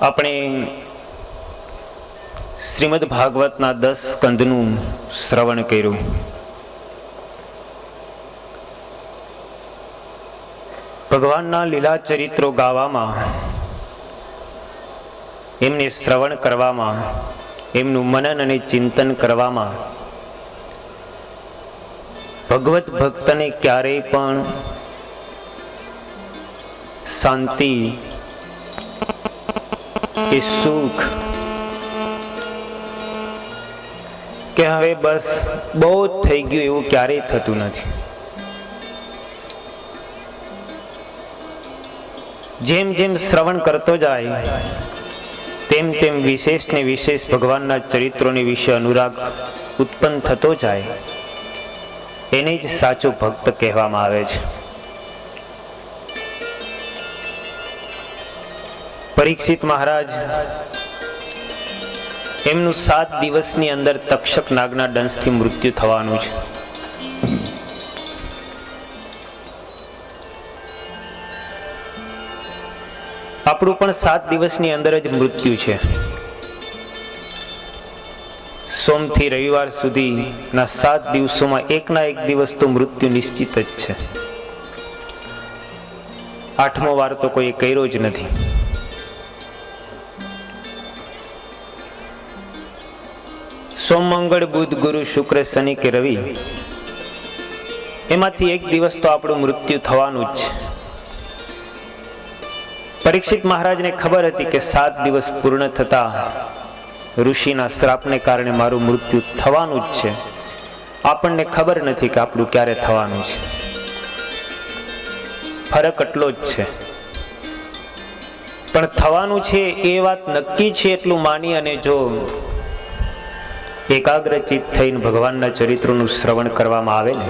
આપણે શ્રીમદ ભાગવતના 10 સ્કંદનું શ્રવણ કર્યું. ભગવાનના લીલા ચરિત્રો ગાવામાં, એમને શ્રવણ કરવામાં, એમનું મનન અને ચિંતન કરવામાં ભગવત ભક્તને ક્યારેય પણ શાંતિ કે સુખ કે હવે બસ બહુ જ થઈ ગયું એવું ક્યારેય થતું નથી. જેમ જેમ શ્રવણ કરતો જાય તેમ તેમ વિશેષ ને વિશેષ ભગવાનના ચરિત્રોની વિશે અનુરાગ ઉત્પન્ન થતો જાય. એને જ સાચો ભક્ત કહેવામાં આવે છે. પરીક્ષિત મહારાજ એમનું 7 દિવસની અંદર તક્ષક નાગના દંશથી મૃત્યુ થવાનું છે. આપણું પણ 7 દિવસની અંદર જ મૃત્યુ છે. સોમથી રવિવાર સુધીના 7 દિવસોમાં એકના એક દિવસ તો મૃત્યુ નિશ્ચિત જ છે. 8મો વાર તો કોઈ કર્યો જ નથી. સોમ, મંગળ, બુધ, ગુરુ, શુક્ર, શનિ કે રવિ, એમાંથી એક દિવસ તો આપણું મૃત્યુ થવાનું જ છે. પરીક્ષિત મહારાજને ખબર હતી કે 7 દિવસ પૂર્ણ થતા ઋષિના શ્રાપને કારણે મારું મૃત્યુ થવાનું જ છે. આપણને ખબર નથી કે આપણું ક્યારે થવાનું છે. ફરક એટલો જ છે. પણ થવાનું છે એ વાત નક્કી છે એટલું માની અને જો એકાગ્રચિત થઈને ભગવાનના ચરિત્રોનું શ્રવણ કરવામાં આવે ને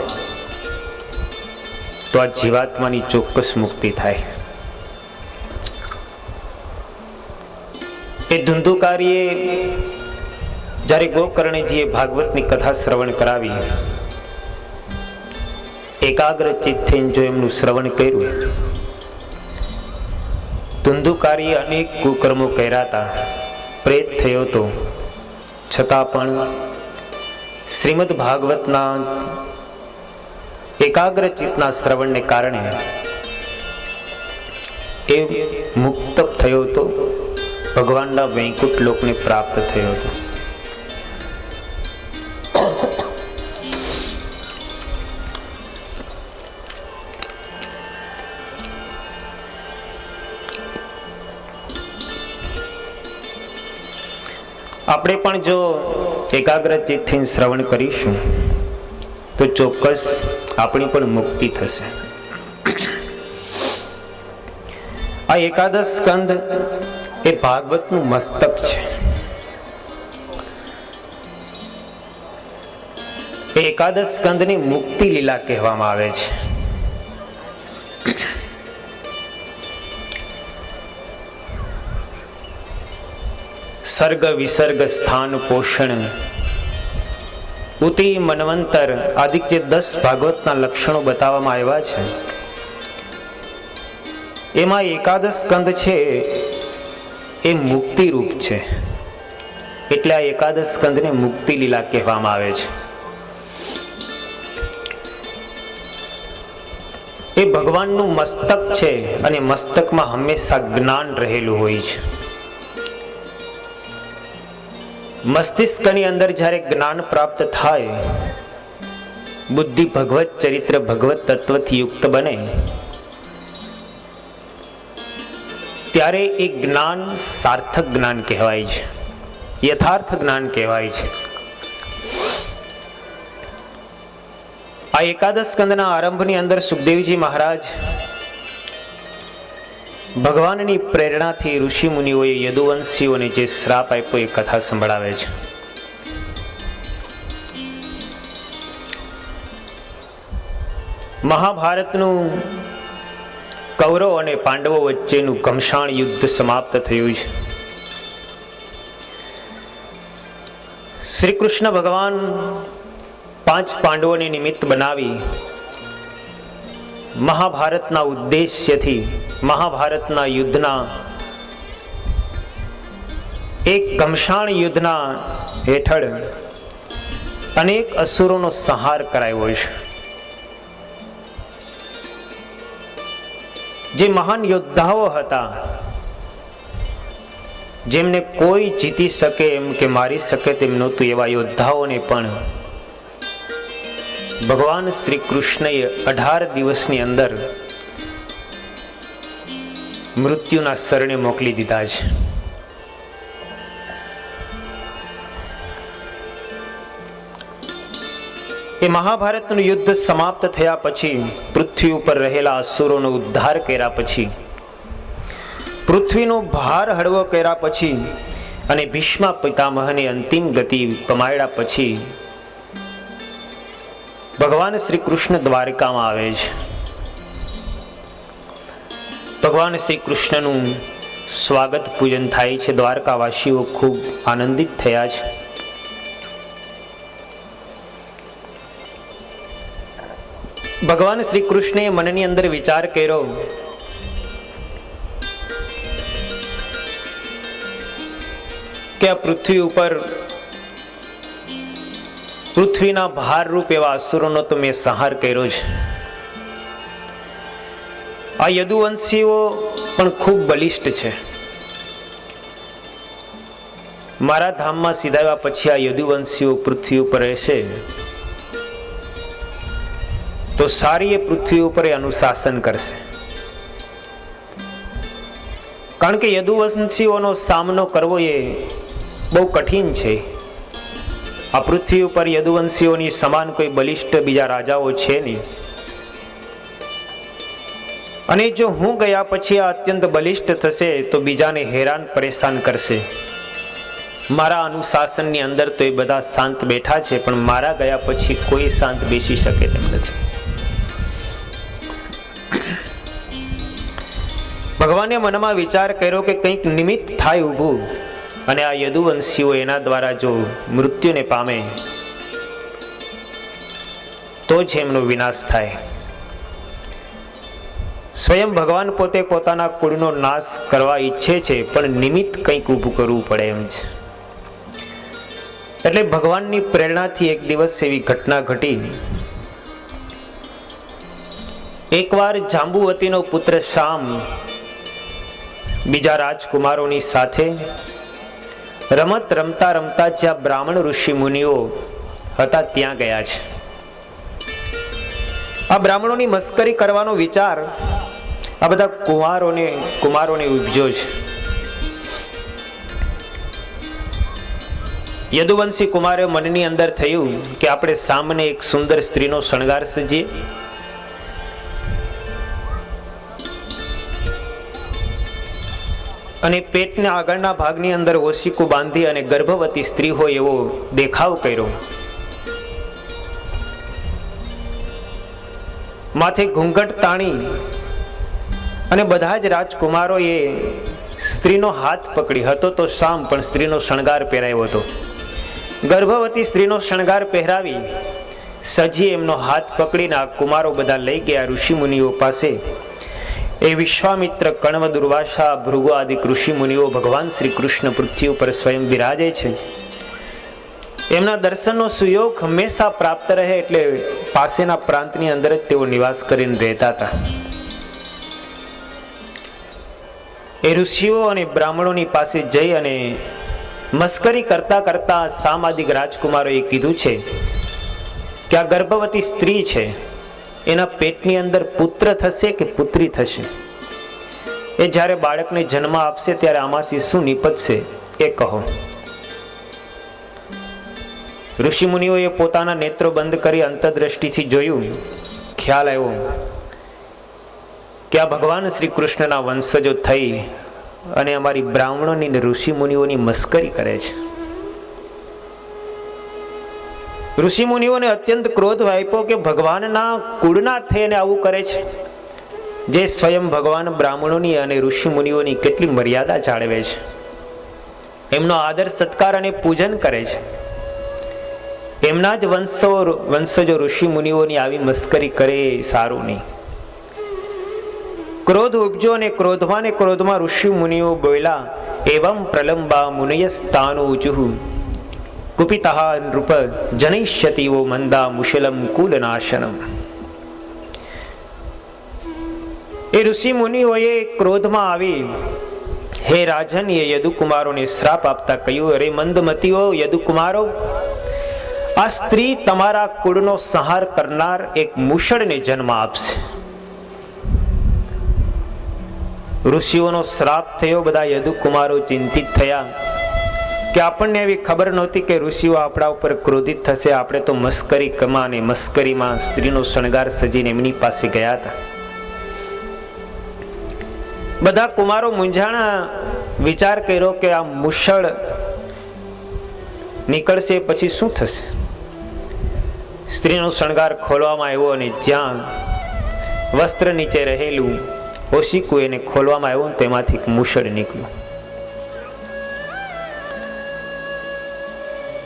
તો આ જીવાત્માની ચોક્કસ મુક્તિ થાય. એ ધુંધુકારીએ જ્યારે ગોકર્ણજીએ ભાગવતની કથા શ્રવણ કરાવી, એકાગ્રચિત થઈને જો એમનું શ્રવણ કર્યું, ધુંધુકારીએ અનેક કુકર્મો કર્યા હતા, પ્રેત થયો હતો, છતાં પણ શ્રીમદ ભાગવતના એકાગ્રચિતના શ્રવણને કારણે એ મુક્ત થયો હતો, ભગવાનના વૈકુંઠ લોકને પ્રાપ્ત થયો હતો. આપણે પણ જો એકાગ્રચિતથી શ્રવણ કરીશું તો ચોક્કસ આપણી પણ મુક્તિ થશે. આ એકાદશ સ્કંદ એ ભાગવતનું મસ્તક છે. એ એકાદશ સ્કંદની મુક્તિ લીલા કહેવામાં આવે છે. સર્ગ, વિસર્ગ, સ્થાન, પોષણ, ઉતિ, મન્વંતર આદિ જે 10 ભાગવતના લક્ષણો બતાવવામાં આવ્યા છે, એમાં એકાદશ સ્કંદ છે એ મુક્તિ રૂપ છે. એટલે આ એકાદશ સ્કંદને મુક્તિ લીલા કહેવામાં આવે છે. એ ભગવાનનું મસ્તક છે અને મસ્તકમાં હંમેશા જ્ઞાન રહેલું હોય છે. મસ્તિષ્કની અંદર જ્યારે જ્ઞાન પ્રાપ્ત થાય, બુદ્ધિ ભગવત ચરિત્ર ભગવત તત્વથી યુક્ત બને, ત્યારે એ જ્ઞાન સાર્થક જ્ઞાન કહેવાય છે, યથાર્થ જ્ઞાન કહેવાય છે. આ એકાદશ સ્કંદના આરંભની અંદર સુખદેવજી મહારાજ ભગવાનની પ્રેરણાથી ઋષિ મુનિઓએ યદુવંશીઓને જે શ્રાપ આપ્યો એ કથા સંભળાવે છે. મહાભારતનું કૌરવ અને પાંડવો વચ્ચેનું ઘમસાણ યુદ્ધ સમાપ્ત થયું છે. શ્રી કૃષ્ણ ભગવાન 5 પાંડવોને નિમિત્ત બનાવી મહાભારતના ઉદ્દેશ્યથી, મહાભારતના યુદ્ધના એક ઘમસાણ યુદ્ધના હેઠળ અનેક અસુરોનો સંહાર કરાયો છે. જે મહાન યોદ્ધાઓ હતા, જેમને કોઈ જીતી શકે એમ કે મારી શકે તેમ નહોતું, એવા યોદ્ધાઓને પણ ભગવાન શ્રી કૃષ્ણએ 18 દિવસની અંદર મૃત્યુના શરણે મોકલી દીધા છે. એ મહાભારતનું યુદ્ધ સમાપ્ત થયા પછી, પૃથ્વી ઉપર રહેલા અસુરોનો ઉદ્ધાર કર્યા પછી, પૃથ્વીનો ભાર હળવો કર્યા પછી અને ભીષ્મ પિતામહને અંતિમ ગતિ પમાડ્યા પછી ભગવાન શ્રી કૃષ્ણ દ્વારકામાં આવે છે. ભગવાન શ્રી કૃષ્ણનું સ્વાગત પૂજન થાય છે. દ્વારકાવાસીઓ ખૂબ આનંદિત થયા છે. ભગવાન શ્રી કૃષ્ણે મનની અંદર વિચાર કર્યો કે આ પૃથ્વી ઉપર પૃથ્વીના ભારરૂપ એવા અસુરોનો તો મેં સંહાર કર્યો છે. આ યદુવંશીઓ પણ ખૂબ બલિષ્ઠ છે. મારા ધામમાં સીધાવ્યા પછી આ યદુવંશીઓ પૃથ્વી ઉપર રહેશે તો સારી એ પૃથ્વી ઉપર અનુશાસન કરશે. કારણ કે યદુવંશીઓનો સામનો કરવો એ બહુ કઠિન છે. આ પૃથ્વી ઉપર યદુવંશીઓની સમાન કોઈ બલિષ્ઠ બીજા રાજાઓ છે નહીં. અને જો હું ગયા પછી આ અત્યંત બલિષ્ઠ થશે તો બીજાને હેરાન પરેશાન કરશે. મારા અનુશાસનની અંદર તો એ બધા શાંત બેઠા છે, પણ મારા ગયા પછી કોઈ શાંત બેસી શકે તેમ નથી. ભગવાને મનમાં વિચાર કર્યો કે કંઈક નિમિત્ત થાય ઊભું અને આ યદુવંશીઓ એના દ્વારા જો મૃત્યુને પામે તો જ એમનો વિનાશ થાય. સ્વયં ભગવાન પોતે પોતાના કુળનો નાશ કરવા ઈચ્છે છે, પણ નિમિત્ત કંઈક ઊભું કરવું પડે એમ છે. એટલે ભગવાનની પ્રેરણાથી એક દિવસ એવી ઘટના ઘટી. એકવાર જાંબુવતીનો પુત્ર શામ બીજા રાજકુમારોની સાથે રમત રમતા રમતા જ્યાં બ્રાહ્મણ ઋષિ મુનિઓ હતા ત્યાં ગયા છે. આ બ્રાહ્મણોની મસ્કરી કરવાનો વિચાર આ બધા કુમારોને ઉપજ્યો છે. યદુવંશી કુમારે મનની અંદર થયું કે આપણે સામને એક સુંદર સ્ત્રીનો શણગાર સજીએ અને પેટના આગળના ભાગની અંદર ઓશિકું બાંધી અને ગર્ભવતી સ્ત્રી હોય એવો દેખાવ કર્યો. માથે ઘૂંઘટ તાણી અને બધા જ રાજકુમારોએ સ્ત્રીનો હાથ પકડી. હતો તો શામ, પણ સ્ત્રીનો શણગાર પહેરાયો હતો. ગર્ભવતી સ્ત્રીનો શણગાર પહેરાવી સજી એમનો હાથ પકડીને આ કુમારો બધા લઈ ગયા ઋષિ મુનિઓ પાસે. એ વિશ્વામિત્ર, કણવ, દુર્વાસા, ભૃગુ આદિ ઋષિ મુનિઓ ભગવાન શ્રી કૃષ્ણ પૃથ્વી ઉપર સ્વયં બિરાજે છે. એમના દર્શનનો સુયોગ હંમેશા પ્રાપ્ત રહે એટલે પાસેના પ્રાંતની અંદર જ તેઓ નિવાસ કરીને રહેતા હતા. એ ઋષિઓ અને બ્રાહ્મણોની પાસે જઈ અને મસ્કરી કરતા કરતા સામાજિક રાજકુમારોએ કીધું છે કે આ ગર્ભવતી સ્ત્રી છે, એના પેટની અંદર પુત્ર થશે કે પુત્રી થશે? એ જ્યારે બાળકને જન્મ આપશે ત્યારે આમાંથી શું નીપજશે એ કહો. ઋષિ મુનિઓએ પોતાના નેત્રો બંધ કરી અંતરદ્રષ્ટિથી જોયું. ખ્યાલ આવ્યો કે આ ભગવાન શ્રી કૃષ્ણના વંશજો થઈ અને અમારી બ્રાહ્મણોની ને ઋષિ મુનિઓની મસ્કરી કરે છે. ઋષિ મુનિઓને અત્યંત ક્રોધ વાપ્યો કે ભગવાનના કુળના થઈને આવું કરે છે, જે સ્વયં ભગવાન બ્રાહ્મણોની અને ઋષિ મુનિઓની કેટલી મર્યાદા જાળવે છે, એમનો આદર સત્કાર અને પૂજન કરે છે. એમના જ વંશજો ઋષિ મુનિઓની આવી મસ્કરી કરે સારું નહીં. ક્રોધ ઉપજો અને ક્રોધમાં ઋષિ મુનિઓ બોલ્યા, એવમ પ્રલંબા મુનય સ્થાનોજુઃ કુપિતઃ નૃપ જનૈષ્યતિ વો મંદા મુશલમ કુલનાશનમ. એ ઋષિ મુનિઓએ ક્રોધમાં આવી હે રાજન એ યદુકુમારોને શ્રાપ આપતા કહ્યું, અરે મંદમતીઓ યદુકુમારો, આ સ્ત્રી તમારા કુળનો સંહાર કરનાર એક મૂષળને જન્મ આપશે. ઋષિઓનો શ્રાપ થયો. બધા યદુકુમારો ચિંતિત થયા કે આપણને એવી ખબર નહોતી કે ઋષિઓ આપણા ઉપર ક્રોધિત થશે. આપણે તો મસ્કરી કમાને મસ્કરીમાં સ્ત્રીનો શણગાર સજીને એમની પાસે ગયા હતા. બધા કુમારો મૂંઝાણા, વિચાર કર્યો કે આ મૂષળ નીકળશે પછી શું થશે. સ્ત્રીનો શણગાર ખોલવામાં આવ્યો અને જ્યાં વસ્ત્ર નીચે રહેલું ઓશિકું એને ખોલવામાં આવ્યું, તેમાંથી એક મૂષળ નીકળ્યું.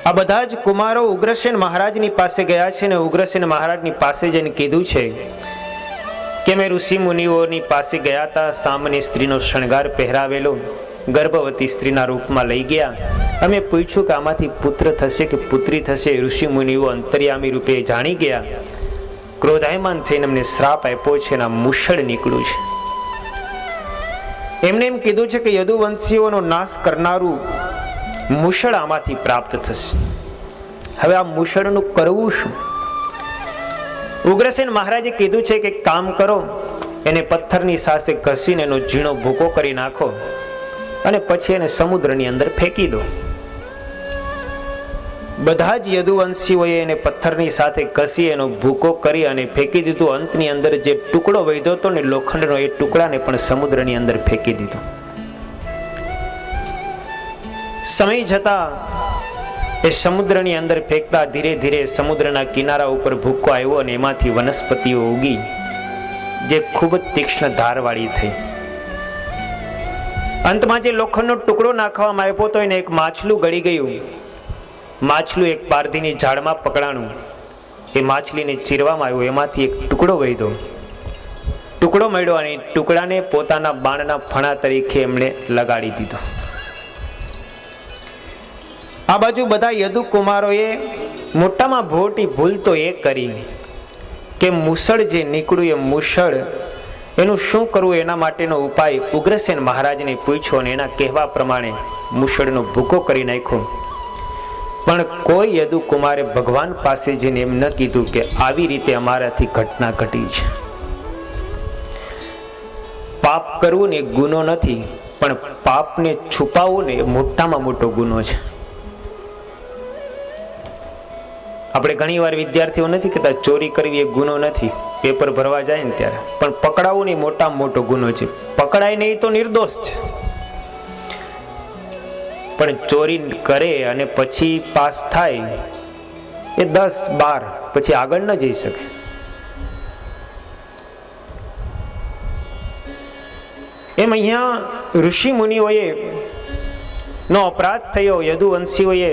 આ બધા જ કુમારો ઉગ્રસેન મહારાજની પાસે ગયા છે અને ઉગ્રસેન મહારાજની પાસે જઈને કીધું છે કે મેં ઋષિ મુનિઓની પાસે ગયા હતા, સામાન્ય સ્ત્રીનો શણગાર પહેરાવેલો ગર્ભવતી સ્ત્રીના રૂપમાં લઈ ગયા. અમે પૂછ્યું કે આમાંથી પુત્ર થશે કે પુત્રી થશે. ઋષિ મુનિઓ અંતર્યામી રૂપે જાણી ગયા. ક્રોધાયમાન થઈને અમને શ્રાપ આપ્યો છે અને મૂષળ નીકળ્યું છે. એમને એમ કીધું છે કે યદુવંશીઓનો નાશ કરનારું મૂષળ આમાંથી પ્રાપ્ત થશે. હવે આ મૂષળનું કરવું શું? ઉગ્રસેન મહારાજે કીધું છે કે કામ કરો, એને પથ્થરની સાથે ઘસીને એનો ઝીણો ભૂકો કરી નાખો અને પછી એને સમુદ્રની અંદર ફેંકી દો. બધા જ યદુવંશીઓએ એને પથ્થરની સાથે ઘસી એનો ભૂકો કરી અને ફેંકી દીધું. અંતની અંદર જે ટુકડો વધ્યો હતો ને લોખંડનો, એ ટુકડાને પણ સમુદ્રની અંદર ફેંકી દીધો. સમય જતા એ સમુદ્રની અંદર ફેંકતા ધીરે ધીરે સમુદ્રના કિનારા ઉપર ભૂકો આવ્યો અને એમાંથી વનસ્પતિઓ ઉગી જે ખૂબ જ તીક્ષ્ણ ધારવાળી થઈ. અંતમાં જે લોખંડનો ટુકડો નાખવામાં આવ્યો તો એને એક માછલું ગળી ગયું. માછલું એક પારધીની ઝાડમાં પકડાણું. એ માછલીને ચીરવામાં આવ્યું, એમાંથી એક ટુકડો વધ્યો. ટુકડો મળ્યો અને ટુકડાને પોતાના બાણના ફણા તરીકે એમણે લગાડી દીધો. આ બાજુ બધા યદુકુમારોએ મોટામાં મોટી ભૂલ તો એ કરી કે મૂષળ જે નીકળ્યું એ મૂષળ એનું શું કરવું એના માટેનો ઉપાય ઉગ્રસેન મહારાજને પૂછ્યો અને એના કહેવા પ્રમાણે મૂષળનો ભૂકો કરી નાખ્યો. પણ કોઈ યદુકુમારે ભગવાન પાસે જઈને એમ ન કીધું કે આવી રીતે અમારાથી ઘટના ઘટી છે. પાપ કરવું ને ગુનો નથી, પણ પાપને છુપાવવું ને મોટામાં મોટો ગુનો છે. આપણે ઘણી વાર વિદ્યાર્થીઓ નથી કહેતા ચોરી કરવી એ ગુનો નથી, પેપર ભરવા જાય ને ત્યારે, પણ પકડાવું ને મોટામાં મોટો ગુનો છે. પકડાય નહીં તો નિર્દોષ છે, પણ ચોરી કરે અને પછી પાસ થાય એ 10-12 પછી આગળ ન જઈ શકે. એમ અહીંયા ઋષિ મુનિઓએ નો અપરાધ થયો. યદુવંશીઓએ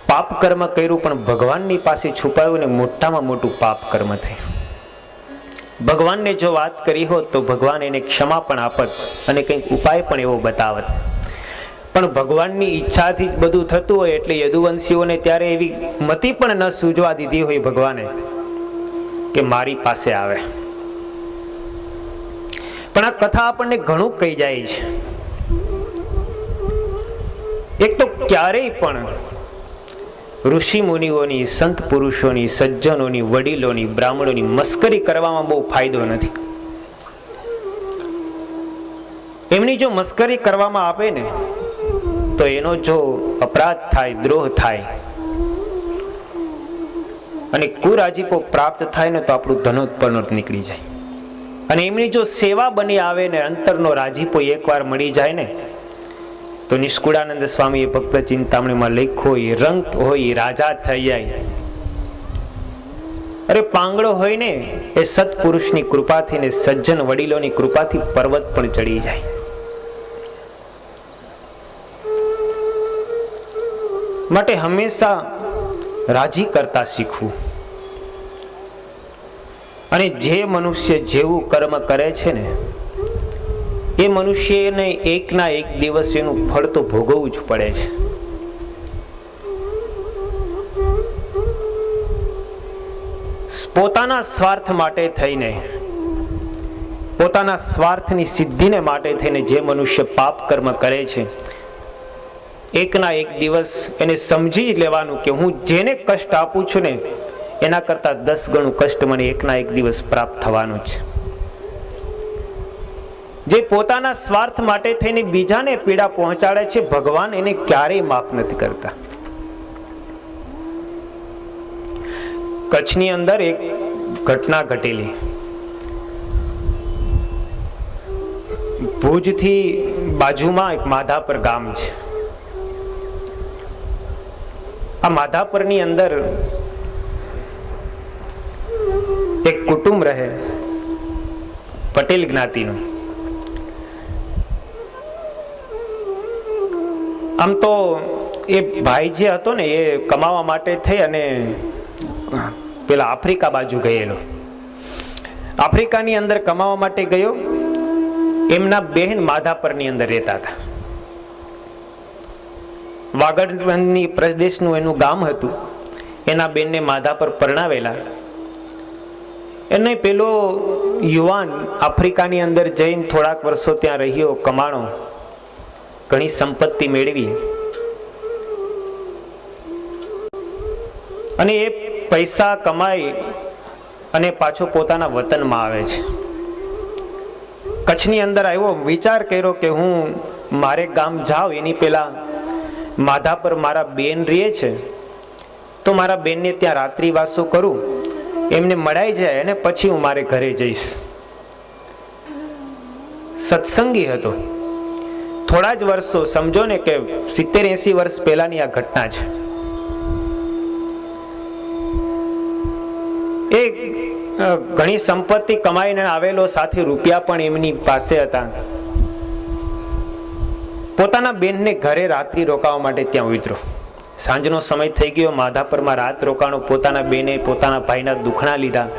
પાપ કર્મ કર્યું પણ ભગવાનની પાસે છુપાવ્યું ને મોટામાં મોટું પાપ કર્મ થયું. ભગવાનને જો વાત કરી હોત તો ભગવાન એને ક્ષમા પણ આપત અને કંઈક ઉપાય પણ એવો બતાવત. પણ ભગવાનની ઈચ્છાથી જ બધું થતું હોય એટલે યદુવંશીઓને ત્યારે એવી મતિ પણ ન સૂઝવા દીધી હોય ભગવાને કે મારી પાસે આવે. પણ આ કથા આપણને ઘણું કહી જાય છે. એક તો ક્યારેય પણ ઋષિ મુનિઓની, સંત પુરુષોની, સજ્જનોની, વડીલોની, બ્રાહ્મણોની મસ્કરી કરવામાં બહુ ફાયદો નથી. એમની જો મસ્કરી કરવામાં આવે ને તો એનો જો અપરાધ થાય, દ્રોહ થાય અને કુરાજીપો પ્રાપ્ત થાય ને તો આપણું ધનોત્પન્ન નીકળી જાય. અને એમની જો સેવા બની આવે ને અંતરનો રાજીપો એકવાર મળી જાય ને તો નિષ્કુળાનંદ સ્વામીએ ભક્ત ચિંતામણીમાં લખ્યો હોય, રંગ હોય રાજા થઈ જાય. અરે પાંગડો હોય ને એ સત્પુરુષની કૃપાથી ને સજ્જન વડીલોની કૃપાથી પર્વત પણ ચડી જાય. માટે હંમેશા રાજી કરતા શીખવું. અને જે મનુષ્ય જેવું કર્મ કરે છે ને એ મનુષ્યને એકના એક દિવસ એનું ફળ તો ભોગવવું જ પડે છે. પોતાના સ્વાર્થ માટે થઈને, પોતાના સ્વાર્થની સિદ્ધિને માટે થઈને જે મનુષ્ય પાપ કર્મ કરે છે, એકના એક દિવસ એને સમજી લેવાનું કે હું જેને કષ્ટ આપું છું ને એના કરતા 10 ગણું કષ્ટ મને એકના એક દિવસ પ્રાપ્ત થવાનું છે. જે પોતાના સ્વાર્થ માટે થઈને બીજાને પીડા પહોંચાડે છે, ભગવાન એને ક્યારેય માફ નથી કરતા. કચ્છની અંદર એક ઘટના ઘટેલી. ભુજથી બાજુમાં એક માધાપર ગામ છે. આ માધાપરની અંદર એક કુટુંબ રહે, પટેલ જ્ઞાતિનું. આમ તો એ ભાઈ જે હતો ને એ કમાવા માટે થઈ અને પેલા આફ્રિકા બાજુ ગયેલો. આફ્રિકાની અંદર કમાવા માટે ગયો. એમના બહેન માધાપરની અંદર રહેતા હતા. વાગડની પ્રદેશનું એનું ગામ હતું. એના બેનને માધાપર પરણાવેલા. એને પેલો યુવાન આફ્રિકાની અંદર જઈને થોડાક વર્ષો ત્યાં રહ્યો, કમાણો, ઘણી સંપત્તિ મેળવી અને એ પૈસા કમાઈ અને પાછો પોતાના વતનમાં આવે છે. કચ્છની અંદર આવ્યો, વિચાર કર્યો કે હું મારે ગામ જાઉં એની પહેલા માધાપર મારા બેન રહે છે તો મારા બેનને ત્યાં રાત્રિવાસો કરું, એમને મળાઈ જાય અને પછી હું મારે ઘરે જઈશ. સત્સંગી હતો. થોડા જ વર્ષો, સમજો ને કે 70-80 વર્ષ પહેલાની આ ઘટના છે. એ ઘણી સંપત્તિ કમાઈને આવેલો, સાથે રૂપિયા પણ એમની પાસે હતા. પોતાના બેનને ઘરે રાત્રિ રોકાવા માટે ત્યાં ઉતરો. સાંજનો સમય થઈ ગયો, માધાપરમાં રાત રોકાણો. પોતાના બેને પોતાના ભાઈના દુખણા લીધા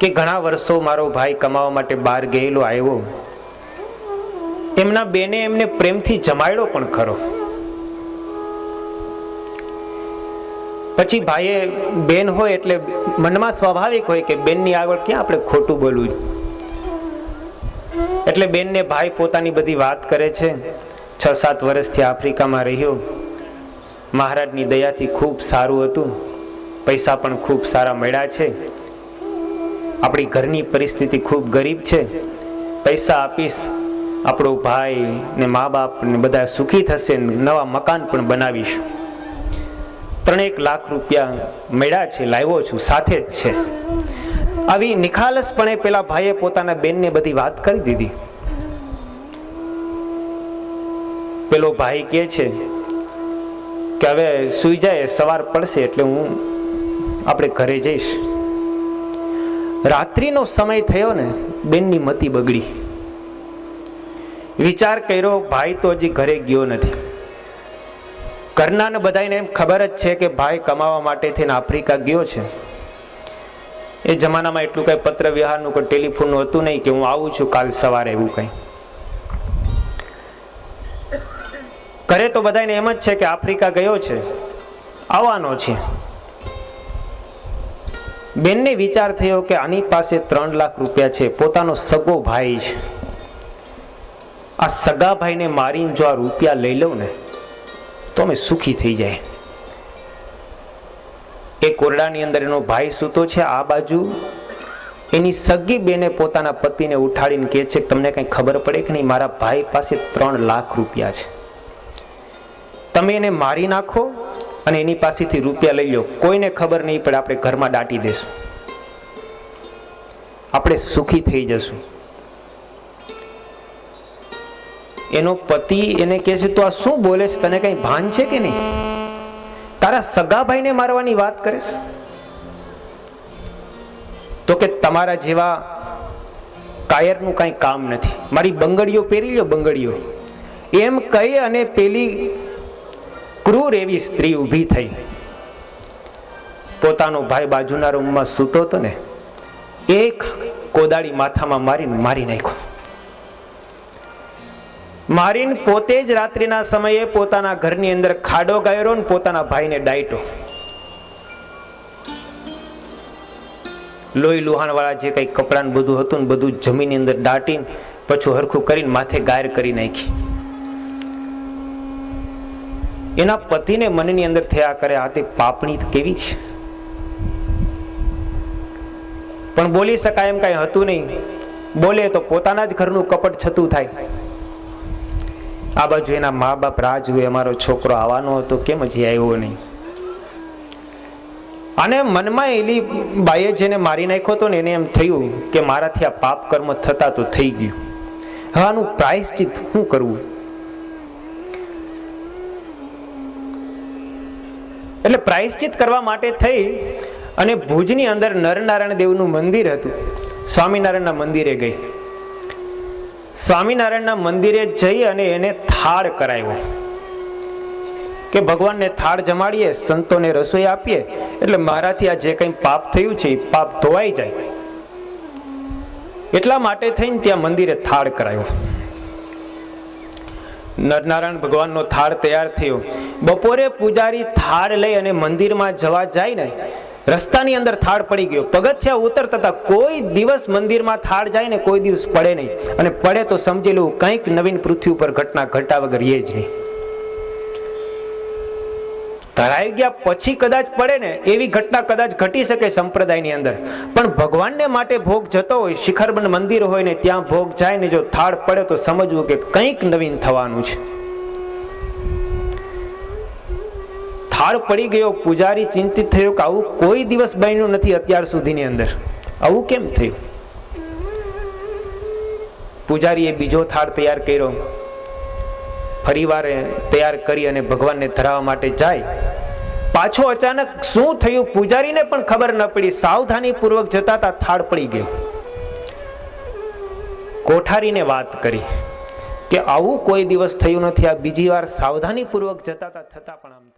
કે ઘણા વર્ષો મારો ભાઈ કમાવા માટે બહાર ગયેલો, આવ્યો. એમના બેને એમને પ્રેમથી જમાડ્યો પણ ખરો. પછી ભાઈએ, બેન હોય એટલે મનમાં સ્વાભાવિક હોય કે બેનની આગળ ક્યાં આપણે ખોટું બોલવું. એટલે બેનને ભાઈ પોતાની બધી વાત કરે છે. 6-7 વર્ષથી આફ્રિકામાં રહ્યો, મહારાજની દયાથી ખૂબ સારું હતું, પૈસા પણ ખૂબ સારા મળ્યા છે, આપણી ઘરની પરિસ્થિતિ ખૂબ ગરીબ છે, પૈસા આપીશ, આપણો ભાઈ ને મા બાપ ને બધા સુખી થશે, નવા મકાન પણ બનાવીશું. 3-1 લાખ રૂપિયા મળ્યા છે, લાવ્યો છું, સાથે જ છે. આવી નિખાલસપણે પેલા ભાઈએ પોતાના બેનને બધી વાત કરી દીધી. પેલો ભાઈ કહે છે કે હવે સુઈ જાય, સવાર પડશે એટલે હું આપણે ઘરે જઈશ. રાત્રિનો સમય થયો ને, બેનની મતિ બગડી. વિચાર કર્યો, ભાઈ તો હજી ઘરે ગયો નથી. ઘરના ને બધાને એમ ખબર જ છે કે ભાઈ કમાવા માટે થઈને આફ્રિકા ગયો છે. એ જમાનામાં એટલું કઈ પત્ર વ્યવહારનું કોઈ ટેલિફોનનું હતું નહીં કે હું આવું છું કાલ સવારે, એવું કઈ. ઘરે તો બધાને એમ જ છે કે આફ્રિકા ગયો છે, આવવાનો છે. બેનને વિચાર થયો કે આની પાસે 3 લાખ રૂપિયા છે, પોતાનો સગો ભાઈ છે. આ સગા ભાઈને મારીને જો આ રૂપિયા લઈ લઉં ને તો અમે સુખી થઈ જાય. એ કોરડાની અંદર એનો ભાઈ સૂતો છે, આ બાજુ એની સગી બેને પોતાના પતિને ઉઠાડીને કહે છે કે તમને કંઈ ખબર પડે કે નહીં, મારા ભાઈ પાસે 3 લાખ રૂપિયા છે, તમે એને મારી નાખો અને એની પાસેથી રૂપિયા લઈ લો, કોઈને ખબર નહીં પડે, આપણે ઘરમાં દાટી દેશું, આપણે સુખી થઈ જશું. એનો પતિ એને કહે છે, તો આ શું બોલે છે, તને કઈ ભાન છે કે નહીં? તારા સગા ભાઈને મારવાની વાત કરીશ? તો કે તમારા જેવા કાયરનું કઈ કામ નથી, મારી બંગડીઓ પહેરી લો, બંગડીઓ, એમ કહી અને પેલી ક્રૂર એવી સ્ત્રી ઊભી થઈ. પોતાનો ભાઈ બાજુના રૂમમાં સૂતો હતો ને, એક કોદાળી માથામાં મારીને મારી નાખ્યો. મારીને પોતે જ રાત્રિના સમયે પોતાના ઘરની અંદર ખાડો ગાયરો ને પોતાના ભાઈને ડાયટો. લોહી લુહાણ વાળા જે કઈ કપડા ને બધું હતું ને બધું જમીનની અંદર દાટીને પછી હરખું કરીને માથે ગાયર કરી નાખી. એના પતિને મનની અંદર થયા કરે આ તે પાપણી કેવી છે, પણ બોલી શકાય એમ કઈ હતું નહીં. બોલે તો પોતાના જ ઘરનું કપટ છતું થાય. આ બાજુ એના મા બાપ રાહ જુએ, અમારો છોકરો આવવાનો હતો કેમ હજી આવ્યો નહીં. અને મનમાં એલી બાઈએ જેને મારી નાખ્યો હતો ને એને એમ થયું કે મારાથી આ પાપ કર્મ થતા તો થઈ ગયું, હવે આનું પ્રાયશ્ચિત શું કરવું. એટલે પ્રાયશ્ચિત કરવા માટે થઈ અને ભુજની અંદર નરનારાયણ દેવનું મંદિર હતું. સ્વામિનારાયણના મંદિરે ગઈ. સ્વામિનારાયણના મંદિરે જઈ અને એને થાળ કરાવ્યો કે ભગવાનને થાળ જમાડીએ, સંતોને રસોઈ આપીએ એટલે મારાથી આ જે કંઈ પાપ થયું છે એ પાપ ધોવાઈ જાય. એટલા માટે થઈને ત્યાં મંદિરે થાળ કરાવ્યો. નરનારાયણ ભગવાનનો થાળ તૈયાર થયો. બપોરે પૂજારી થાળ લઈ અને મંદિરમાં જવા જાય ને રસ્તાની અંદર થાળ પડી ગયો. પગથિયા ઉતરતા કોઈ દિવસ મંદિરમાં થાળ જાય ને કોઈ દિવસ પડે નહીં, અને પડે તો સમજી લેવું કંઈક નવીન પૃથ્વી ઉપર ઘટના ઘટા વગર એ જ નહીં. ધરાઈ ગયા પછી કદાચ પડે ને એવી ઘટના કદાચ ઘટી શકે સંપ્રદાયની અંદર, પણ ભગવાનને માટે ભોગ જતો હોય, શિખરબંધ મંદિર હોય ને ત્યાં ભોગ જાય ને જો થાળ પડે તો સમજવું કે કંઈક નવીન થવાનું છે. થાળ પડી ગયો. પૂજારી ચિંતિત થયો કે આવું કોઈ દિવસ બન્યું નથી અત્યાર સુધીની અંદર, આવું કેમ થયું. પૂજારીએ બીજો થાળ તૈયાર કર્યો. ફરીવાર તૈયાર કરી અને ભગવાનને ધરાવવા માટે જાય. પાછો અચાનક શું થયું પૂજારીને પણ ખબર ન પડી. સાવધાની પૂર્વક જતા તા થાળ પડી ગયો. કોઠારીને વાત કરી કે આવું કોઈ દિવસ થયું નથી, આ બીજી વાર સાવધાની પૂર્વક જતા તા છતાં પણ આમ થયું.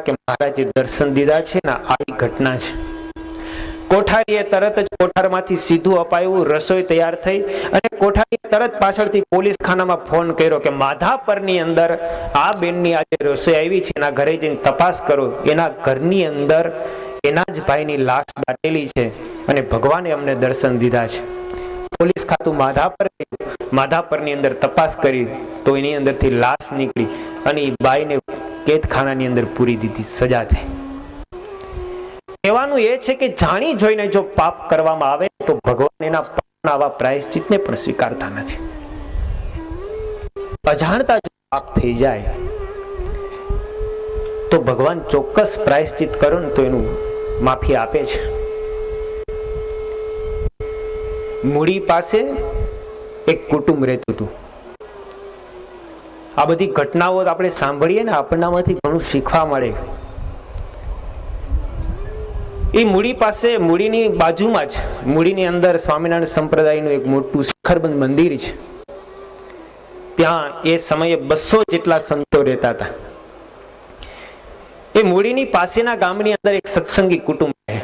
કે મહારાજે દર્શન દીધા છે ને આવી ઘટના છે. કોઠારીએ તરત જ કોઠારમાંથી સીધું અપાયું. રસોઈ તૈયાર થઈ અને કોઠારીએ તરત પાછળથી પોલીસ ખાનામાં ફોન કર્યો કે માધાપરની અંદર આ બેનની આજે રસોઈ આવી છે, એના ઘરે જઈને તપાસ કરો. એના ઘરની અંદર એના જ ભાઈની લાશ દાટેલી છે અને ભગવાને અમને દર્શન દીધા છે. પોલીસ ખાતું માધાપરની અંદર તપાસ કરી તો એની અંદરથી લાશ નીકળી અને એ બાઈને કેદખાનાની અંદર પૂરી દીધી, સજા થઈ. કહેવાનું એ છે કે જાણી જોઈને જો પાપ કરવામાં આવે તો ભગવાન એના આવા પ્રાયશ્ચિતને પણ સ્વીકારતા નથી. અજાણતા જો પાપ થઈ જાય તો ભગવાન ચોક્કસ પ્રાયશ્ચિત કરો ને તો એનું માફી આપે છે. મૂડી પાસે એક કુટુંબ રહેતું હતું. આ બધી ઘટનાઓ આપણે સાંભળીએ ને આપણનામાંથી ઘણું શીખવા મળે. એ મૂડી પાસે, મૂડીની બાજુમાં જ, મૂડીની અંદર સ્વામિનારાયણ સંપ્રદાયનું એક મોટું શિખરબંધ મંદિર છે. ત્યાં એ સમયે 200 જેટલા સંતો રહેતા હતા. એ મૂડીની પાસેના ગામની અંદર એક સત્સંગી કુટુંબ છે.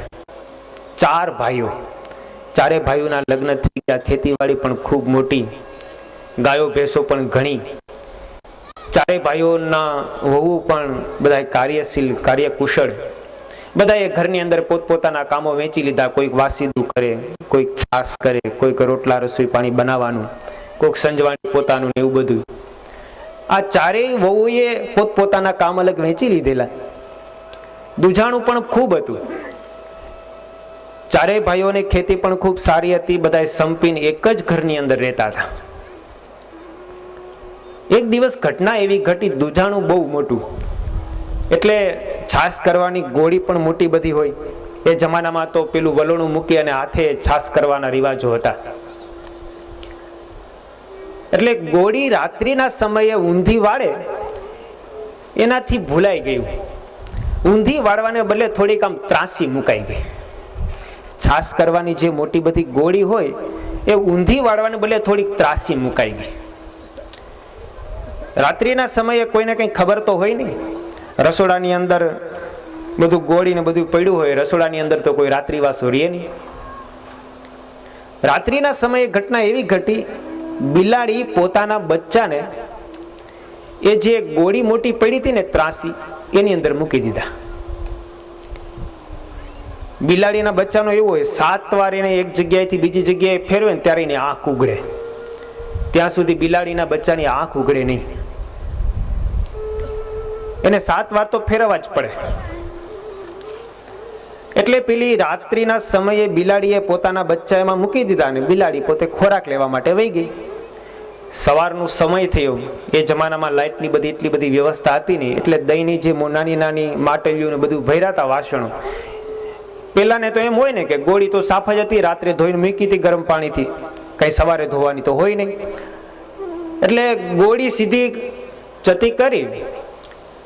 4 ભાઈઓ. ચારે ભાઈઓના લગ્ન થઈ ગયા. ખેતીવાડી પણ ખૂબ મોટી, ગાયો ભેંસો પણ ઘણી. ચારે ભાઈઓના વહુ પણ બધા કાર્યશીલ, કાર્યકુશળ. બધાએ ઘરની અંદર પોતપોતાના કામો વેચી લીધા. કોઈક વાસીદું કરે, કોઈક છાસ કરે, કોઈક રોટલા રસોઈ પાણી બનાવવાનું, કોઈક સંજવાણી પોતાનું ને એવું બધું. આ ચારેય વહુએ પોતપોતાના કામ અલગ વેચી લીધેલા. દુજાણું પણ ખૂબ હતું. ચારેય ભાઈઓને ખેતી પણ ખૂબ સારી હતી. બધાએ સંપીને એક જ ઘરની અંદર રહેતા હતા. એક દિવસ ઘટના એવી ઘટી, દૂધાણું બહુ મોટું, એટલે છાશ કરવાની ગોળી પણ મોટી બધી હોય. એ જમાનામાં તો પેલું વલોણું મૂકી અને હાથે છાશ કરવાના રિવાજો હતા. એટલે ગોળી રાત્રિના સમયે ઊંધી વાળે એનાથી ભૂલાઈ ગયું. ઊંધી વાળવાને બદલે થોડીક આમ ત્રાસી મુકાઈ ગઈ. છાશ કરવાની જે મોટી બધી ગોળી હોય એ ઊંધી વાળવાને બદલે થોડીક ત્રાસી મુકાઈ ગઈ. રાત્રિના સમયે કોઈને કંઈ ખબર તો હોય નહીં. રસોડાની અંદર બધું ગોળી ને બધું પડ્યું હોય, રસોડાની અંદર તો કોઈ રાત્રિવાસો રહે નહીં. રાત્રિના સમયે ઘટના એવી ઘટી, બિલાડી પોતાના બચ્ચાને એ જે ગોળી મોટી પડી હતી ને ત્રાસી, એની અંદર મૂકી દીધા. બિલાડીના બચ્ચાનો એવું હોય, 7 વાર એને એક જગ્યાએથી બીજી જગ્યાએ ફેરવે ને ત્યારે એની આંખ ઉઘડે. ત્યાં સુધી બિલાડીના બચ્ચાની આંખ ઉઘડે નહીં. એને 7 વાર તો ફેરવવા જ પડે. એટલે પેલી રાત્રિના સમયે બિલાડીએ પોતાના બચ્ચા એમાં મૂકી દીધા અને બિલાડી પોતે ખોરાક લેવા માટે વહી ગઈ. સવારનો સમય થયો. એ જમાનામાં લાઇટની બધી એટલી બધી વ્યવસ્થા હતી નહીં, એટલે દહીંની જે નાની નાની માટલીઓ ને બધું ભર્યા હતા વાસણો. પેલાને તો એમ હોય ને કે ગોળી તો સાફ જ હતી, રાત્રે ધોઈને મૂકી હતી ગરમ પાણીથી, કઈ સવારે ધોવાની તો હોય નહીં. એટલે ગોળી સીધી ચતી કરી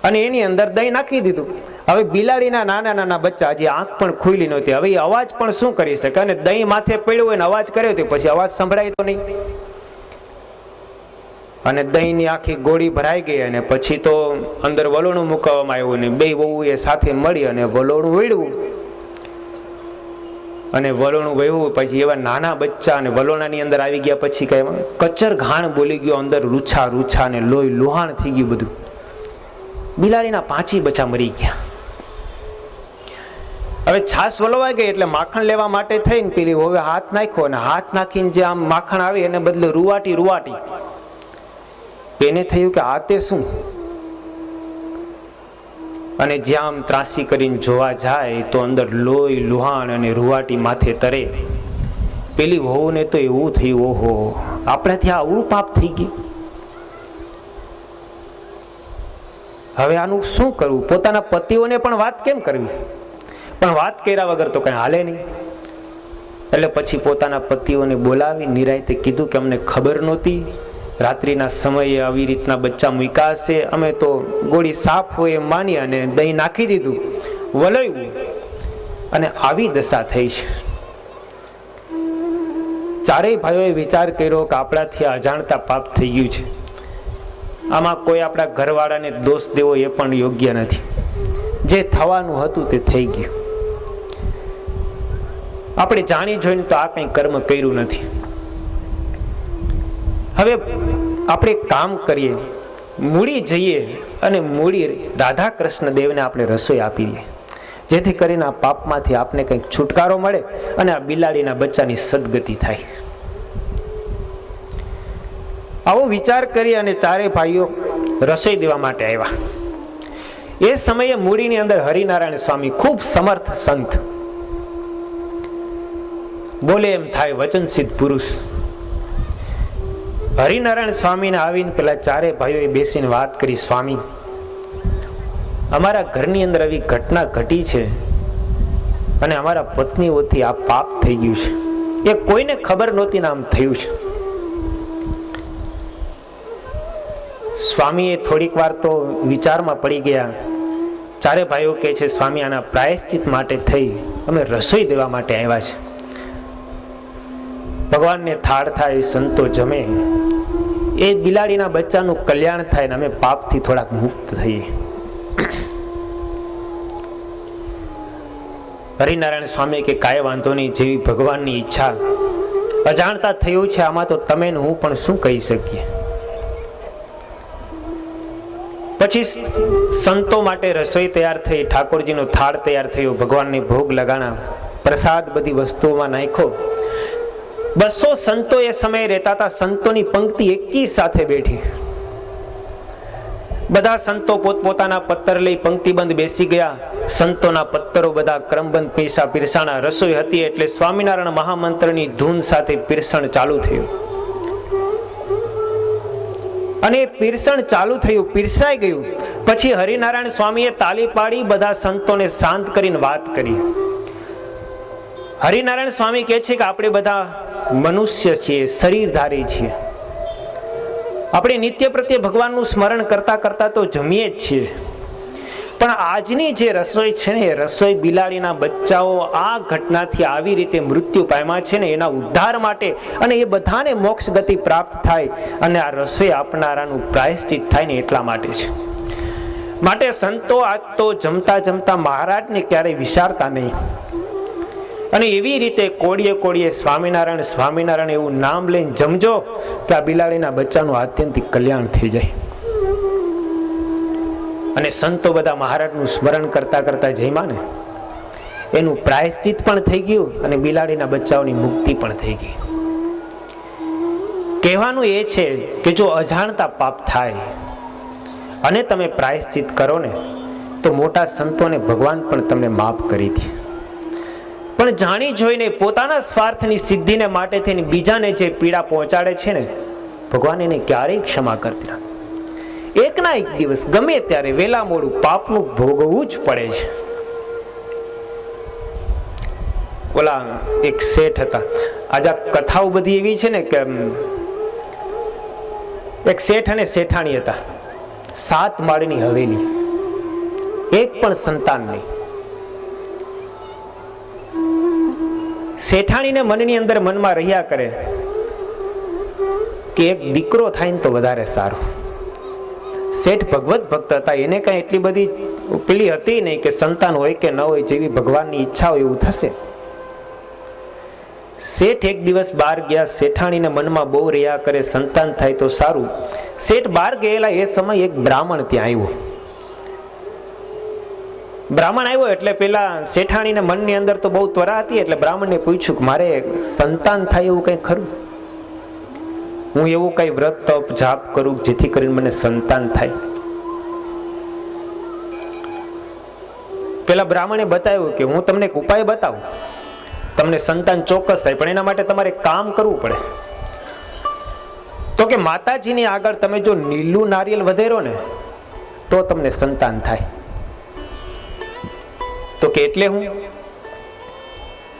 અને એની અંદર દહીં નાખી દીધું. હવે બિલાડીના નાના નાના બચ્ચા, હજી આંખ પણ ખુલી નહોતી, હવે અવાજ પણ શું કરી શકે, અને દહીં માથે પડ્યું હોય ને અવાજ કર્યો તો પછી અવાજ સંભળાય તો નહીં. અને દહીંની આખી ગોળી ભરાઈ ગઈ અને પછી તો અંદર વલોણું મૂકવામાં આવ્યું ને બે વહુએ સાથે મળી અને વલોણું વેડવું. અને વલોણું વહેવું પછી એવા નાના બચ્ચા અને વલોણાની અંદર આવી ગયા પછી કઈ કચર ઘાણ બોલી ગયો, અંદર રૂછા રૂછા ને લોહી લુહાણ થઈ ગયું બધું. બિલાડીના 5 બચ્ચા મરી ગયા. હવે છાશ વલોવાઈ ગઈ એટલે માખણ લેવા માટે થઈને પેલી હવે હાથ નાખ્યો અને હાથ નાખીને જે આમ માખણ આવે એને બદલે રૂવાટી. એને થયું કે આ તે શું? અને જ્યાં આમ ત્રાસી કરીને જોવા જાય તો અંદર લોહી લુહાણ અને રૂવાટી માથે તરે. પેલી વહુને તો એવું થયું, ઓહો, આપણાથી આવું પાપ થઈ ગયું. હવે આનું શું કરવું? પોતાના પતિઓને પણ વાત કેમ કરવી? પણ વાત કર્યા વગર તો કઈ હાલે નહીં. એટલે પછી પોતાના પતિઓને બોલાવી નિરાયતે કીધું કે અમને ખબર નહોતી, રાત્રિના સમયે આવી રીતના બચ્ચા મૂક્યા હશે, અમે તો ગોળી સાફ હોય એમ માની અને દહીં નાખી દીધું, વલોયું, અને આવી દશા થઈ છે. ચારેય ભાઈઓએ વિચાર કર્યો કે આપણાથી અજાણતા પાપ થઈ ગયું છે. આમાં કોઈ આપણા ઘરવાળાને દોષ દેવો એ પણ યોગ્ય નથી. જે થવાનું હતું તે થઈ ગયું. આપણે જાણી જોઈને તો આ કંઈ કર્મ કર્યું નથી. હવે આપણે કામ કરીએ, મૂડી જઈએ અને મૂડી રાધા કૃષ્ણ દેવને આપણે રસોઈ આપી દઈએ, જેથી કરીને આ પાપમાંથી આપને કંઈક છુટકારો મળે અને આ બિલાડીના બચ્ચાની સદગતિ થાય. આવો વિચાર કરી અને ચારે ભાઈઓ રસોઈ દેવા માટે આવ્યા. એ સમયે મૂડીની અંદર હરિનારાયણ સ્વામી, ખૂબ સમર્થ સંત, બોલે એમ થાય વચન સિદ્ધ પુરુષ. હરિનારાયણ સ્વામીને આવીને પેલા ચારે ભાઈઓએ બેસીને વાત કરી, સ્વામી, અમારા ઘરની અંદર આવી ઘટના ઘટી છે અને અમારા પત્નીઓથી આ પાપ થઈ ગયું છે. એ કોઈને ખબર નહોતી ને આમ થયું છે. સ્વામીએ થોડીક વાર તો વિચારમાં પડી ગયા. ચારે ભાઈઓ કહે છે, સ્વામી, આના પ્રાયશ્ચિત માટે થઈ અમે રસોઈ દેવા માટે આવ્યા છે. ભગવાનને થાળ થાય, સંતો જમે, એ બિલાડીના બચ્ચાનું કલ્યાણ થાય ને અમે પાપથી થોડાક મુક્ત થઈએ. હરિનારાયણ સ્વામી કે કાંઈ વાંધો નહીં, જેવી ભગવાનની ઈચ્છા. અજાણતા થયું છે, આમાં તો તમે ને હું પણ શું કહી શકીએ. પછી સંતો માટે રસોઈ તૈયાર થઈ, ઠાકોરજીનો થાળ તૈયાર થયો, ભગવાનને ભોગ લગાણા, પ્રસાદ બધી વસ્તુઓમાં નાખ્યો. 200 સંતો એ સમયે રહેતા હતા. સંતોની પંક્તિ એકી સાથે બેઠી. બધા સંતો પોતપોતાના પત્તર લઈ પંક્તિબંધ બેસી ગયા. સંતોના પત્તરો બધા ક્રમબંધ પીરસાણા. રસોઈ હતી એટલે સ્વામિનારાયણ મહામંત્રની ધૂન સાથે પીરસણ ચાલુ થયું. અને પીરસણ ચાલુ થયું, પીરસાઈ ગયું. પછી હરિનારાયણ સ્વામીએ તાલી પાડી બધા સંતોને શાંત કરીને વાત કરી. હરિનારાયણ સ્વામી કહે છે કે આપણે બધા મનુષ્ય છીએ, શરીરધારી છીએ. આપણે નિત્ય પ્રત્યે ભગવાનનું સ્મરણ કરતા કરતા તો જમીએ જ છીએ, પણ આજની જે રસોઈ છે ને, એ રસોઈ બિલાડીના બચ્ચાઓ આ ઘટનાથી આવી રીતે મૃત્યુ પામ્યા છે ને, એના ઉદ્ધાર માટે અને એ બધાને મોક્ષ ગતિ પ્રાપ્ત થાય અને આ રસોઈ આપનારાનું પ્રાયશ્ચિત થાય ને એટલા માટે છે. માટે સંતો આજ તો જમતા જમતા મહારાજને ક્યારેય વિચારતા નહીં અને એવી રીતે કોળીએ કોળીએ સ્વામિનારાયણ સ્વામિનારાયણ એવું નામ લઈને જમજો કે આ બિલાડીના બચ્ચાનું આત્યંતિક કલ્યાણ થઈ જાય. અને સંતો બધા મહારાજનું સ્મરણ કરતા કરતા જમ્યા ને, એનું પ્રાયશ્ચિત પણ થઈ ગયું અને બિલાડીના બચ્ચાઓની મુક્તિ પણ થઈ ગઈ. કહેવાનું એ છે કે જો અજાણતા પાપ થાય અને તમે પ્રાયશ્ચિત કરો ને, તો મોટા સંતોને ભગવાન પણ તમને માફ કરી દે. પણ જાણી જોઈને પોતાના સ્વાર્થની સિદ્ધિને માટે થઈને બીજાને જે પીડા પહોંચાડે છે ને, ભગવાન એને ક્યારેય ક્ષમા કરતા. એક ના એક દિવસ ગમે ત્યારે વેલા મોડું પાપનું ભોગવવું જ પડે છે. ઓલા એક શેઠ હતા, આજે કથાઓ બધી એવી છે ને કે એક શેઠ અને શેઠાણી હતા, 7 માળની હવેલી, એક પણ સંતાન નહીં. શેઠાણીને મનની અંદર મનમાં રહ્યા કરે કે એક દીકરો થાય ને તો વધારે સારું. શેઠ ભગવત ભક્ત હતા, એને કઈ એટલી બધી પેલી હતી નહીં કે સંતાન હોય કે ન હોય, જેવી ભગવાનની ઈચ્છા હોય એવું થશે. શેઠ એક દિવસ બહાર ગયા, શેઠાણીને મનમાં બહુ રહ્યા કરે સંતાન થાય તો સારું. શેઠ બહાર ગયેલા એ સમય એક બ્રાહ્મણ ત્યાં આવ્યો. બ્રાહ્મણ આવ્યો એટલે પેલા શેઠાણીને મનની અંદર તો બહુ ત્વરા હતી, એટલે બ્રાહ્મણને પૂછ્યું કે મારે સંતાન થાય એવું કઈ ખરું? હું એવું કઈ વ્રત તપ જાપ કરું જેથી કરીને મને સંતાન થાય? પેલા બ્રાહ્મણે બતાવ્યું કે હું તમને એક ઉપાય બતાવું, તમને સંતાન ચોક્કસ થાય, પણ એના માટે તમારે કામ કરવું પડે. તો કે માતાજીની આગળ તમે જો નીલું નારિયેલ વધેરો ને તો તમને સંતાન થાય. તો કે એટલે હું?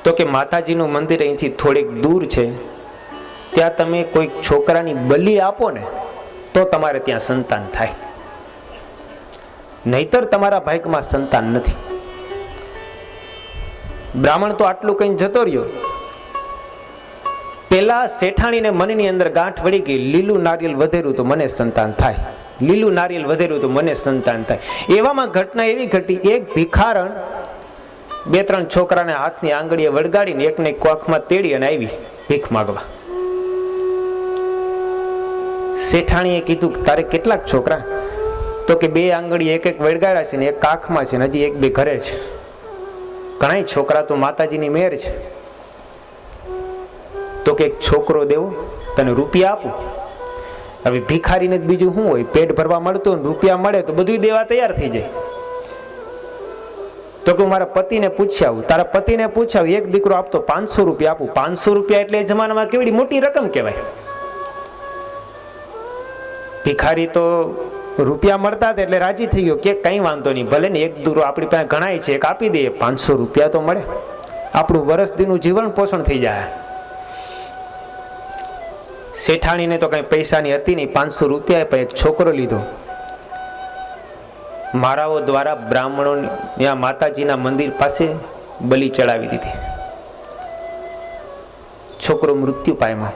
તો કે માતાજીનું મંદિર અહીંથી થોડીક દૂર છે, ત્યાં તમે કોઈ છોકરાની બલિ આપો ને તો તમારે ત્યાં સંતાન થાય, નહીતર તમારા ભાગ્યમાં સંતાન નથી. બ્રાહ્મણ તો આટલું કઈ જતો રહ્યો. પેલા શેઠાણીને મનની અંદર ગાંઠ વળી ગઈ, લીલું નારિયેલ વધેરું તો મને સંતાન થાય, લીલું નારિયેલ વધેરું તો મને સંતાન થાય. એવામાં ઘટના એવી ઘટી, એક ભિખારણ 2-3 છોકરાને હાથની આંગળીએ વળગાડીને એકને કોખમાં તેડી અને આવી ભીખ માગવા. શેઠાણીએ કીધું તારે કેટલાક છોકરા? તો કે 2 આંગળી એક વળગાડ્યા છે ને એક કાખમાં છે ને હજી 1-2 ઘરે છે. ઘણા છોકરા તો માતાજીની મેર છે. તો કે એક છોકરો દેવો, તને રૂપિયા આપું. હવે ભિખારીને જ બીજું શું હોય, પેટ ભરવા મળતું રૂપિયા મળે તો બધું દેવા તૈયાર થઈ જાય. તો કે હું મારા પતિને પૂછી આવું. તારા પતિને પૂછાવું, એક દીકરો આપતો 500 રૂપિયા આપું. 500 રૂપિયા એટલે એ જમાનામાં કેવડી મોટી રકમ કહેવાય. ભિખારી તો રૂપિયા મળતા હતા એટલે રાજી થઈ ગયો કે કઈ વાંધો નહીં, ભલે ને એક દીકરો આપણી પાસે ઘણાય છે, એક આપી દઈએ, 500 રૂપિયા તો મળે, આપણું વર્ષ દીનું જીવન પોષણ થઈ જાય. શેઠાણીને તો કઈ પૈસાની હતી નહીં, 500 રૂપિયા આપ્યા, એક છોકરો લીધો. મારાઓ દ્વારા બ્રાહ્મણો ત્યાં માતાજીના મંદિર પાસે બલિ ચડાવી દીધી. છોકરો મૃત્યુ પામ્યો.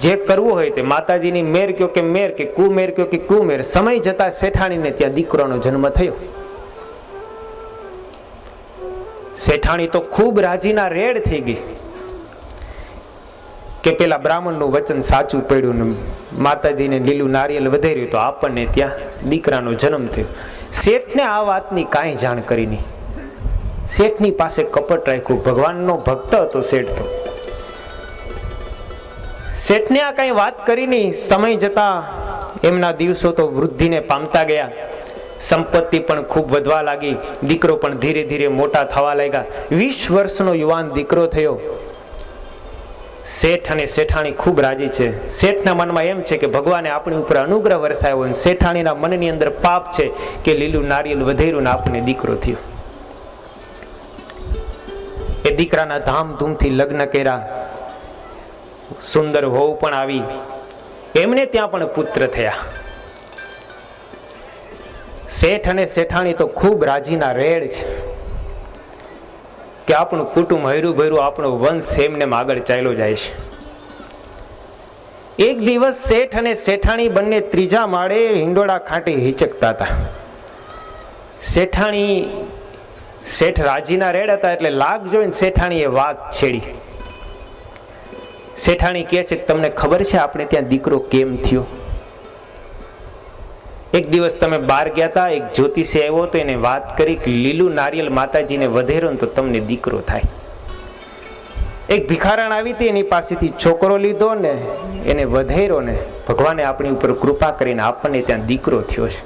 જે કરવું હોય તે માતાજીની મેર કયો કે મેર, કે કુમેર કયો કે કુમેર. સમય જતા શેઠાણીને ત્યાં દીકરાનો જન્મ થયો. શેઠાણી તો ખૂબ રાજીના રેડ થઈ ગઈ કે પેલા બ્રાહ્મણનું વચન સાચું પડ્યું ને માતાજીને લીલું નારિયેલ વધેર્યું તો આપણને ત્યાં દીકરાનો જન્મ થયો. શેઠને આ વાતની કાંઈ જાણ કરી નહીં. શેઠની પાસે કપટ રાખ્યું. ભગવાનનો ભક્ત હતો શેઠ તો. શેઠને આ કઈ વાત કરી નહીં. સમય જતા એમના દિવસો તો વૃદ્ધિને પામતા ગયા. સંપત્તિ પણ ખૂબ વધવા લાગી. દીકરો પણ ધીરે ધીરે મોટા થવા લાગ્યા. 20 વર્ષનો યુવાન દીકરો થયો. શેઠ અને શેઠાણી ખૂબ રાજી છે. શેઠના મનમાં એમ છે કે ભગવાને આપણી ઉપર અનુગ્રહ વરસાયો, અને શેઠાણીના મનની અંદર પાપ છે કે લીલું નારિયેલ વધેરું ને આપણને દીકરો થયો. એ દીકરાના ધામધૂમથી લગ્ન કર્યા, સુંદર વહુ પણ આવી, એમને ત્યાં પણ પુત્ર થયા. શેઠ અને શેઠાણી તો ખૂબ રાજીના રેડ છે કે આપણું કુટુંબ હર્યું ભર્યું, આપણો વંશ એમને આગળ ચાલ્યો જાય છે. એક દિવસ શેઠ અને શેઠાણી બંને ત્રીજા માળે હિંડોળા ખાંટી હિચકતા હતા. શેઠ રાજીના રેડ હતા એટલે લાગ જોઈને શેઠાણીએ વાત છેડી. શેઠાણી કહે છે કે તમને ખબર છે આપણે ત્યાં દીકરો કેમ થયો? એક દિવસ તમે બહાર ગયા હતા, એક જ્યોતિષી આવ્યો તો એને વાત કરી કે લીલું નારિયેલ માતાજીને વધેરો ને તો તમને દીકરો થાય. એક ભિખારણ આવી હતી, એની પાસેથી છોકરો લીધો ને એને વધેરો ને ભગવાને આપણી ઉપર કૃપા કરીને આપણને ત્યાં દીકરો થયો છે.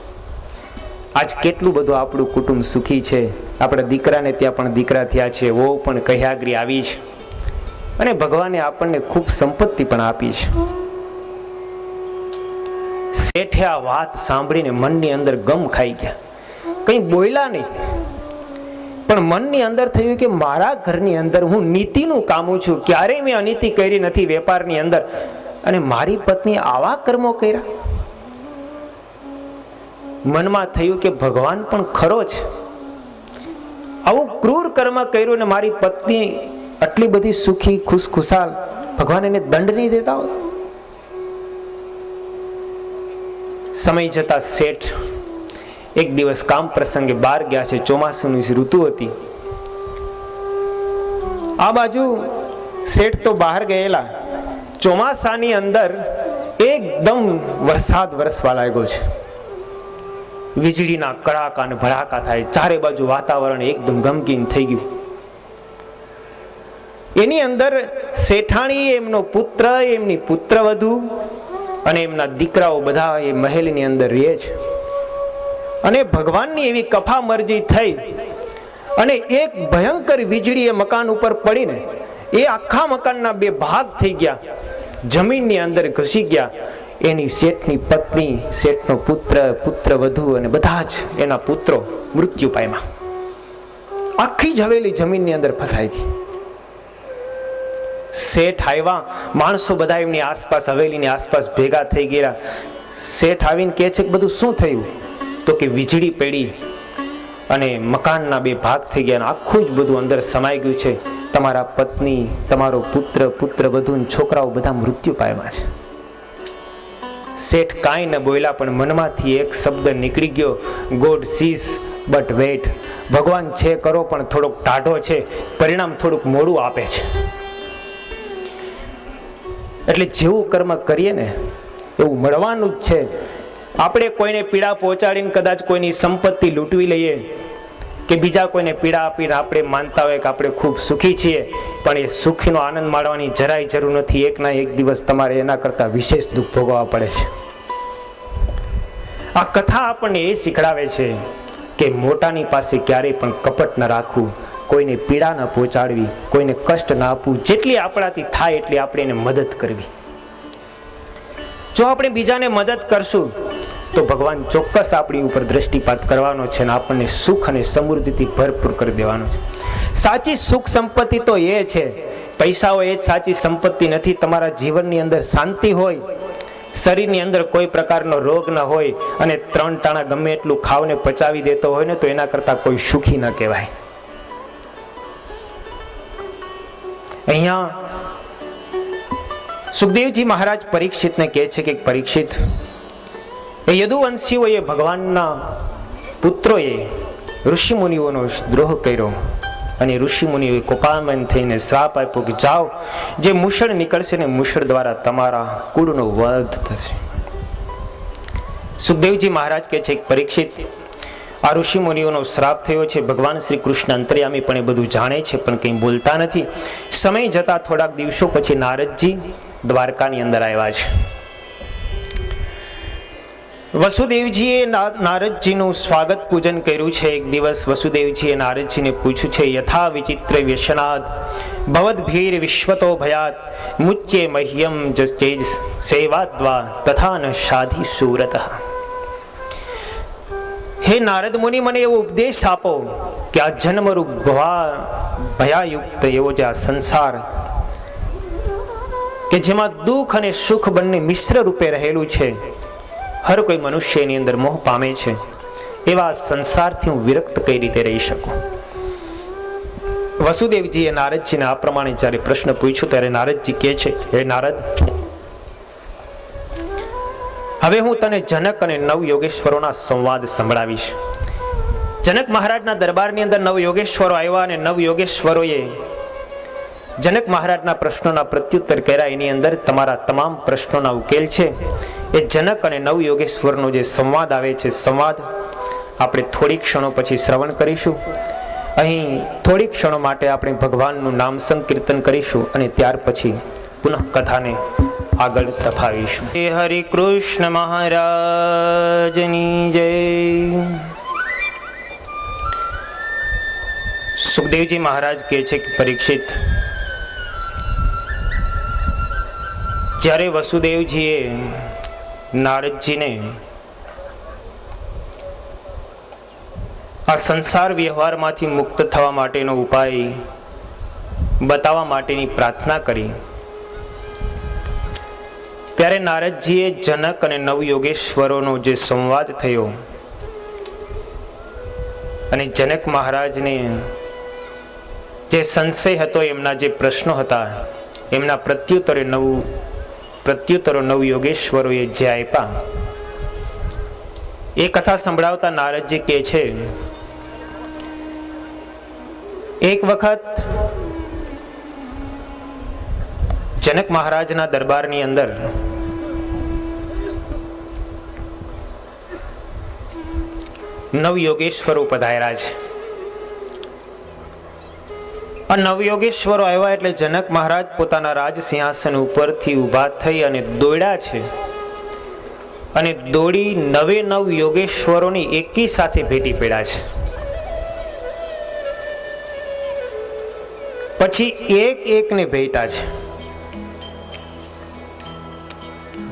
આજ કેટલું બધું આપણું કુટુંબ સુખી છે. આપણા દીકરાને ત્યાં પણ દીકરા થયા છે, વહુ પણ કહ્યાગ્રી આવી છે, અને ભગવાને આપણને ખૂબ સંપત્તિ પણ આપી છે. શેઠે આ વાત સાંભળીને મનની અંદર ગમ ખાઈ ગયા. કંઈ બોલ્યા નહીં, પણ મનની અંદર થયું કે મારા ઘરની અંદર હું નીતિનું કામું છું, ક્યારેય મેં અનીતિ કરી નથી વેપારની અંદર, અને મારી પત્ની આવા કર્મો કર્યા. મનમાં થયું કે ભગવાન પણ ખરો છે, આવું ક્રૂર કર્મ કર્યું ને મારી પત્ની આટલી બધી સુખી ખુશખુશાલ, ભગવાન એને દંડ નહીં દેતા હોય? સમય જતા શેઠ એક દિવસ કામ પ્રસંગે બહાર ગયા છે. ચોમાસાની ઋતુ હતી. આ બાજુ શેઠ તો બહાર ગયેલા, ચોમાસાની અંદર એકદમ વરસાદ વરસવા લાગ્યો છે. વીજળીના કડાકા અને ભડાકા થાય, ચારે બાજુ વાતાવરણ એકદમ ગમગીન થઈ ગયું. એની અંદર શેઠાણી, એમનો પુત્ર, એમની પુત્રવધુ અને એમના દીકરાઓ બધા એ મહેલની અંદર રહે છે. અને ભગવાનની એવી કફા મરજી થઈ અને એક ભયંકર વીજળી એ મકાન ઉપર પડીને એ આખા મકાનના બે ભાગ થઈ ગયા, જમીનની અંદર ઘૂસી ગયા. એની શેઠની પત્ની, શેઠનો પુત્ર, પુત્રવધુ અને બધા જ એના પુત્રો મૃત્યુ પામ્યા. આખી જ હવેલી જમીનની અંદર ફસાઈ ગઈ. શેઠ આવ્યા, માણસો બધા એમની આસપાસ, હવેલીની આસપાસ ભેગા થઈ ગયા. શેઠ આવીને કહે છે કે બધું શું થયું? તો કે વીજળી પડી અને મકાનના બે ભાગ થઈ ગયા, આખું જ બધું અંદર સમાઈ ગયું છે. તમારા પત્ની, તમારો પુત્ર, પુત્રવધુ, છોકરાઓ બધા મૃત્યુ પામ્યા છે. શેઠ કાંઈ ન બોલ્યા, પણ મનમાંથી એક શબ્દ નીકળી ગયો, ગોડ સીઝ બટ વેટ. ભગવાન છે કરો પણ થોડોક ટાઢો છે, પરિણામ થોડુંક મોડું આપે છે. એટલે જેવું કર્મ કરીએ ને એવું મળવાનું જ છે. આપણે કોઈને પીડા પહોંચાડીને કદાચ કોઈની સંપત્તિ લૂંટવી લઈએ કે બીજા કોઈને પીડા આપીને આપણે માનતા હોય કે આપણે ખૂબ સુખી છીએ, પણ એ સુખીનો આનંદ માણવાની જરાય જરૂર નથી. એકના એક દિવસ તમારે એના કરતાં વિશેષ દુઃખ ભોગવવા પડે છે. આ કથા આપણને એ શીખડાવે છે કે મોટાની પાસે ક્યારેય પણ કપટ ન રાખવું, કોઈને પીડા ન પહોંચાડવી, કોઈને કષ્ટ ન આપવું. જેટલી આપણાથી થાય એટલી આપણે એને મદદ કરવી. જો આપણે બીજાને મદદ કરશું તો ભગવાન ચોક્કસ આપણી ઉપર દ્રષ્ટિપાત કરવાનો છે અને આપણને સુખ અને સમૃદ્ધિથી ભરપૂર કરી દેવાનો છે. સાચી સુખ સંપત્તિ તો એ છે, પૈસાઓ એ જ સાચી સંપત્તિ નથી. તમારા જીવનની અંદર શાંતિ હોય, શરીરની અંદર કોઈ પ્રકારનો રોગ ન હોય અને 3 ટાણા ગમે એટલું ખાવને પચાવી દેતો હોય ને, તો એના કરતાં કોઈ સુખી ન કહેવાય. અહીંયા સુખદેવજી મહારાજ પરીક્ષિતને કહે છે કે પરીક્ષિત, એ યદુવંશીઓએ ભગવાનના પુત્રોએ ઋષિમુનિઓનો દ્રોહ કર્યો અને ઋષિમુનિઓએ કોપાયમાન થઈને શ્રાપ આપ્યો કે જાઓ, જે મુશળ નીકળશે ને મુશળ દ્વારા તમારા કુળનો વધ થશે. સુખદેવજી મહારાજ કહે છે પરીક્ષિત, આ ઋષિમુનિઓનો શ્રાપ થયો છે. ભગવાન શ્રી કૃષ્ણ અંતર્યામી પણ એ બધું જાણે છે, પણ કંઈ બોલતા નથી. સમય જતા થોડાક દિવસો પછી નારદજી દ્વારકાની અંદર આવ્યા છે. વસુદેવજીએ નારદજીનું સ્વાગત પૂજન કર્યું છે. એક દિવસ વસુદેવજીએ નારદજીને પૂછ્યું છે, યથા વિચિત્ર વ્યસનાદ ભવદ્ભીર વિશ્વતો ભયાત મુચ્યે મહ્યમ જસ્તેજ સેવાદ્વા તથા ન શાધિ સુરત. હે નારદ મુનિ, મને એવો ઉપદેશ આપો કે આ જન્મરૂપ ભયાયુક્ત એવો જે આ સંસાર કે જેમાં દુઃખ અને સુખ બંને મિશ્ર રૂપે રહેલું છે, હર કોઈ મનુષ્ય એની અંદર મોહ પામે છે, એવા સંસારથી હું વિરક્ત કઈ રીતે રહી શકું? વસુદેવજીએ નારદજીને આ પ્રમાણે જ્યારે પ્રશ્ન પૂછ્યો ત્યારે નારદજી કહે છે, હે નારદ, હવે હું તને જનક અને નવ યોગેશ્વરોના સંવાદ સંભળાવીશ. જનક મહારાજના દરબારની અંદર નવ યોગેશ્વરો આવ્યા અને નવ યોગેશ્વરોએ જનક મહારાજના પ્રશ્નોના પ્રત્યુત્તર કર્યા. એની અંદર તમારા તમામ પ્રશ્નોના ઉકેલ છે. એ જનક અને નવ યોગેશ્વરનો જે સંવાદ આવે છે, સંવાદ આપણે થોડી ક્ષણો પછી શ્રવણ કરીશું. અહીં થોડી ક્ષણો માટે આપણે ભગવાનનું નામ સંકીર્તન કરીશું અને ત્યાર પછી પુનઃ કથાને આગળ તફાવીશું. હરે કૃષ્ણ મહારાજની જય. સુખદેવજી મહારાજ કહે છે કે પરીક્ષિત, જ્યારે વસુદેવજીએ નારદજીને આ સંસાર વ્યવહારમાંથી મુક્ત થવા માટેનો ઉપાય બતાવવા માટેની પ્રાર્થના કરી, ત્યારે નારદજીએ જનક અને નવ યોગેશ્વરોનો જે સંવાદ થયો અને જનક મહારાજને જે સંશય હતો, એમના જે પ્રશ્નો હતા, એમના પ્રત્યુત્તરો નવ યોગેશ્વરોએ જે આપ્યા, એ કથા સંભળાવતા નારદજી કહે છે, એક વખત જનક મહારાજના દરબારની અંદર નવ યોગેશ્વરો પધાર્યા છે. આ નવ યોગેશ્વરો આવ્યા એટલે જનક મહારાજ પોતાના રાજ સિંહાસન ઉપરથી ઊભા થઈ અને દોડ્યા છે અને દોડી નવે નવ યોગેશ્વરોની એકી સાથે ભેટી પડ્યા છે. પછી એક એકને ભેટા છે.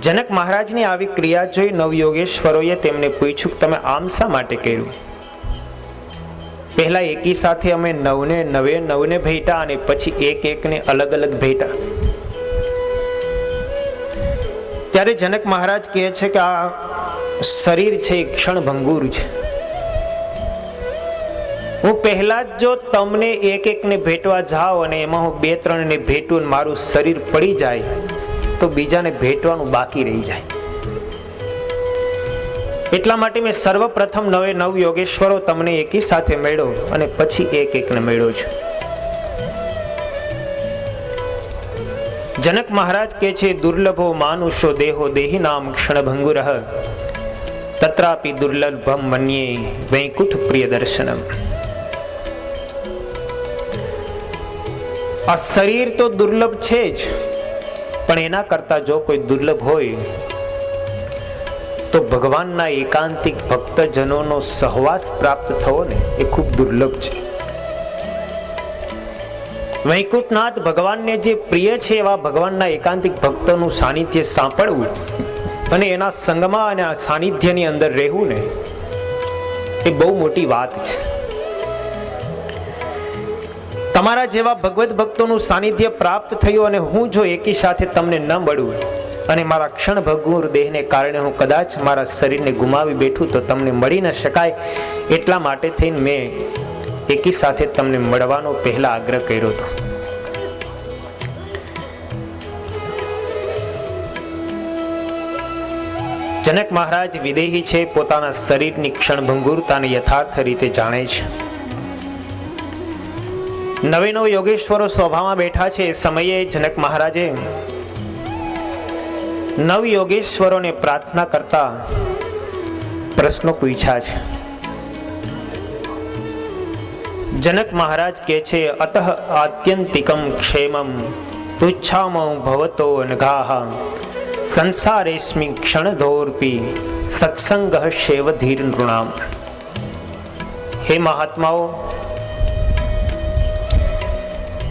જનક મહારાજની આવી ક્રિયા જોઈ નવ યોગેશ્વરોએ તેમને પૂછ્યું કે તમે આમ શા માટે કર્યું? પહેલા એકી સાથે અમે નવે ભેટા અને પછી એક એકને અલગ અલગ ભેટા. ત્યારે જનક મહારાજ કહે છે કે આ શરીર છે એ ક્ષણભંગુર છે. હું પહેલા જ જો તમને એક એકને ભેટવા જાઉં અને એમાં હું બે ત્રણને ભેટું અને મારું શરીર પડી જાય તો બીજાને ભેટવાનું બાકી રહી જાય. એટલા માટે મેં સર્વપ્રથમ નવે નવ યોગેશ્વરો તમને એકી સાથે મેળ્યો અને પછી એક એકને મેળ્યો છું. જનક મહારાજ કહે છે, દુર્લભો માનુષો દેહો દેહી નામ ક્ષણભંગુરઃ તત્રાપી દુર્લભમ મન્યે વૈકુંઠ પ્રિય દર્શનમ. આ શરીર તો દુર્લભ છે જ, પણ એના કરતા જો કોઈ દુર્લભ હોય તો ભગવાનના એકાંતિક ભક્તજનોનો સહવાસ પ્રાપ્ત થવો ને એ ખૂબ દુર્લભ છે. વૈકુંઠનાથ ભગવાનને જે પ્રિય છે એવા ભગવાનના એકાંતિક ભક્તોનું સાનિધ્ય સાંપડવું અને એના સંગમાં અને આ સાનિધ્યની અંદર રહેવું ને એ બહુ મોટી વાત છે. તમારા જેવા ભગવત ભક્તોનું સાનિધ્ય પ્રાપ્ત થયું અને હું જો એકી સાથે તમને ન મળું અને મારા ક્ષણભંગુર દેહને કારણે હું કદાચ મારા શરીરને ગુમાવી બેઠું તો તમને મળી ન શકાય. એટલા માટે થઈને મેં એકી સાથે તમને મળવાનો પહેલા આગ્રહ કર્યો હતો. જનક મહારાજ વિદેહી છે, પોતાના શરીરની ક્ષણભંગુરતાને યથાર્થ રીતે જાણે છે. નવે નવ યોગેશ્વરો સભામાં બેઠા છે. એ સમયે જનક મહારાજે નવ યોગેશ્વરોને પ્રાર્થના કરતા પ્રશ્નો પૂછ્યા છે. જનક મહારાજ કહે છે, અતઃ આત્યંતિકમ ક્ષેમમ પૃચ્છામો ભવતો અનઘાઃ સંસારેસ્મિ ક્ષણધોર્પી સત્સંગ શેવ ધીર નૃણામ. હે મહાત્માઓ,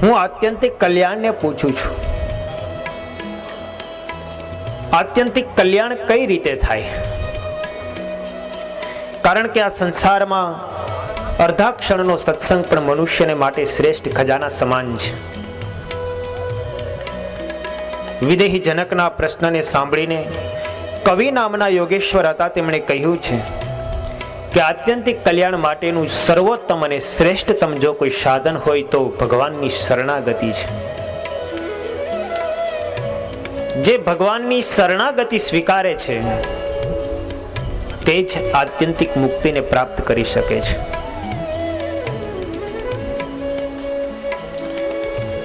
હું આત્યંતિક કલ્યાણને પૂછું છું. આત્યંતિક કલ્યાણ કઈ રીતે થાય? કારણ કે આ સંસારમાં અર્ધા ક્ષણનો સત્સંગ પણ મનુષ્યને માટે શ્રેષ્ઠ ખજાના સમાન છે. વિદેહી જનકના પ્રશ્નને સાંભળીને કવિ નામના યોગેશ્વર હતા, તેમણે કહ્યું છે કે આત્યંતિક કલ્યાણ માટેનું સર્વોત્તમ અને શ્રેષ્ઠતમ જો કોઈ સાધન હોય તો ભગવાનની શરણાગતિ છે. જે ભગવાનની શરણાગતિ સ્વીકારે છે તે જ આત્યંતિક મુક્તિને પ્રાપ્ત કરી શકે છે.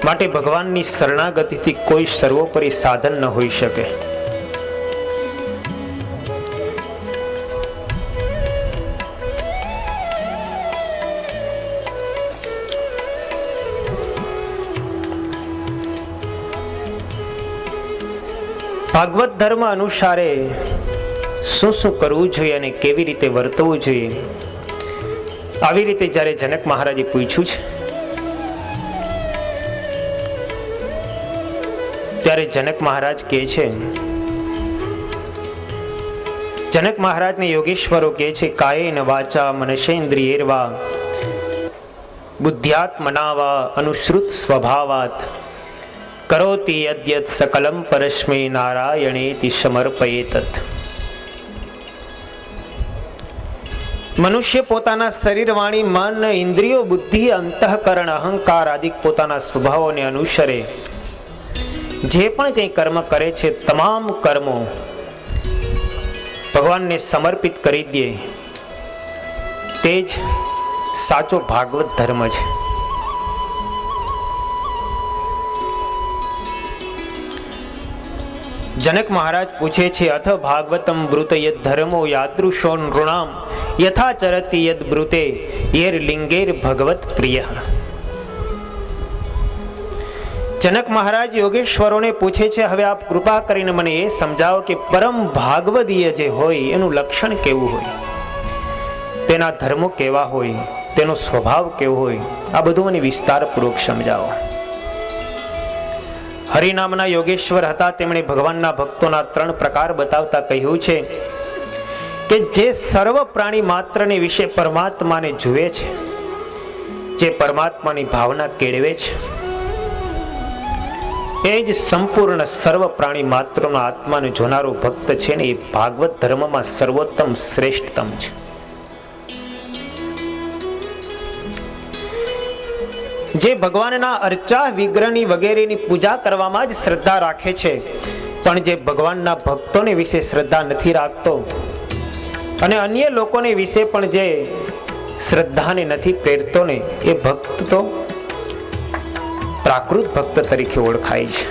માટે ભગવાનની શરણાગતિથી કોઈ સર્વોપરી સાધન ન હોઈ શકે. ભાગવત ધર્મ અનુસારે શું શું કરવું જોઈએ અને કેવી રીતે વર્તવું જોઈએ, આવી રીતે જ્યારે જનક મહારાજે પૂછ્યું છે ત્યારે જનક મહારાજ કહે છે, જનક મહારાજને યોગેશ્વરો કહે છે, કાયેન વાચા મનસેન્દ્રિયેર્વા બુદ્ધ્યાત્મના અનુસૃત સ્વભાવાત કરોતિ યદ્યત સકલમ પરસ્મે નારાયણેતિ સમર્પયેતત. મનુષ્ય પોતાના શરીર, વાણી, મન, ઇન્દ્રિયો, બુદ્ધિ, અંતઃકરણ, અહંકાર આદિ પોતાના સ્વભાવોને અનુસરે જે પણ કંઈ કર્મ કરે છે તમામ કર્મો ભગવાનને સમર્પિત કરી દે તે જ સાચો ભાગવત ધર્મ છે. જનક મહારાજ પૂછે છે, અથ ભાગવતમ બ્રુત યદ ધર્મો યાદૃશો નૃણામ યથા ચરતિ યદ બ્રુતે યેર લિંગેર ભગવત પ્રિય. જનક મહારાજ યોગેશ્વરોને પૂછે છે, હવે આપ કૃપા કરીને મને એ સમજાવો કે પરમ ભાગવદીય જે હોય એનું લક્ષણ કેવું હોય, તેના ધર્મો કેવા હોય, તેનો સ્વભાવ કેવો હોય, આ બધું મને વિસ્તારપૂર્વક સમજાવો. હરિનામના યોગેશ્વર હતા, તેમણે ભગવાનના ભક્તોના 3 પ્રકાર બતાવતા કહ્યું છે કે જે સર્વ પ્રાણી માત્રને વિશે પરમાત્માને જુએ છે, જે પરમાત્માની ભાવના કેળવે છે, એ જ સંપૂર્ણ સર્વ પ્રાણી માત્રનો આત્માને જોનારો ભક્ત છે ને એ ભાગવત ધર્મમાં સર્વોત્તમ શ્રેષ્ઠતમ છે. જે ભગવાનના અર્ચા, વિગ્રહની વગેરેની પૂજા કરવામાં જ શ્રદ્ધા રાખે છે, પણ જે ભગવાનના ભક્તોને વિશે શ્રદ્ધા નથી રાખતો અને અન્ય લોકોને વિશે પણ જે શ્રદ્ધાને નથી પ્રેરતો ને એ ભક્ત તો પ્રાકૃત ભક્ત તરીકે ઓળખાય છે.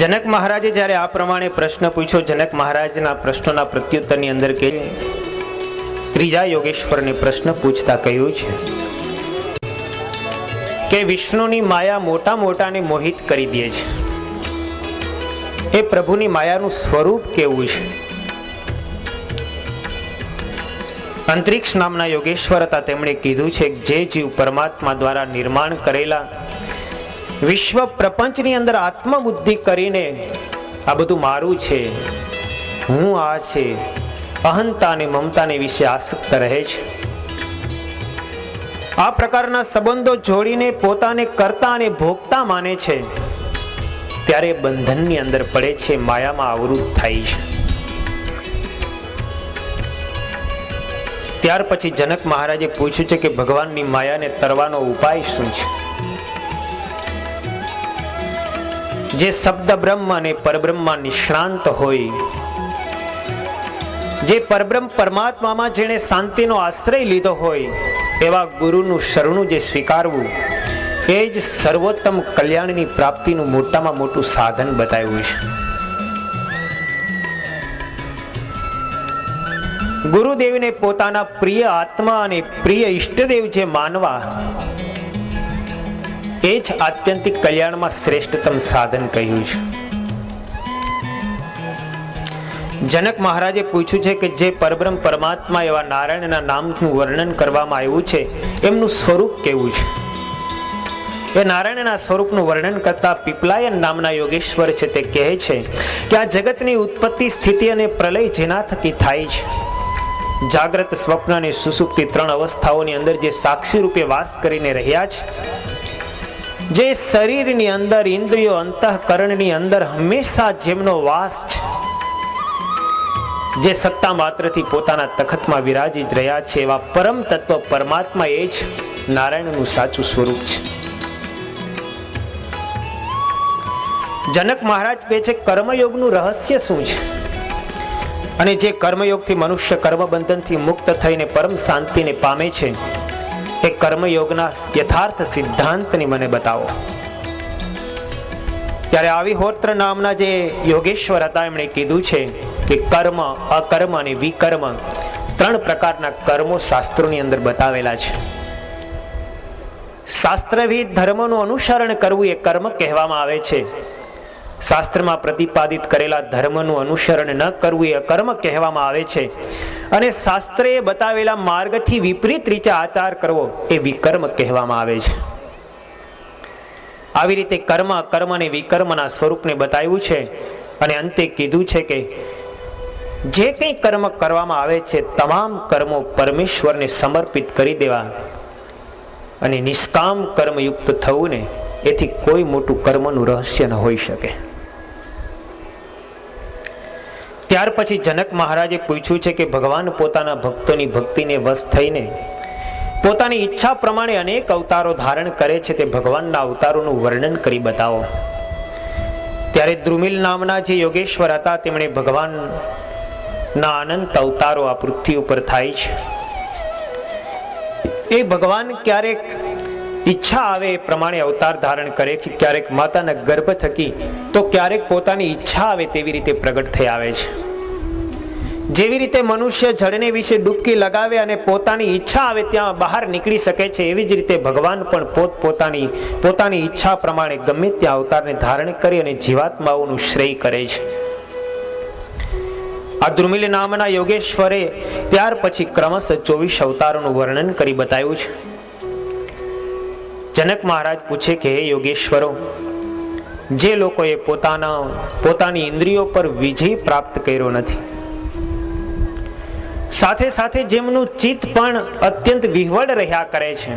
જનક મહારાજે જ્યારે આ પ્રમાણે પ્રશ્ન પૂછ્યો, જનક મહારાજના પ્રશ્નોના પ્રત્યુત્તરની અંદર કે ત્રીજા યોગેશ્વરને પ્રશ્ન પૂછતા કહ્યું છે કે વિષ્ણુની માયા મોટા મોટાને મોહિત કરી દે છે, એ પ્રભુની માયાનું સ્વરૂપ કેવું છે? અંતરિક્ષ નામના યોગેશ્વર હતા, તેમણે કીધું છે જે જીવ પરમાત્મા દ્વારા નિર્માણ કરેલા વિશ્વ પ્રપંચની અંદર આત્મબુદ્ધિ કરીને આ બધું મારું છે, હું આ છે, અહંતા અને મમતાને વિશે આસક્ત રહે છે, આ પ્રકારના સંબંધો જોડીને પોતાને કરતા અને ભોગતા માને છે, ત્યારે બંધનની અંદર પડે છે, માયામાં આવૃત થાય છે. ત્યાર પછી જનક મહારાજે પૂછ્યું છે કે ભગવાનની માયાને તરવાનો ઉપાય શું છે? જે શબ્દ બ્રહ્મ અને પરબ્રહ્મમાં નિષ્ણાંત હોય, જે પરબ્રહ્મ પરમાત્મામાં જેણે શાંતિનો આશ્રય લીધો હોય, એવા ગુરુનું શરણું જે સ્વીકારવું એ જ સર્વોત્તમ કલ્યાણની પ્રાપ્તિનું મોટામાં મોટું સાધન બતાવ્યું છે. ગુરુદેવને પોતાના પ્રિય આત્મા અને પ્રિય ઈષ્ટદેવ જે માનવા, એ જ આત્યંતિક કલ્યાણમાં શ્રેષ્ઠતમ સાધન કહ્યું છે. જનક મહારાજે પૂછ્યું છે કે જે પરબ્રહ્મ પરમાત્મા એવા નારાયણના નામનું વર્ણન કરવામાં આવ્યું છે એમનું સ્વરૂપ કેવું છે? એ નારાયણના સ્વરૂપનું વર્ણન કરતા પીપલાયન નામના યોગેશ્વર છે તે કહે છે કે આ જગતની ઉત્પત્તિ, સ્થિતિ અને પ્રલય જેના થકી થાય છે. જાગ્રત, સ્વપ્ન અને સુષુપ્તિ 3 અવસ્થાઓની અંદર જે સાક્ષી રૂપે વાસ કરીને રહ્યા છે, જે શરીરની અંદર, ઇન્દ્રિયો, અંતઃકરણની અંદર હંમેશા જેમનો વાસ છે, જે સત્તા માત્રથી પોતાના તખતમાં વિરાજિત રહ્યા છે, એવા પરમ તત્વ પરમાત્મા એ જ નારાયણનું સાચું સ્વરૂપ છે. જનક મહારાજ કહે છે કર્મયોગનું રહસ્ય શું છે અને જે કર્મયોગથી મનુષ્ય કર્મબંધનથી મુક્ત થઈને પરમ શાંતિને પામે છે, એ કર્મયોગના યથાર્થ સિદ્ધાંતની મને બતાવો. ત્યારે આવિહોત્ર નામના જે યોગેશ્વર હતા એમણે કીધું છે કે કર્મ, અકર્મ અને વિકર્મ 3 પ્રકારના કર્મો શાસ્ત્રોની અંદર બતાવેલા છે. શાસ્ત્રવિધ ધર્મનું અનુસરણ કરવું એ કર્મ કહેવામાં આવે છે. શાસ્ત્રમાં પ્રતિપાદિત કરેલા ધર્મનું અનુસરણ ન કરવું એ અકર્મ કહેવામાં આવે છે. અને શાસ્ત્રએ બતાવેલા માર્ગથી વિપરીત રીતે આચાર કરવો એ વિકર્મ કહેવામાં આવે છે. આવી રીતે કર્મ, અકર્મ અને વિકર્મના સ્વરૂપને બતાવ્યું છે અને અંતે કીધું છે કે જે કંઈ કર્મ કરવામાં આવે છે તમામ કર્મો પરમેશ્વરને સમર્પિત કરી દેવા અને નિષ્કામ કર્મયુક્ત થવું ને એથી કોઈ મોટું કર્મનું રહસ્ય ન હોઈ શકે. ત્યાર પછી જનક મહારાજે પૂછ્યું છે કે ભગવાન પોતાના ભક્તોની ભક્તિને વશ થઈને પોતાની ઈચ્છા પ્રમાણે અનેક અવતારો ધારણ કરે છે, તે ભગવાનના અવતારોનું વર્ણન કરી બતાવો. ત્યારે દ્રુમિલ નામના જે યોગેશ્વર હતા તેમણે ભગવાનના અનંત અવતારો આ પૃથ્વી ઉપર થાય છે. એ ભગવાન ક્યારેક ઈચ્છા આવે એ પ્રમાણે અવતાર ધારણ કરે છે, ક્યારેક માતાના ગર્ભ થકી, તો ક્યારેક પોતાની ઈચ્છા આવે તેવી રીતે પ્રગટ થઈ આવે છે. જેવી રીતે મનુષ્ય જળને વિશે ડૂબકી લગાવે અને પોતાની ઈચ્છા આવે ત્યાં બહાર નીકળી શકે છે, એવી જ રીતે ભગવાન પણ પોતાની ઈચ્છા પ્રમાણે ગમે ત્યાં અવતારને ધારણ કરી અને જીવાત્માઓનું શ્રેય કરે છે. આ દ્રુમિલ નામના યોગેશ્વરે ત્યાર પછી ક્રમશઃ 24 અવતારોનું વર્ણન કરી બતાવ્યું છે. જનક મહારાજ પૂછે કે હે યોગેશ્વરો, જે લોકોએ પોતાની ઇન્દ્રિયો પર વિજય પ્રાપ્ત કર્યો નથી, સાથે સાથે જેમનું ચિત્ત પણ અત્યંત વિહવળ રહ્યા કરે છે,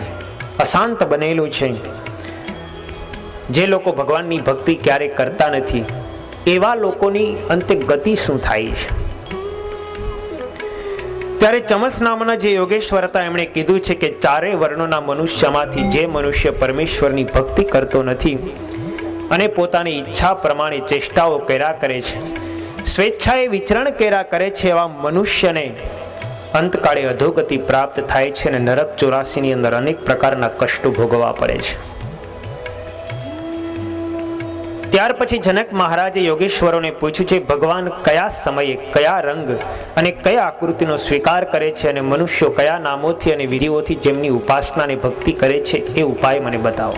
અશાંત બનેલું છે, જે લોકો ભગવાનની ભક્તિ ક્યારેય કરતા નથી, એવા લોકોની અંતે ગતિ શું થાય છે? ત્યારે ચમસ નામના જે યોગેશ્વર હતા એમણે કીધું છે કે 4 વર્ણોના મનુષ્યમાંથી જે મનુષ્ય પરમેશ્વરની ભક્તિ કરતો નથી અને પોતાની ઈચ્છા પ્રમાણે ચેષ્ટાઓ કર્યા કરે છે, સ્વેચ્છાએ વિચરણ કર્યા કરે છે, એવા મનુષ્યને અંતકાળે અધોગતિ પ્રાપ્ત થાય છે અને નરક 84 ની અંદર અનેક પ્રકારના કષ્ટો ભોગવવા પડે છે. ત્યાર પછી જનક મહારાજે યોગેશ્વરોને પૂછ્યું છે ભગવાન કયા સમયે, કયા રંગ અને કયા આકૃતિનો સ્વીકાર કરે છે અને મનુષ્યો કયા નામોથી અને વિધિઓથી જેમની ઉપાસના અને ભક્તિ કરે છે એ ઉપાય મને બતાવો.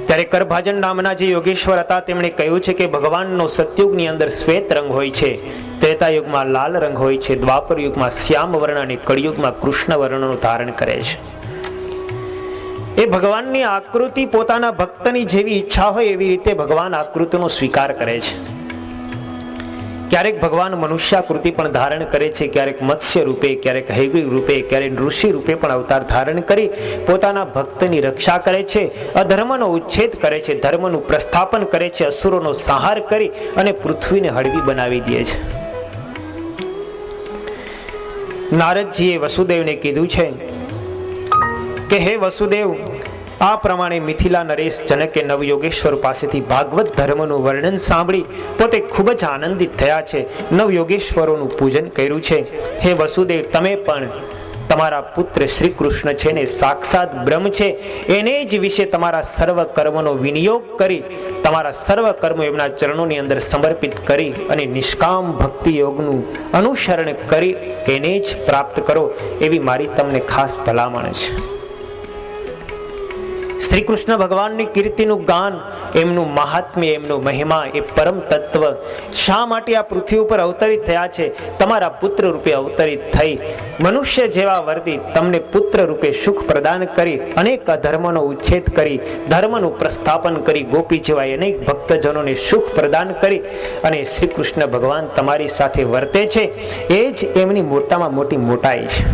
ત્યારે કરભાજન નામના જે યોગેશ્વર હતા તેમણે કહ્યું છે કે ભગવાનનો સતયુગની અંદર શ્વેત રંગ હોય છે, ત્રેતાયુગમાં લાલ રંગ હોય છે, દ્વાપર યુગમાં શ્યામ વર્ણ અને કળિયુગમાં કૃષ્ણ વર્ણનું ધારણ કરે છે. એ ભગવાનની આકૃતિ પોતાના ભક્તની જેવી ઈચ્છા હોય એવી રીતે ભગવાન આકૃતિનો સ્વીકાર કરે છે. ક્યારેક ભગવાન મનુષ્યાકૃતિ પણ ધારણ કરે છે, ક્યારેક મત્સ્ય રૂપે, ક્યારેક હૈગ્રીવ રૂપે, ક્યારેક ઋષિ રૂપે પણ અવતાર ધારણ કરી પોતાના ભક્તની રક્ષા કરે છે, અધર્મનો ઉચ્છેદ કરે છે, ધર્મનું પ્રસ્થાપન કરે છે, અસુરોનો સંહાર કરી અને પૃથ્વીને હળવી બનાવી દે છે. નારદજીએ વસુદેવને કીધું છે કે હે વસુદેવ, આ પ્રમાણે મિથિલા નરેશ જનકે નવયોગેશ્વર પાસેથી ભાગવત ધર્મનું વર્ણન સાંભળી પોતે ખૂબ જ આનંદિત થયા છે, નવયોગેશ્વરોનું પૂજન કર્યું છે. હે વસુદેવ, તમે પણ તમારા પુત્ર શ્રી કૃષ્ણ છે ને સાક્ષાત બ્રહ્મ છે, એને જ વિશે તમારા સર્વ કર્મનો વિનિયોગ કરી, તમારા સર્વ કર્મો એમના ચરણોની અંદર સમર્પિત કરી અને નિષ્કામ ભક્તિ યોગનું અનુસરણ કરી એને જ પ્રાપ્ત કરો, એવી મારી તમને ખાસ ભલામણ છે. શ્રી કૃષ્ણ ભગવાનની કીર્તિનું ગાન, એમનું મહાત્મ્ય, એમનો મહિમા, એ પરમ તત્વ શા માટે આ પૃથ્વી ઉપર અવતરિત થયા છે? તમારા પુત્ર રૂપે અવતરિત થઈ મનુષ્ય જેવા વર્તી તમને પુત્ર રૂપે સુખ પ્રદાન કરી, અનેક અધર્મનો ઉચ્છેદ કરી, ધર્મનું પ્રસ્થાપન કરી, ગોપી જેવા અનેક ભક્તજનોને સુખ પ્રદાન કરી અને શ્રી કૃષ્ણ ભગવાન તમારી સાથે વર્તે છે. એ જ એમની મોટામાં મોટી મોટાઈ છે.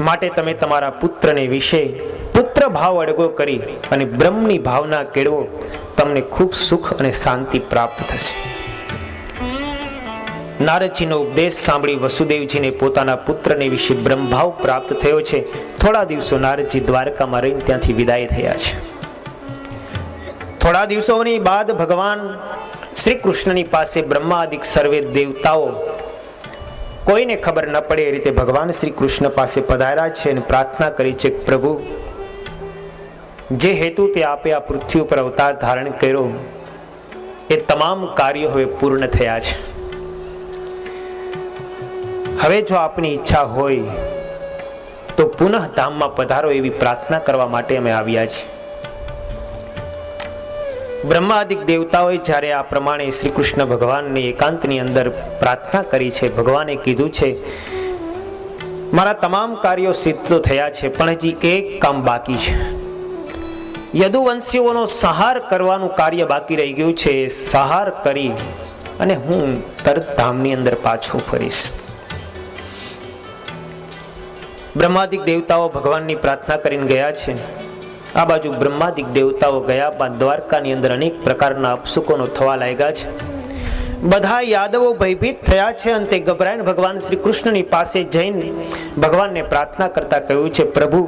માટે તમે તમારા પુત્રને વિશે પુત્ર ભાવ અડગો કરી અને બ્રહ્મની ભાવના કેળવો, તમને ખૂબ સુખ અને શાંતિ પ્રાપ્ત થશે. નારદજીનો ઉપદેશ સાંભળી વસુદેવજીને પોતાના પુત્રને વિશે બ્રહ્મભાવ પ્રાપ્ત થયો છે. થોડા દિવસો નારદજી દ્વારકામાં રહીને ત્યાંથી વિદાય થયા છે. થોડા દિવસોની બાદ ભગવાન શ્રી કૃષ્ણની પાસે બ્રહ્માદિક સર્વે દેવતાઓ કોઈને ખબર ન પડે એ રીતે ભગવાન શ્રી કૃષ્ણ પાસે પધાર્યા છે અને પ્રાર્થના કરી છે, પ્રભુ, જે હેતુ તે આપે આ પૃથ્વી ઉપર અવતાર ધારણ કર્યો, એ તમામ કાર્યો હવે પૂર્ણ થયા છે. હવે જો આપની ઈચ્છા હોય તો પુનઃ ધામમાં પધારો, એવી પ્રાર્થના કરવા માટે અમે આવ્યા છીએ. બ્રહ્માદિક દેવતાઓએ જ્યારે આ પ્રમાણે શ્રી કૃષ્ણ ભગવાનની એકાંતની અંદર પ્રાર્થના કરી છે, ભગવાને કીધું છે, મારા તમામ કાર્યો સિદ્ધ તો થયા છે, પણ હજી એક કામ બાકી છે. યદુવંશીઓનો સંહાર કરવાનું કાર્ય બાકી રહી ગયું છે. સંહાર કરી અને હું તરત ધામની અંદર પાછો ફરીશ. બ્રહ્માદિક દેવતાઓ ભગવાનની પ્રાર્થના કરીને ગયા છે. આ બાજુ બ્રહ્માદિક દેવતાઓ ગયા બાદ દ્વારકાની અંદર અનેક પ્રકારના અપશુકોનો થવા લાગ્યા છે. બધા યાદવો ભયભીત થયા છે અને તે ગભરાઈને ભગવાન શ્રી કૃષ્ણની પાસે જઈને ભગવાનને પ્રાર્થના કરતા કહ્યું છે, પ્રભુ,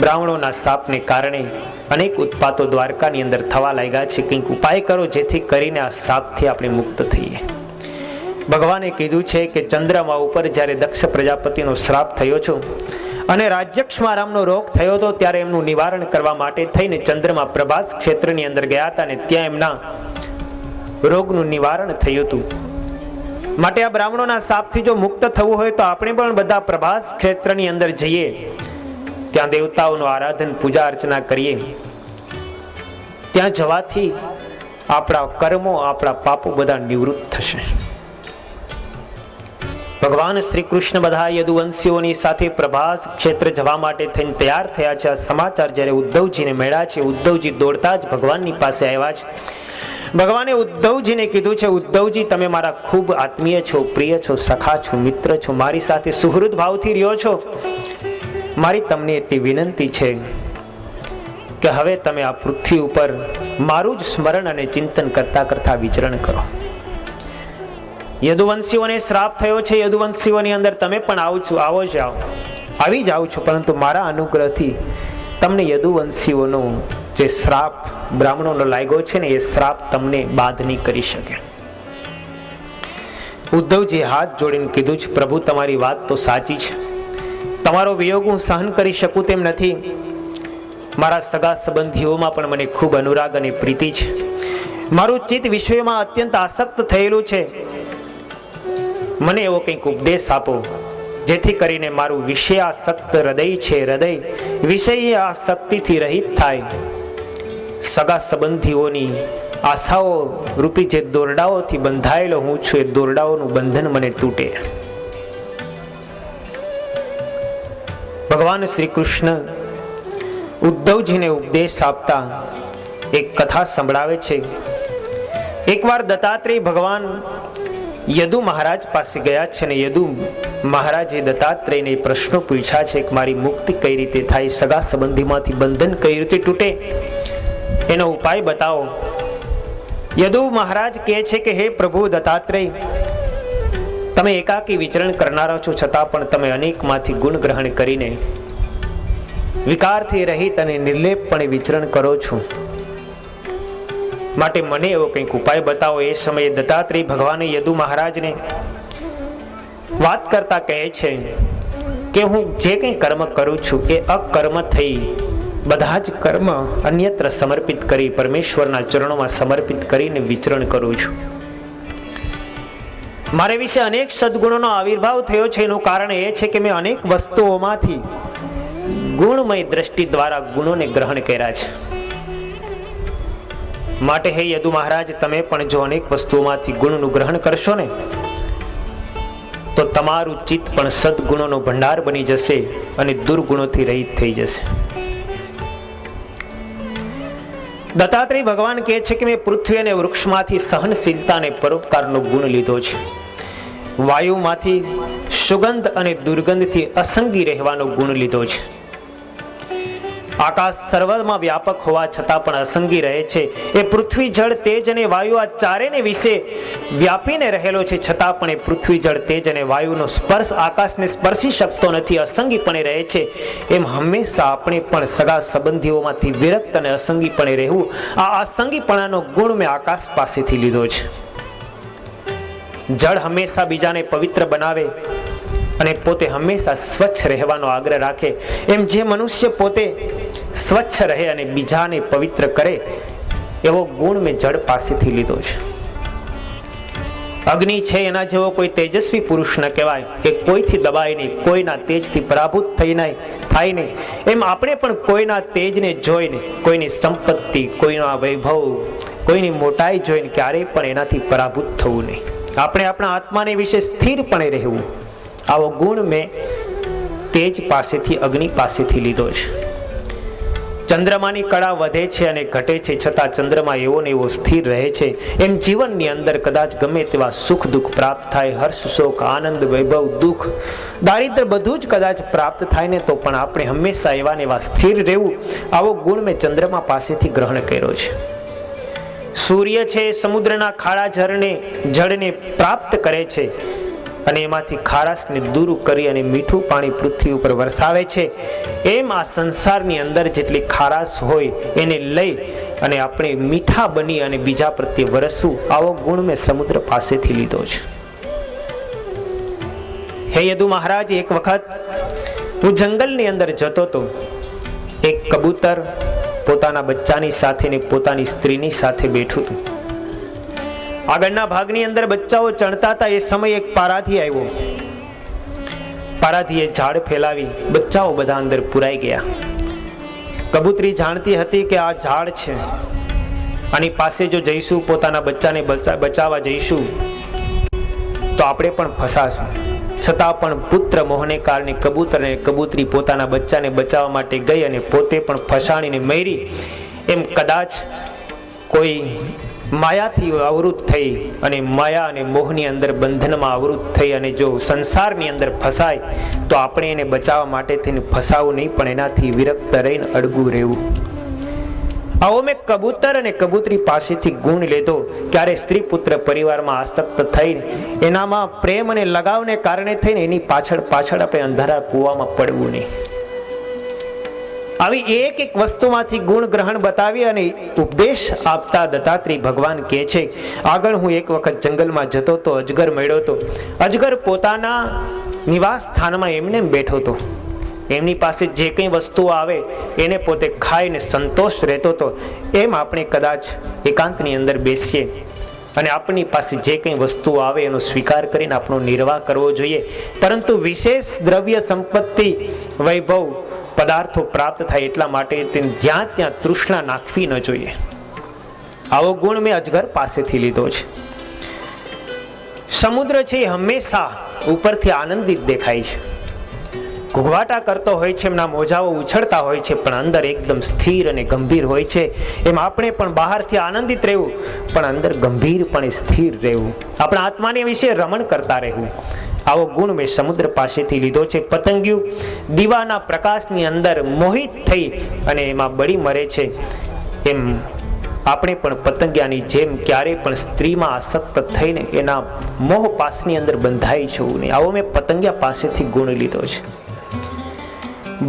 બ્રાહ્મણોના શાપને કારણે અનેક ઉત્પાતો દ્વારકાની અંદર થવા લાગ્યા છે, કંઈક ઉપાય કરો જેથી કરીને આ શાપથી આપણે મુક્ત થઈએ. ભગવાને કીધું છે કે ચંદ્રમા ઉપર જ્યારે દક્ષ પ્રજાપતિનો શ્રાપ થયો છે અને રાજ્યક્ષમારામનો રોગ થયો હતો, ત્યારે એમનું નિવારણ કરવા માટે થઈને ચંદ્રમા પ્રભાસ ક્ષેત્રની અંદર ગયા હતા અને ત્યાં એમના રોગનું નિવારણ થયું હતું. માટે આ બ્રાહ્મણોના શાપથી જો મુક્ત થવું હોય તો આપણે પણ બધા પ્રભાસ ક્ષેત્રની અંદર જઈએ, ત્યાં દેવતાઓનું આરાધન, પૂજા અર્ચના કરીએ. ત્યાં જવાથી આપણા કર્મો, આપણા પાપો બધા નિવૃત્ત થશે. ભગવાન શ્રી કૃષ્ણ બધા યદુવંશીઓની સાથે પ્રભાસ ક્ષેત્ર જવા માટે થઈને તૈયાર થયા છે. આ સમાચાર જ્યારે ઉદ્ધવજીને મળ્યા છે, ઉદ્ધવજી દોડતા જ ભગવાનની પાસે આવ્યા છે. ભગવાને ઉદ્ધવજીને કીધું છે, ઉદ્ધવજી, તમે મારા ખૂબ આત્મીય છો, પ્રિય છો, સખા છો, મિત્ર છો, મારી સાથે સુહૃદ ભાવથી રહ્યો છો. મારી તમને એટલી વિનંતી છે કે હવે તમે આ પૃથ્વી ઉપર મારું જ સ્મરણ અને ચિંતન કરતા કરતા વિચરણ કરો. યદુવંશીઓને શ્રાપ થયો છે, યદુવંશીઓની અંદર તમે પણ આવી જાઓ છો, પરંતુ મારા અનુગ્રહથી તમને યદુવંશીઓનો જે શ્રાપ બ્રાહ્મણોનો લાગ્યો છે ને, એ શ્રાપ તમને બાધ નહીં કરી શકે. ઉદ્ધવજી હાથ જોડીને કીધું છે, પ્રભુ, તમારી વાત તો સાચી છે, તમારો વિયોગ હું સહન કરી શકું તેમ નથી. મારા સગા સંબંધીઓમાં પણ મને ખૂબ અનુરાગ અને પ્રીતિ છે. મારું ચિત્ત વિષયોમાં અત્યંત આસક્ત થયેલું છે. મને એવો કંઈક ઉપદેશ આપો જેથી કરીને મારું વિષયાસક્ત હૃદય છે, હૃદય વિષયાસક્તિથી રહિત થાય. સગા સંબંધીઓની આશાઓ રૂપી જે દોરડાઓથી બંધાયેલો હું છું, એ દોરડાઓનું બંધન મને તૂટે. ભગવાન શ્રી કૃષ્ણ ઉદ્ધવજીને ઉપદેશ આપતા એક કથા સંભળાવે છે. એકવાર દત્તાત્રેય ભગવાન યદુ મહારાજ પાસે ગયા છે અને યદુ મહારાજે દત્તાત્રેયને પ્રશ્નો પૂછ્યા છે કે મારી મુક્તિ કઈ રીતે થાય, સગા સંબંધીમાંથી બંધન કઈ રીતે તૂટે, એનો ઉપાય બતાવો. યદુ મહારાજ કહે છે કે હે પ્રભુ દત્તાત્રેય, તમે એકાકી વિચરણ કરનારા છો, છતાં પણ તમે અનેકમાંથી ગુણ ગ્રહણ કરીને વિકારથી રહિત અને નિર્લેપપણે વિચરણ કરો છો. માટે મને એવો કંઈક ઉપાય બતાવો. એ સમયે દત્તાત્રેય ભગવાને યદુ મહારાજને વાત કરતા કહે છે કે હું જે કંઈ કર્મ કરું છું એ અકર્મ થઈ બધા જ કર્મ અન્યત્ર સમર્પિત કરી પરમેશ્વરના ચરણોમાં સમર્પિત કરીને વિચરણ કરું છું. મારે વિશે અનેક સદગુણોનો આવિર્ભાવ થયો છે. એનું કારણ એ છે કે મેં અનેક વસ્તુઓમાંથી ગુણમય દ્રષ્ટિ દ્વારા ગુણોને ગ્રહણ કર્યા છે. માટે હે યદુ મહારાજ, તમે પણ જો અનેક વસ્તુઓમાંથી ગુણનું ગ્રહણ કરશો ને તો તમારું ચિત્ત પણ સદગુણોનો ભંડાર બની જશે અને દુર્ગુણોથી રહિત થઈ જશે. દત્તાત્રેય ભગવાન કહે છે કે મેં પૃથ્વી અને વૃક્ષમાંથી સહનશીલતા અને પરોપકારનો ગુણ લીધો છે. વાયુમાંથી સુગંધ અને દુર્ગંધથી અસંગી રહેવાનો ગુણ લીધો છે. આકાશ સર્વમાં વ્યાપક હોવા છતાં પણ અસંગી રહે છે. એ પૃથ્વી, જળ, તેજ અને વાયુ આ ચારેને વિશે વ્યાપીને રહેલો છે, છતાં પણ એ પૃથ્વી, જળ, તેજ અને વાયુનો સ્પર્શ આકાશને સ્પર્શી શકતો નથી, અસંગીપણે રહે છે. એમ હંમેશા આપણે પણ સગા સંબંધીઓમાંથી વિરક્ત અને અસંગીપણે રહેવું, આ અસંગીપણાનો ગુણ મેં આકાશ પાસેથી લીધો છે. જળ હંમેશા બીજાને પવિત્ર બનાવે અને પોતે હંમેશા સ્વચ્છ રહેવાનો આગ્રહ રાખે, એમ જે મનુષ્ય પોતે સ્વચ્છ રહે અને બીજાને પવિત્ર કરે, એવો ગુણ મેં જળ પાસેથી લીધો છે. અગ્નિ છે, એના જેવો કોઈ તેજસ્વી પુરુષ ન કહેવાય કે કોઈથી દબાય નહીં, કોઈના તેજથી પરાભૂત થાય નહીં. એમ આપણે પણ કોઈના તેજને જોઈને, કોઈની સંપત્તિ, કોઈનો વૈભવ, કોઈની મોટાઈ જોઈને ક્યારેય પણ એનાથી પરાભૂત થવું નહીં. આપણે આપણા આત્માને વિશે સ્થિરપણે રહેવું, આવો ગુણ મેં તેજ પાસેથી, અગ્નિ પાસેથી લીધો છે. ચંદ્રમાની કળા વધે છે અને ઘટે છે, છતાં ચંદ્રમા એવો ને એવો સ્થિર રહે છે. એમ જીવનની અંદર કદાચ ગમે તેવા સુખ દુઃખ પ્રાપ્ત થાય, હર્ષ શોક આનંદ વૈભવ દુઃખ દારિદ્ર બધું જ કદાચ પ્રાપ્ત થાય ને, તો પણ આપણે હંમેશા એવા ને એવા સ્થિર રહેવું, આવો ગુણ મેં ચંદ્રમા પાસેથી ગ્રહણ કર્યો છે. સૂર્ય છે, સમુદ્રના ખાડા જળને પ્રાપ્ત કરે છે અને એમાંથી ખારાશને દૂર કરી અને મીઠું પાણી પૃથ્વી ઉપર વરસાવે છે. એમ આ સંસારની અંદર જેટલી ખારાશ હોય એને લઈ અને આપણે મીઠા બની અને બીજા પ્રત્યે વરસવું, આવો ગુણ મેં સમુદ્ર પાસેથી લીધો છે. હે યદુ મહારાજ, એક વખત હું જંગલની અંદર જતો હતો. એક કબૂતર પોતાના બચ્ચાની સાથે ને પોતાની સ્ત્રીની સાથે બેઠું હતું. આગળના ભાગની અંદર બચ્ચાઓ ચણતા હતા. એ સમય એક પારાધી આવ્યો. પારાધીએ ઝાડ ફેલાવી, બચ્ચાઓ બધા અંદર પુરાઈ ગયા. કબૂતરી જાણતી હતી કે આ ઝાડ છે, આની પાસે જો જઈશું, પોતાના બચ્ચાને બચાવવા જઈશું તો આપણે પણ ફસાશું. છતાં પણ પુત્ર મોહને કારણે કબૂતર અને કબૂતરી પોતાના બચ્ચાને બચાવવા માટે ગઈ અને પોતે પણ ફસાણીને મરી. એમ કદાચ કોઈ માયાથી આવૃત થઈ અને માયા અને મોહની અંદર બંધનમાં આવૃત થઈ અને જો સંસારની અંદર ફસાય તો આપણે એને બચાવવા માટે થઈને ફસાવું નહીં, પણ એનાથી વિરક્ત રહીને અડગું રહેવું. આવો મેં કબૂતર અને કબૂતરી પાસેથી ગુણ લીધો. ક્યારે સ્ત્રી પુત્ર પરિવારમાં આસક્ત થઈને એનામાં પ્રેમ અને લગાવને કારણે થઈને એની પાછળ આપણે અંધારા કૂવામાં પડવું નહીં. આવી એક એક વસ્તુમાંથી ગુણ ગ્રહણ બતાવી અને ઉપદેશ આપતા દત્તાત્રેય ભગવાન કહે છે, આગળ હું એક વખત જંગલમાં જતો તો અજગર મળ્યો હતો. અજગર પોતાના નિવાસ સ્થાનમાં એમને બેઠો હતો. એમની પાસે જે કંઈ વસ્તુઓ આવે એને પોતે ખાઈને સંતોષ રહેતો હતો. એમ આપણે કદાચ એકાંતની અંદર બેસીએ અને આપણી પાસે જે કંઈ વસ્તુઓ આવે એનો સ્વીકાર કરીને આપણો નિર્વાહ કરવો જોઈએ, પરંતુ વિશેષ દ્રવ્ય સંપત્તિ વૈભવ પદાર્થો પ્રાપ્ત થાય એટલા માટે જ્યાં ત્યાં તૃષ્ણા નાખવી ન જોઈએ. આવો ગુણ મેં અજગર પાસેથી લીધો છે. સમુદ્ર છે એ હંમેશા ઉપરથી આનંદિત દેખાય છે, ઘૂઘવાટા કરતો હોય છે, એમના મોજાઓ ઉછળતા હોય છે, પણ અંદર એકદમ સ્થિર અને ગંભીર હોય છે. એમ આપણે પણ બહારથી આનંદિત રહેવું, પણ અંદર ગંભીરપણે સ્થિર રહેવું, આપણા આત્માને વિશે રમણ કરતા રહેવું, આવો ગુણ મેં સમુદ્ર પાસેથી લીધો છે. પતંગિયું દીવાના પ્રકાશની અંદર મોહિત થઈ અને એમાં બળી મરે છે, એમ આપણે પણ પતંગિયાની જેમ ક્યારેય પણ સ્ત્રીમાં આસક્ત થઈને એના મોહ પાસની અંદર બંધાઈ જવું નહીં. આવો મેં પતંગિયા પાસેથી ગુણ લીધો છે.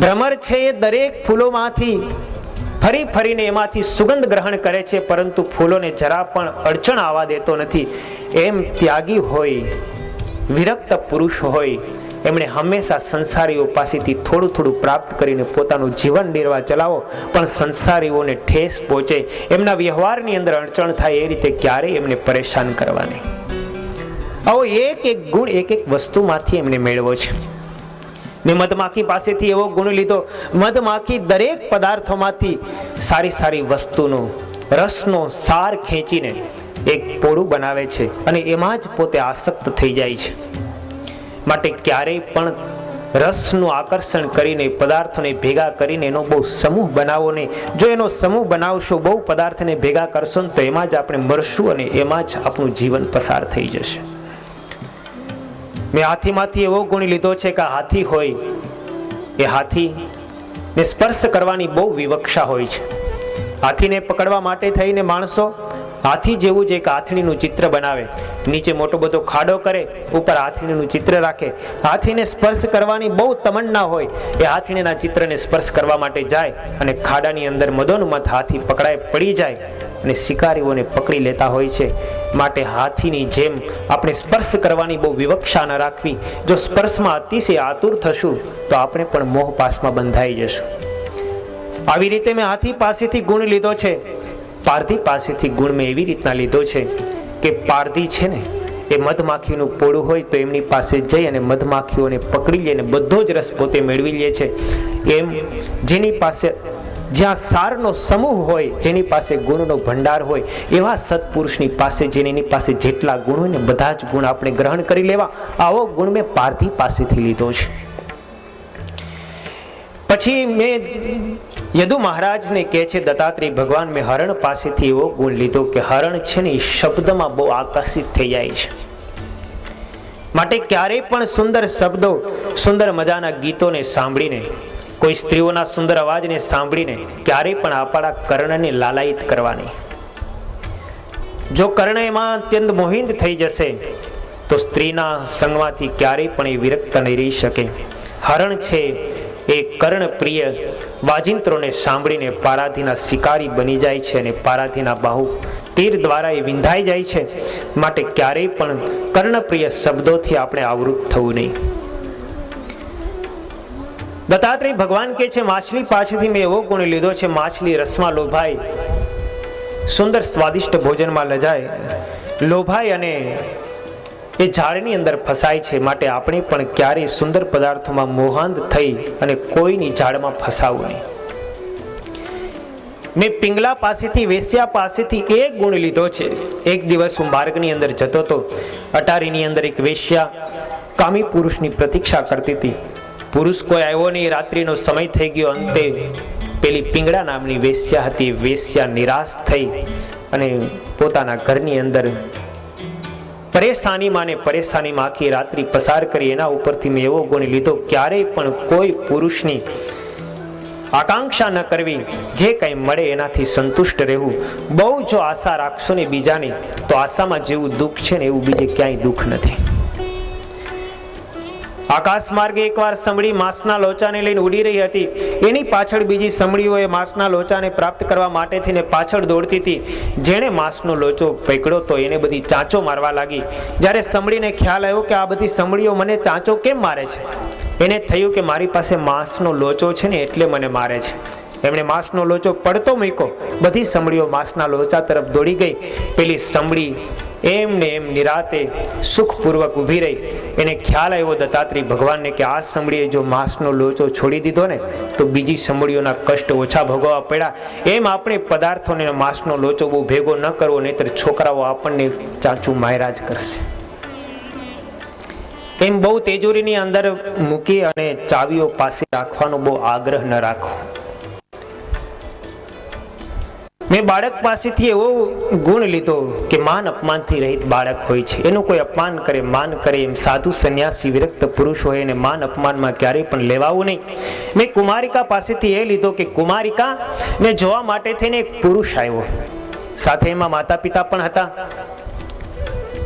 ભ્રમર છે એ દરેક ફૂલોમાંથી ફરીને એમાંથી સુગંધ ગ્રહણ કરે છે, પરંતુ ફૂલોને જરા પણ અડચણ આવવા દેતો નથી. એમ ત્યાગી હોય, વિરક્ત પુરુષ હોય, એમણે હંમેશા સંસારીઓ પાસેથી થોડું પ્રાપ્ત કરીને પોતાનું જીવન નિર્વાહ ચલાવો, પણ સંસારીઓને ઠેસ પહોંચે, એમના વ્યવહારની અંદર અડચણ થાય એ રીતે ક્યારેય એમને પરેશાન કરવા નહીં. આવો એક એક ગુણ એક એક વસ્તુમાંથી એમને મેળવો છે. મેં મધમાખી પાસેથી એવો ગુણ લીધો, મધમાખી દરેક પદાર્થોમાંથી સારી સારી વસ્તુનો રસનો સાર ખેંચીને એક પોળું બનાવે છે અને એમાં જ પોતે આસક્ત થઈ જાય છે. માટે ક્યારેય પણ રસનું આકર્ષણ કરીને પદાર્થોને ભેગા કરીને એનો બહુ સમૂહ બનાવો નહીં. જો એનો સમૂહ બનાવશો, બહુ પદાર્થને ભેગા કરશો ને, તો એમાં જ આપણે મરશું અને એમાં જ આપણું જીવન પસાર થઈ જશે. મેં હાથીમાંથી એવો ગુણ લીધો છે કે હાથી હોય એ હાથીને સ્પર્શ કરવાની બહુ વિવક્ષા હોય છે. હાથીને પકડવા માટે થઈને માણસો હાથી જેવું જ એક હાથીનું ચિત્ર બનાવે, નીચે મોટો બધો ખાડો કરે, ઉપર હાથીનું ચિત્ર રાખે. હાથીને સ્પર્શ કરવાની બહુ તમન્ના હોય, એ હાથીના ચિત્રને સ્પર્શ કરવા માટે જાય અને ખાડાની અંદર મદોન્મથ હાથી પકડાય, પડી જાય અને શિકારીઓને પકડી લેતા હોય છે. માટે હાથીની જેમ આપણે સ્પર્શ કરવાની બહુ વિવક્ષા ન રાખવી. જો સ્પર્શમાં અતિશય આતુર થશું તો આપણે પણ મોહ પાસમાં બંધાઈ જશું. આવી રીતે મેં હાથી પાસેથી ગુણ લીધો છે. પારધી પાસેથી ગુણ મેં એવી રીતના લીધો છે કે પારધી છે ને એ મધમાખીનું પોળું હોય તો એમની પાસે જઈ અને મધમાખીઓને પકડી લે અને બધો જ રસ પોતે મેળવી લે છે. એમ જેની પાસે જ્યાં સારનો સમૂહ હોય, જેની પાસે ગુણનો ભંડાર હોય, એવા સત્પુરુષની પાસે જઈને એની પાસે જેટલા ગુણ હોય ને બધા જ ગુણ આપણે ગ્રહણ કરી લેવા. આવો ગુણ મેં પારધી પાસેથી લીધો છે. પછી મેં યદુ મહારાજને કહે છે દત્તાત્રેય ભગવાન, મેં હરણ પાસેથી એવો ગુણ લીધો કે હરણ છે ને એ શબ્દમાં બહુ આકર્ષિત થઈ જાય છે. માટે ક્યારેય પણ સુંદર શબ્દો, સુંદર મજાના ગીતોને સાંભળીને, કોઈ સ્ત્રીઓના સુંદર અવાજને સાંભળીને ક્યારેય પણ આપણા કર્ણને લાલાયિત કરવાની. જો કર્ણ એમાં અત્યંત મોહિત થઈ જશે તો સ્ત્રીના સંગમાંથી ક્યારેય પણ એ વિરક્ત નહીં રહી શકે. હરણ છે એ કર્ણ પ્રિય વાજિંત્રોને સાંભળીને પારાધીના શિકારી બની જાય છે અને પારાધીના બાહુ તીર દ્વારા એ વિંધાઈ જાય છે. માટે ક્યારેય પણ કર્ણપ્રિય શબ્દોથી આપણે આવૃત થવું નહીં. દત્તાત્રેય ભગવાન કહે છે માછલી પાસેથી મેં એવો ગુણ લીધો છે, માછલી રસમાં લોભાય, સુંદર સ્વાદિષ્ટ ભોજનમાં લજાય, લોભાય અને એ ઝાડની અંદર ફસાય છે. માટે આપણે પણ ક્યારેય સુંદર પદાર્થોમાં મોહાંધ થઈ અને કોઈની ઝાડમાં ફસાવું નહીં. મેં પિંગલા પાસેથી, વેશ્યા પાસેથી એક ગુણ લીધો છે. એક દિવસ હું માર્ગની અંદર જતો હતો. અટારીની અંદર એક વેશ્યા કામી પુરુષની પ્રતીક્ષા કરતી હતી. પુરુષ કોઈ આવ્યો નહીં, રાત્રિનો સમય થઈ ગયો. અંતે પેલી પિંગળા નામની વેશ્યા હતી, વેશ્યા નિરાશ થઈ અને પોતાના ઘરની અંદર પરેશાનીમાં ને પરેશાનીમાં આખી રાત્રિ પસાર કરી. એના ઉપરથી મેં એવો ગુણ લીધો, ક્યારેય પણ કોઈ પુરુષની આકાંક્ષા ન કરવી, જે કંઈ મળે એનાથી સંતુષ્ટ રહેવું. બહુ જો આશા રાખશો ને બીજાની, તો આશામાં જેવું દુઃખ છે ને એવું બીજે ક્યાંય દુઃખ નથી. આકાશ માર્ગે એકવાર સમડી માંસના લોચાને લઈને ઉડી રહી હતી. એની પાછળ બીજી સમડીઓએ માંસના લોચાને પ્રાપ્ત કરવા માટે થઈને પાછળ દોડતી હતી. જેણે માંસનો લોચો પકડ્યો તો એને બધી ચાંચો મારવા લાગી. જ્યારે સમડીને ખ્યાલ આવ્યો કે આ બધી સમડીઓ મને ચાંચો કેમ મારે છે, એને થયું કે મારી પાસે માંસનો લોચો છે ને એટલે મને મારે છે. એમણે માંસનો લોચો પડતો મૂક્યો. બધી સમડીઓ માંસના લોચા તરફ દોડી ગઈ. પેલી સમડી એમને એમ નિરાતે સુખપૂર્વક ઊભી રહી. એને ખ્યાલ આવ્યો દત્તાત્રેય ભગવાનને કે આ સમડીએ જો માંસનો લોચો છોડી દીધો ને તો બીજી સમડીઓના કષ્ટ ઓછા ભોગવવા પડ્યા. એમ આપણે પદાર્થોને માંસનો લોચો બહુ ભેગો ન કરવો, નહીતર છોકરાઓ આપણને ચાંચું માર્યા જ કરશે. એમ બહુ તેજોરીની અંદર મૂકી અને ચાવીઓ પાસે રાખવાનો બહુ આગ્રહ ન રાખવો. મેં બાળક પાસેથી એવો ગુણ લીધો કે માન અપમાનથી રહિત બાળક હોય છે. એનું કોઈ અપમાન કરે, માન કરે, એમ સાધુ સંન્યાસી વિરક્ત પુરુષ હોય એને માન અપમાનમાં ક્યારેય પણ લેવાવું નહીં. મેં કુમારિકા પાસેથી એ લીધો કે કુમારિકા ને જોવા માટે થઈને એક પુરુષ આવ્યો. સાથે એમાં માતા પિતા પણ હતા.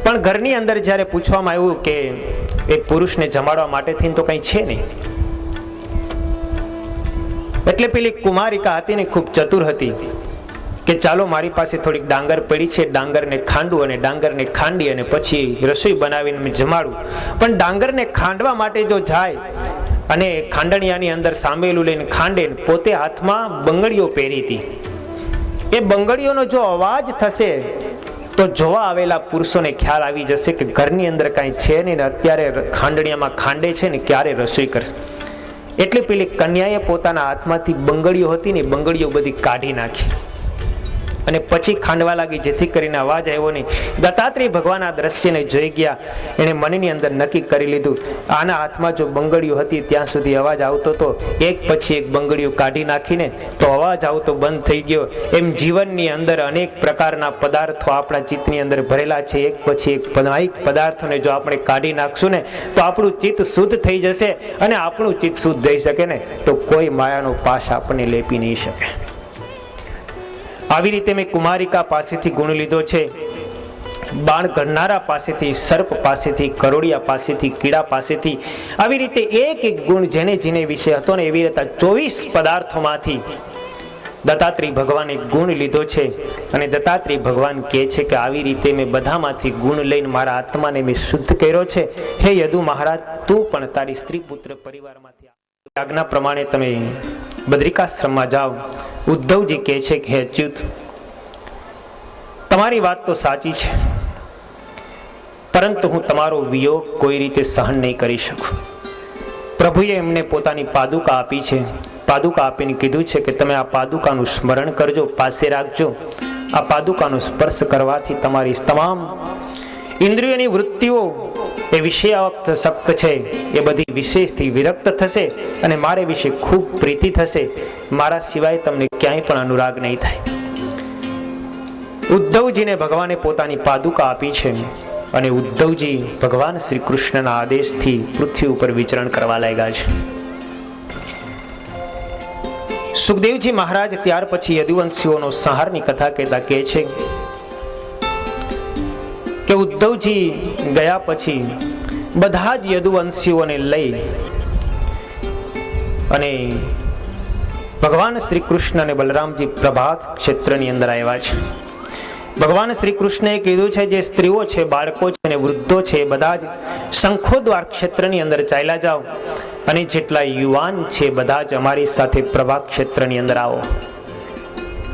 પણ ઘરની અંદર જ્યારે પૂછવામાં આવ્યું કે એ પુરુષને જમાડવા માટે થઈને તો કંઈ છે નહીં, એટલે પેલી કુમારિકા હતી ને ખૂબ ચતુર હતી કે ચાલો મારી પાસે થોડીક ડાંગર પડી છે, ડાંગરને ખાંડું અને ડાંગરને ખાંડી અને પછી રસોઈ બનાવીને મેં જમાડું. પણ ડાંગરને ખાંડવા માટે જો જાય અને ખાંડણિયાની અંદર સાંભેલું લઈને ખાંડે, પોતે હાથમાં બંગડીઓ પહેરી હતી. એ બંગડીઓનો જો અવાજ થશે તો જોવા આવેલા પુરુષોને ખ્યાલ આવી જશે કે ઘરની અંદર કાંઈ છે નહીં ને અત્યારે ખાંડણિયામાં ખાંડે છે ને ક્યારે રસોઈ કરશે. એટલે પેલી કન્યાએ પોતાના હાથમાંથી બંગડીઓ હતી ને બંગડીઓ બધી કાઢી નાખી અને પછી ખાંડવા લાગી, જેથી કરીને અવાજ આવ્યો નહીં. દત્તાત્રેય ભગવાન આ દ્રશ્યને જોઈ ગયા. એણે મનની અંદર નક્કી કરી લીધું, આના હાથમાં જો બંગડીઓ હતી ત્યાં સુધી અવાજ આવતો તો એક પછી એક બંગડીઓ કાઢી નાખીને તો અવાજ આવતો બંધ થઈ ગયો. એમ જીવનની અંદર અનેક પ્રકારના પદાર્થો આપણા ચિત્તની અંદર ભરેલા છે. એક પછી એક પદાર્થોને જો આપણે કાઢી નાખશું ને તો આપણું ચિત્ત શુદ્ધ થઈ જશે. અને આપણું ચિત્ત શુદ્ધ થઈ શકે ને તો કોઈ માયાનો પાશ આપણને લેપી નહીં શકે. આવી રીતે મેં કુમારિકા પાસેથી ગુણ લીધો છે, બાણ ઘડનારા પાસેથી, સર્પ પાસેથી, કરોડિયા પાસેથી, કીડા પાસેથી. આવી રીતે એક એક ગુણ જેને જેને વિશે હતો ને એવી રીતે 24 પદાર્થોમાંથી દત્તાત્રેય ભગવાને ગુણ લીધો છે. અને દત્તાત્રેય ભગવાન કહે છે કે આવી રીતે મેં બધામાંથી ગુણ લઈને મારા આત્માને મેં શુદ્ધ કર્યો છે. હે યદુ મહારાજ, તું પણ તારી સ્ત્રી પુત્ર પરિવારમાંથી આજ્ઞા પ્રમાણે તમે બદ્રિકાશ્રમમાં જાઓ. ઉદ્ધવજી કહે છે કે હે અચ્યુત, તમારી વાત તો સાચી છે, પરંતુ હું તમારો વિયોગ કોઈ રીતે સહન નહીં કરી શકું. પ્રભુએ એમને પોતાની પાદુકા આપી છે. પાદુકા આપીને કીધું છે કે તમે આ પાદુકાનું સ્મરણ કરજો, પાસે રાખજો. આ પાદુકાનો સ્પર્શ કરવાથી તમારી તમામ ઇન્દ્રિયોની વૃત્તિઓ એ વિષયાસક્ત છે એ બધી વિશેષથી વિરક્ત થશે અને મારે વિશે ખૂબ પ્રીતિ થશે. મારા સિવાય તમને ક્યાંય પણ અનુરાગ નહીં થાય. ઉદ્ધવજીને ભગવાને પોતાની પાદુકા આપી છે અને ઉદ્ધવજી ભગવાન શ્રી કૃષ્ણના આદેશથી પૃથ્વી ઉપર વિચરણ કરવા લાગ્યા છે. સુખદેવજી મહારાજ ત્યાર પછી યદુવંશીઓનો સંહારની કથા કહેતા કહે છે કે ઉદ્ધવજી ગયા પછી બધા જ યદુવંશીઓને લઈ અને ભગવાન શ્રી કૃષ્ણ અને બલરામજી પ્રભાસ ક્ષેત્રની અંદર આવ્યા છે. ભગવાન શ્રી કૃષ્ણએ કીધું છે જે સ્ત્રીઓ છે, બાળકો છે અને વૃદ્ધો છે એ બધા જ શંખોદ્વાર ક્ષેત્રની અંદર ચાલ્યા જાઓ અને જેટલા યુવાન છે બધા જ અમારી સાથે પ્રભાસ ક્ષેત્રની અંદર આવો.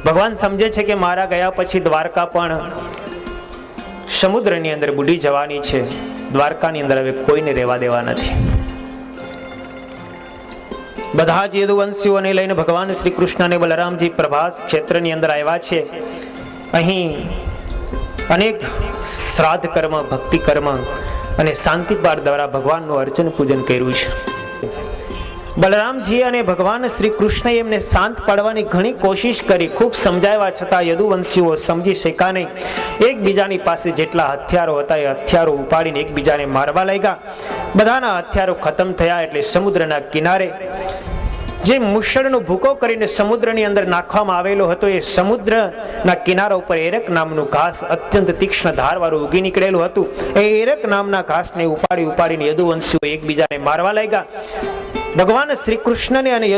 ભગવાન સમજે છે કે મારા ગયા પછી દ્વારકા પણ સમુદ્રની અંદર બુડી જવાની છે. દ્વારકાની અંદર હવે કોઈને રહેવા દેવા નથી. બધા જ યદુવંશીઓને લઈને ભગવાન શ્રી કૃષ્ણ અને બલરામજી પ્રભાસ ક્ષેત્રની અંદર આવ્યા છે. અહીં અનેક શ્રાદ્ધ કર્મ, ભક્તિ કર્મ અને શાંતિપાઠ દ્વારા ભગવાનનું અર્ચન પૂજન કર્યું છે. બલરામજી અને ભગવાન શ્રી કૃષ્ણએ એમને શાંત પાડવાની ઘણી કોશિશ કરી, ખૂબ સમજાવ્યા છતાં યદુવંશીઓ સમજી શક્યા નહીં. એકબીજાની પાસે જેટલા હથિયારો હતા એ હથિયારો ઉપાડીને એકબીજાને મારવા લાગ્યા. બધાના હથિયારો ખતમ થયા એટલે સમુદ્રના કિનારે જે મુશળનો ભૂકો કરીને સમુદ્રની અંદર નાખવામાં આવેલો હતો એ સમુદ્રના કિનારા ઉપર એરક નામનું ઘાસ અત્યંત તીક્ષ્ણ ધારવાળું ઉગી નીકળેલું હતું. એ એરક નામના ઘાસને ઉપાડીને યદુવંશીઓ એકબીજાને મારવા લાગ્યા. ભગવાન શ્રી કૃષ્ણને અને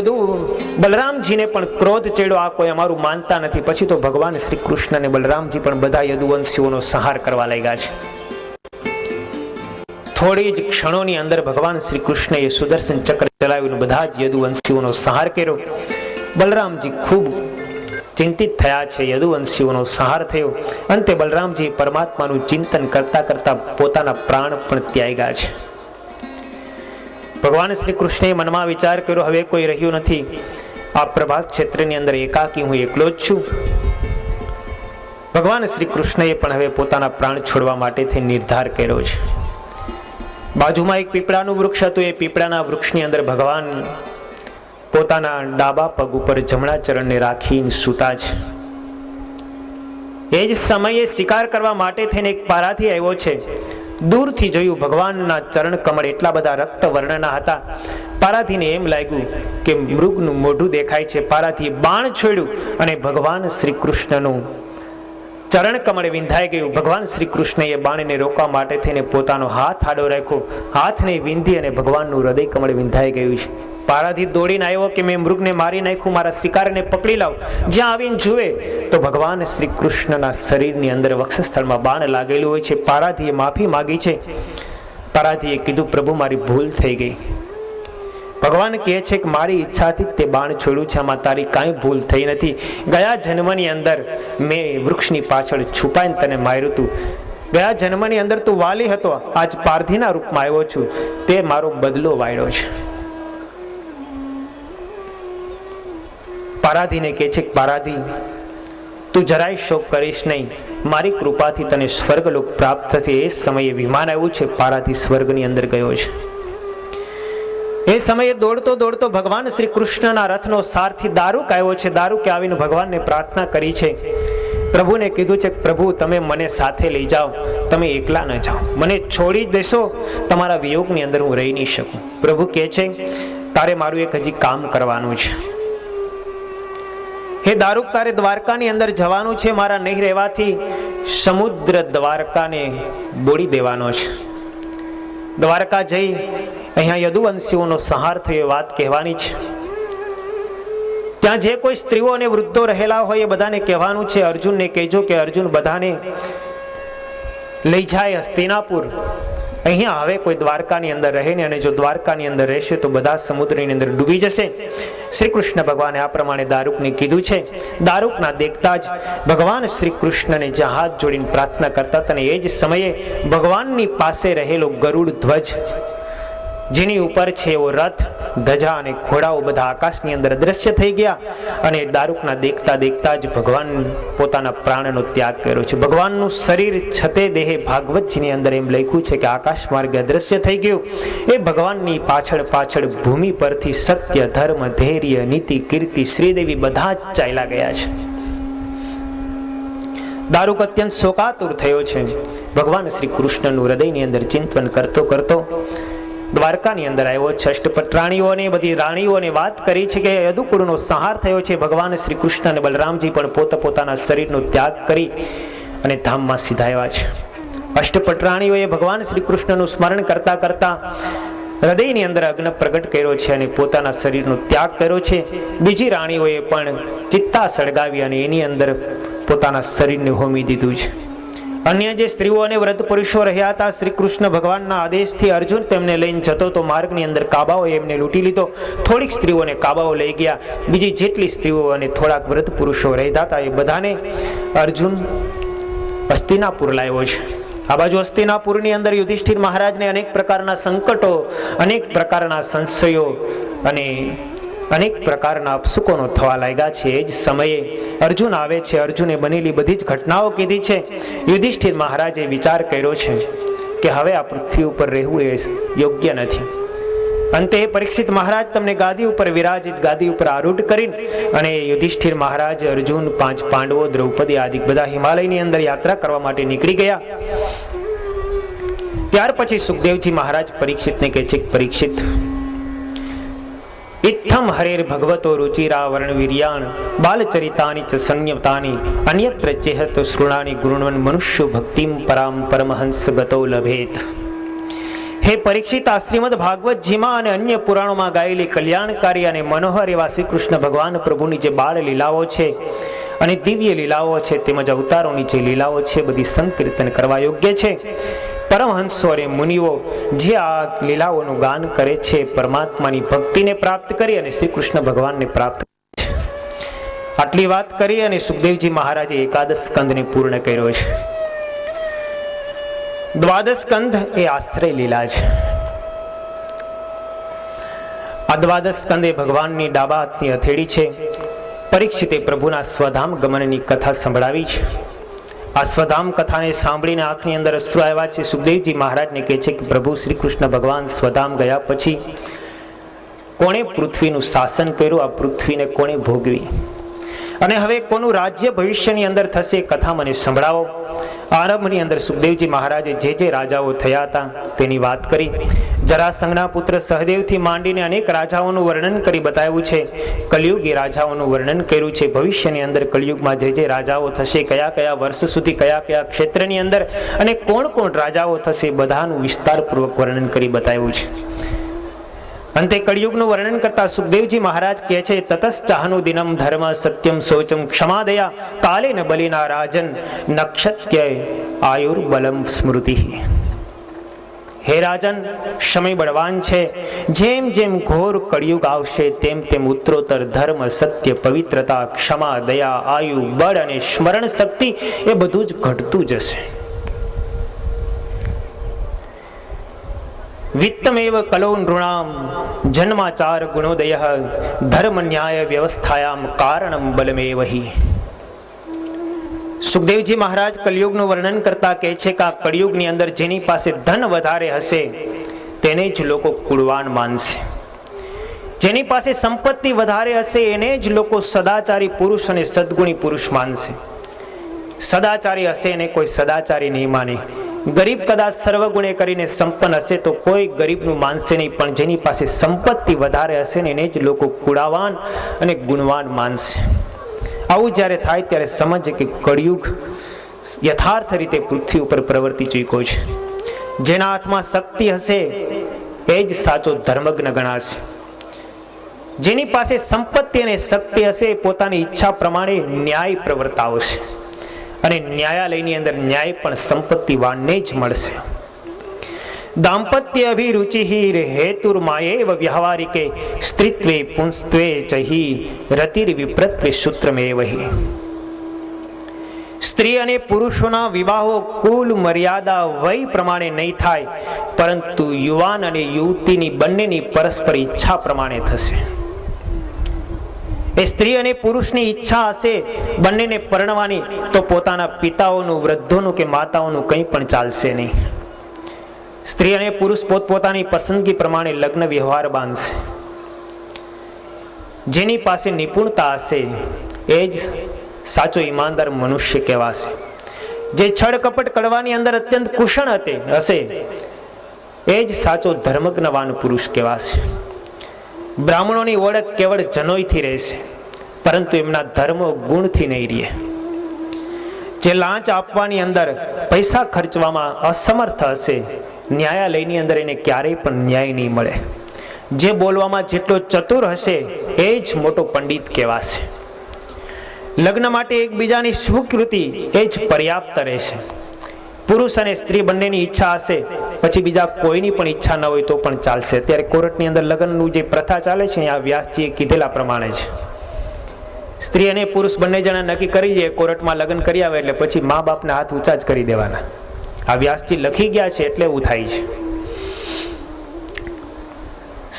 બલરામજીને પણ ક્રોધ ચડ્યો, આ કોઈ અમારું માનતા નથી. પછી તો ભગવાન શ્રી કૃષ્ણ અને બલરામજી પણ બધા યદુવંશીઓનો સંહાર કરવા લાગ્યા છે. થોડી જ ક્ષણોની અંદર ભગવાન શ્રી કૃષ્ણએ સુદર્શન ચક્ર ચલાવીને બધા જ યદુવંશીઓનો સંહાર કર્યો. બલરામજી ખૂબ ચિંતિત થયા છે. યદુવંશીઓનો સંહાર થયો. અંતે બલરામજી પરમાત્માનું ચિંતન કરતા કરતા પોતાના પ્રાણ પણ ત્યાગ્યા છે. ભગવાન શ્રી કૃષ્ણએ મનમાં વિચાર કર્યો, હવે કોઈ રહ્યું નથી. આ પ્રભાસ ક્ષેત્રની અંદર એકાકી હું એકલો જ છું. ભગવાન શ્રી કૃષ્ણએ પણ હવે પોતાના પ્રાણ છોડવા માટે નિર્ધાર કર્યો છે. બાજુમાં એક પીપળાનું વૃક્ષ હતું. એ પીપળાના વૃક્ષની અંદર ભગવાન પોતાના ડાબા પગ ઉપર જમણા ચરણને રાખીને સૂતા છે. એ જ સમયે શિકાર કરવા માટે થઈને એક પારાથી આવ્યો છે. દૂરથી જોયું ભગવાનના ચરણ કમળ એટલા બધા રક્ત વર્ણના હતા. પારાથીને એમ લાગ્યું કે મૃગનું મોઢું દેખાય છે. પારાથી બાણ છોડ્યું અને ભગવાન શ્રી કૃષ્ણનું ચરણ કમળ વિંધાઈ ગયું. ભગવાન શ્રી કૃષ્ણએ બાણને રોકવા માટે થઈને પોતાનો હાથ આડો રાખ્યો. હાથને વિંધી અને ભગવાનનું હૃદય કમળ વિંધાઈ ગયું છે. પારાથી દોડીને આવ્યો કે મેં મૃગને મારી નાખ્યું, મારા શિકારને પકડી લાવ. જ્યાં આવીને જુએ તો ભગવાન શ્રી કૃષ્ણના શરીરની અંદર વક્ષસ્થળમાં બાણ લાગેલું હોય છે. પારાથીએ માફી માગી છે. પારાથીએ કીધું, પ્રભુ મારી ભૂલ થઈ ગઈ. ભગવાન કહે છે કે મારી ઈચ્છાથી તે બાણ છોડ્યું છે, આમાં તારી કાંઈ ભૂલ થઈ નથી. ગયા જન્મની અંદર મેં વૃક્ષની પાછળ છુપાઈને તને માર્યું હતું. ગયા જન્મની અંદર તું વાલી હતો, આજ પારધીના રૂપમાં આવ્યો છું. તે મારો બદલો વાળ્યો છે. પારાધીને કહે છે, પારાધી તું જરાય શોક કરીશ નહીં, મારી કૃપાથી તને સ્વર્ગલોક પ્રાપ્ત થશે. એ સમયે વિમાન આવ્યું છે, પારાધી સ્વર્ગની અંદર ગયો છે. એ સમયે દોડતો દોડતો ભગવાન શ્રી કૃષ્ણના રથનો સારથી દારૂક આવ્યો છે. દારૂકે આવીને ભગવાનને પ્રાર્થના કરી છે, પ્રભુને કીધું છે, પ્રભુ તમે મને સાથે લઈ જાઓ, તમે એકલા ન જાઓ, મને છોડી દેશો, તમારા વિયોગની અંદર હું રહી નહીં શકું. પ્રભુ કહે છે, તારે મારું એક હજી કામ કરવાનું છે. હે દારૂક, તારે દ્વારકાની અંદર જવાનું છે. મારા નહીં રહેવાથી સમુદ્ર દ્વારકાને બોળી દેવાનો છે. દ્વારકા જઈ અહીંયા યદુવંશીઓનો સંહાર થયો એ વાત કહેવાની છે. ત્યાં જે કોઈ સ્ત્રીઓ અને વૃદ્ધો રહેલા હોય એ બધાને કહેવાનું છે, અર્જુનને કહેજો કે અર્જુન બધાને લઈ જાય હસ્તિનાપુર. અહીંયા હવે કોઈ દ્વારકાની અંદર રહે ને, અને જો દ્વારકાની અંદર રહેશે તો બધા સમુદ્રની અંદર ડૂબી જશે. શ્રી કૃષ્ણ ભગવાને આ પ્રમાણે દારૂકને કીધું છે. દારૂકના દેખતા જ ભગવાન શ્રી કૃષ્ણને જ્યાં હાથ જોડીને પ્રાર્થના કરતા હતા, એ જ સમયે ભગવાનની પાસે રહેલો ગરુડ ધ્વજ, જેની ઉપર છે એવો રથ, ધજા અને ઘોડાઓ બધા આકાશની અંદર અદ્રશ્ય થઈ ગયા. અને દારૂકના દેખતા દેખતા જ ભગવાન પોતાના પ્રાણનો ત્યાગ કર્યો છે. ભગવાનનું શરીર છતે દેહે ભાગવતજીની અંદર એમ લખ્યું છે કે આકાશ માર્ગે અદ્રશ્ય થઈ ગયું. એ ભગવાનની પાછળ પાછળ ભૂમિ પરથી સત્ય, ધર્મ, ધૈર્ય, નીતિ, કીર્તિ, શ્રીદેવી બધા જ ચાલ્યા ગયા છે. દારૂક અત્યંત શોકાતુર થયો છે. ભગવાન શ્રી કૃષ્ણનું હૃદયની અંદર ચિંતન કરતો કરતો દ્વારકાની અંદર આવ્યો. અષ્ટપટ રાણીઓને, બધી રાણીઓને વાત કરી છે કે યદુકુળનો સંહાર થયો છે. ભગવાન શ્રી કૃષ્ણ અને બલરામજી પણ પોતાના શરીરનો ત્યાગ કરી અને ધામમાં સીધાયા છે. અષ્ટપટ રાણીઓએ ભગવાન શ્રી કૃષ્ણનું સ્મરણ કરતા કરતા હૃદયની અંદર અગ્નિ પ્રગટ કર્યો છે અને પોતાના શરીરનો ત્યાગ કર્યો છે. બીજી રાણીઓએ પણ ચિત્તા સળગાવી અને એની અંદર પોતાના શરીરને હોમી દીધું છે. અન્ય જે સ્ત્રીઓ અને વ્રત પુરુષો રહ્યા હતા, શ્રી કૃષ્ણ ભગવાનના આદેશથી અર્જુન તેમને લઈને જતો તો માર્ગની અંદર કાબાઓએ એમને લૂંટી લીધો. થોડીક સ્ત્રીઓને કાબાઓ લઈ ગયા. બીજી જેટલી સ્ત્રીઓ અને થોડાક વ્રત પુરુષો રહેતા હતા એ બધાને અર્જુન હસ્તિનાપુર લાવ્યો છે. આ બાજુ હસ્તિનાપુરની અંદર યુધિષ્ઠિર મહારાજને અનેક પ્રકારના સંકટો, અનેક પ્રકારના સંશયો અને અનેક પ્રકારના અપસુકોનો થવા લાગ્યા છે. એ જ સમયે અર્જુન આવે છે. અર્જુને બનેલી બધી જ ઘટનાઓ કીધી છે. યુધિષ્ઠિર મહારાજે વિચાર કર્યો છે કે હવે આ પૃથ્વી ઉપર રહેવું એ યોગ્ય નથી. અંતે પરીક્ષિત મહારાજ તમને ગાદી ઉપર વિરાજિત, ગાદી ઉપર આરૂઢ કરીને અને યુધિષ્ઠિર મહારાજ, અર્જુન, 5 પાંડવો, દ્રૌપદી આદિ બધા હિમાલયની અંદર યાત્રા કરવા માટે નીકળી ગયા. ત્યાર પછી સુખદેવજી મહારાજ પરીક્ષિતને કહે છે, પરીક્ષિત, ઇત્થમ હરેર ભગવતો રુચિરા વર્ણવીર્યાણ બાલચરિતાની ચ સંયતાની અન્યત્ર ચેહત શૃણાની ગુણવન મનુષ્ય ભક્તિમ પરામ પરમહંસ ગતો લભેત. હે પરીક્ષિત, આ શ્રીમદ ભાગવતજીમાં અને અન્ય પુરાણોમાં ગાયેલી કલ્યાણકારી અને મનોહર એવા શ્રી કૃષ્ણ ભગવાન પ્રભુની જે બાળ લીલાઓ છે અને દિવ્ય લીલાઓ છે, તેમજ અવતારોની જે લીલાઓ છે, બધી સંકીર્તન કરવા યોગ્ય છે. પરમહંસો અને મુનિઓ જે આ લીલાઓનું ગાન કરે છે, પરમાત્માની ભક્તિને પ્રાપ્ત કરી અને શ્રી કૃષ્ણ ભગવાનને પ્રાપ્ત કરે છે. આટલી વાત કરી અને સુખદેવજી મહારાજે એકાદશ સ્કંદને પૂર્ણ કર્યો છે. દ્વાદશ સ્કંદ એ આશ્રય લીલા છે. આ દ્વાદશ સ્કંદ એ ભગવાનની ડાબા હાથની હથેળી છે. પરીક્ષિતે પ્રભુના સ્વધામ ગમનની કથા સંભળાવી છે. આ સ્વધામ કથાને સાંભળીને આંખની અંદર અશ્રુ આવ્યા છે. સુખદેવજી મહારાજને કહે છે કે પ્રભુ શ્રી કૃષ્ણ ભગવાન સ્વધામ ગયા પછી કોણે પૃથ્વીનું શાસન કર્યું, આ પૃથ્વીને કોણે ભોગવી, અને હવે કોનું રાજ્ય ભવિષ્યની અંદર થશે, કથા મને સંભળાવો. આરંભની અંદર સુખદેવજી મહારાજે જે રાજાઓ થયા હતા તેની વાત કરી. જરાસંઘના પુત્ર સહદેવથી માંડીને અનેક રાજાઓનું વર્ણન કરી બતાવ્યું છે. કલિયુગી રાજાઓનું વર્ણન કર્યું છે. ભવિષ્યની અંદર કલિયુગમાં જે રાજાઓ થશે, કયા કયા વર્ષ સુધી, કયા કયા ક્ષેત્રની અંદર અને કોણ કોણ રાજાઓ થશે, બધાનું વિસ્તારપૂર્વક વર્ણન કરી બતાવ્યું છે. અંતે કળિયુગનું વર્ણન કરતા સુખદેવજી મહારાજ કહે છે, તતશ્ચાહનું દિનમ ધર્મ સત્યમ શૌચમ ક્ષમાદયા કાલે ન બલિના રાજન નક્ષત્ય આયુર્બલમ સ્મૃતિ. હે રાજન, સમય બળવાન છે. જેમ જેમ ઘોર કળિયુગ આવશે તેમ તેમ ઉત્તરોત્તર ધર્મ, સત્ય, પવિત્રતા, ક્ષમા, દયા, આયુ, બળ અને સ્મરણ શક્તિ એ બધું જ ઘટતું જશે. વિત્તમેવ કલો નૃણામ જન્માચાર ગુણોદય ધર્મ ન્યાય વ્યવસ્થાયામ કારણમ બલમેવહિ. સુખદેવજી મહારાજ કલયુગનું વર્ણન કરતા કહે છે કે આ કળિયુગની અંદર જેની પાસે ધન વધારે હશે તેને જ લોકો કુળવાન માનશે. જેની પાસે સંપત્તિ વધારે હશે એને જ લોકો સદાચારી પુરુષ અને સદગુણી પુરુષ માનશે. સદાચારી હશે એને કોઈ સદાચારી નહીં માને. ગરીબ કદાચ સર્વગુણે કરીને સંપન્ન હશે તો કોઈ ગરીબનું માનશે નહીં, પણ જેની પાસે સંપત્તિ વધારે હશે ને એને જ લોકો કુળાવાન અને ગુણવાન માનશે. આવું જ્યારે થાય ત્યારે સમજે કે કળિયુગ યથાર્થ રીતે પૃથ્વી ઉપર પ્રવર્તી ચૂક્યો છે. જેના હાથમાં શક્તિ હશે એ જ સાચો ધર્મજ્ઞ ગણાશે. જેની પાસે સંપત્તિ અને શક્તિ હશે પોતાની ઈચ્છા પ્રમાણે ન્યાય પ્રવર્તાવશે અને ન્યાયાલયની અંદર ન્યાય પણ સંપત્તિવાનને જ મળશે. દાંપત્ય અભિરુચિ હેતુર્માયેવ વ્યવહારિકે સ્ત્રીત્વે પુંસ્ત્વે ચહિ રતિર વિપ્રત્વે સૂત્રમેવહિ. સ્ત્રી અને પુરુષોના વિવાહો કુલ મર્યાદા વય પ્રમાણે નહીં થાય, પરંતુ યુવાન અને યુવતીની બંનેની પરસ્પર ઈચ્છા પ્રમાણે થશે. એ સ્ત્રી અને પુરુષની ઈચ્છા હશે બંનેને પરણવાની તો પોતાના પિતાઓનું, વૃદ્ધોનું કે માતાઓનું કંઈ પણ ચાલશે નહીં. સ્ત્રી અને પુરુષ પોતપોતાની પસંદગી પ્રમાણે લગ્ન વ્યવહાર બાંધશે. જેની પાસે નિપુણતા હશે એ જ સાચો ઈમાનદાર મનુષ્ય કહેવાશે. જે છળ કપટ કરવાની અંદર અત્યંત કુશળ હશે એ જ સાચો ધર્મજ્ઞવાન પુરુષ કહેવાશે. બ્રાહ્મણોની ઓળખ કેવળ જનોઈથી રહેશે, પરંતુ એમના ધર્મ ગુણથી નહીં રહે. જે લાંચ આપવાની અંદર, પૈસા ખર્ચવામાં અસમર્થ હશે, ન્યાયાલયની અંદર એને ક્યારેય પણ ન્યાય નહીં મળે. જે બોલવામાં જેટલો ચતુર હશે એ જ મોટો પંડિત કહેવાશે. લગ્ન માટે એકબીજાની સ્વીકૃતિ એ જ પર્યાપ્ત રહેશે. પુરુષ અને સ્ત્રી બંનેની ઈચ્છા હશે, પછી બીજા કોઈની પણ ઈચ્છા ન હોય તો પણ ચાલશે. અત્યારે કોર્ટની અંદર લગ્નનું જે પ્રથા ચાલે છે ને આ વ્યાસજીએ કીધેલા પ્રમાણે છે. સ્ત્રી અને પુરુષ બંને જણા નક્કી કરી જાય કોર્ટમાં લગ્ન કરી આવે એટલે પછી મા બાપના હાથ ઊંચા જ કરી દેવાના. આ વ્યાસજી લખી ગયા છે એટલે એવું થાય છે.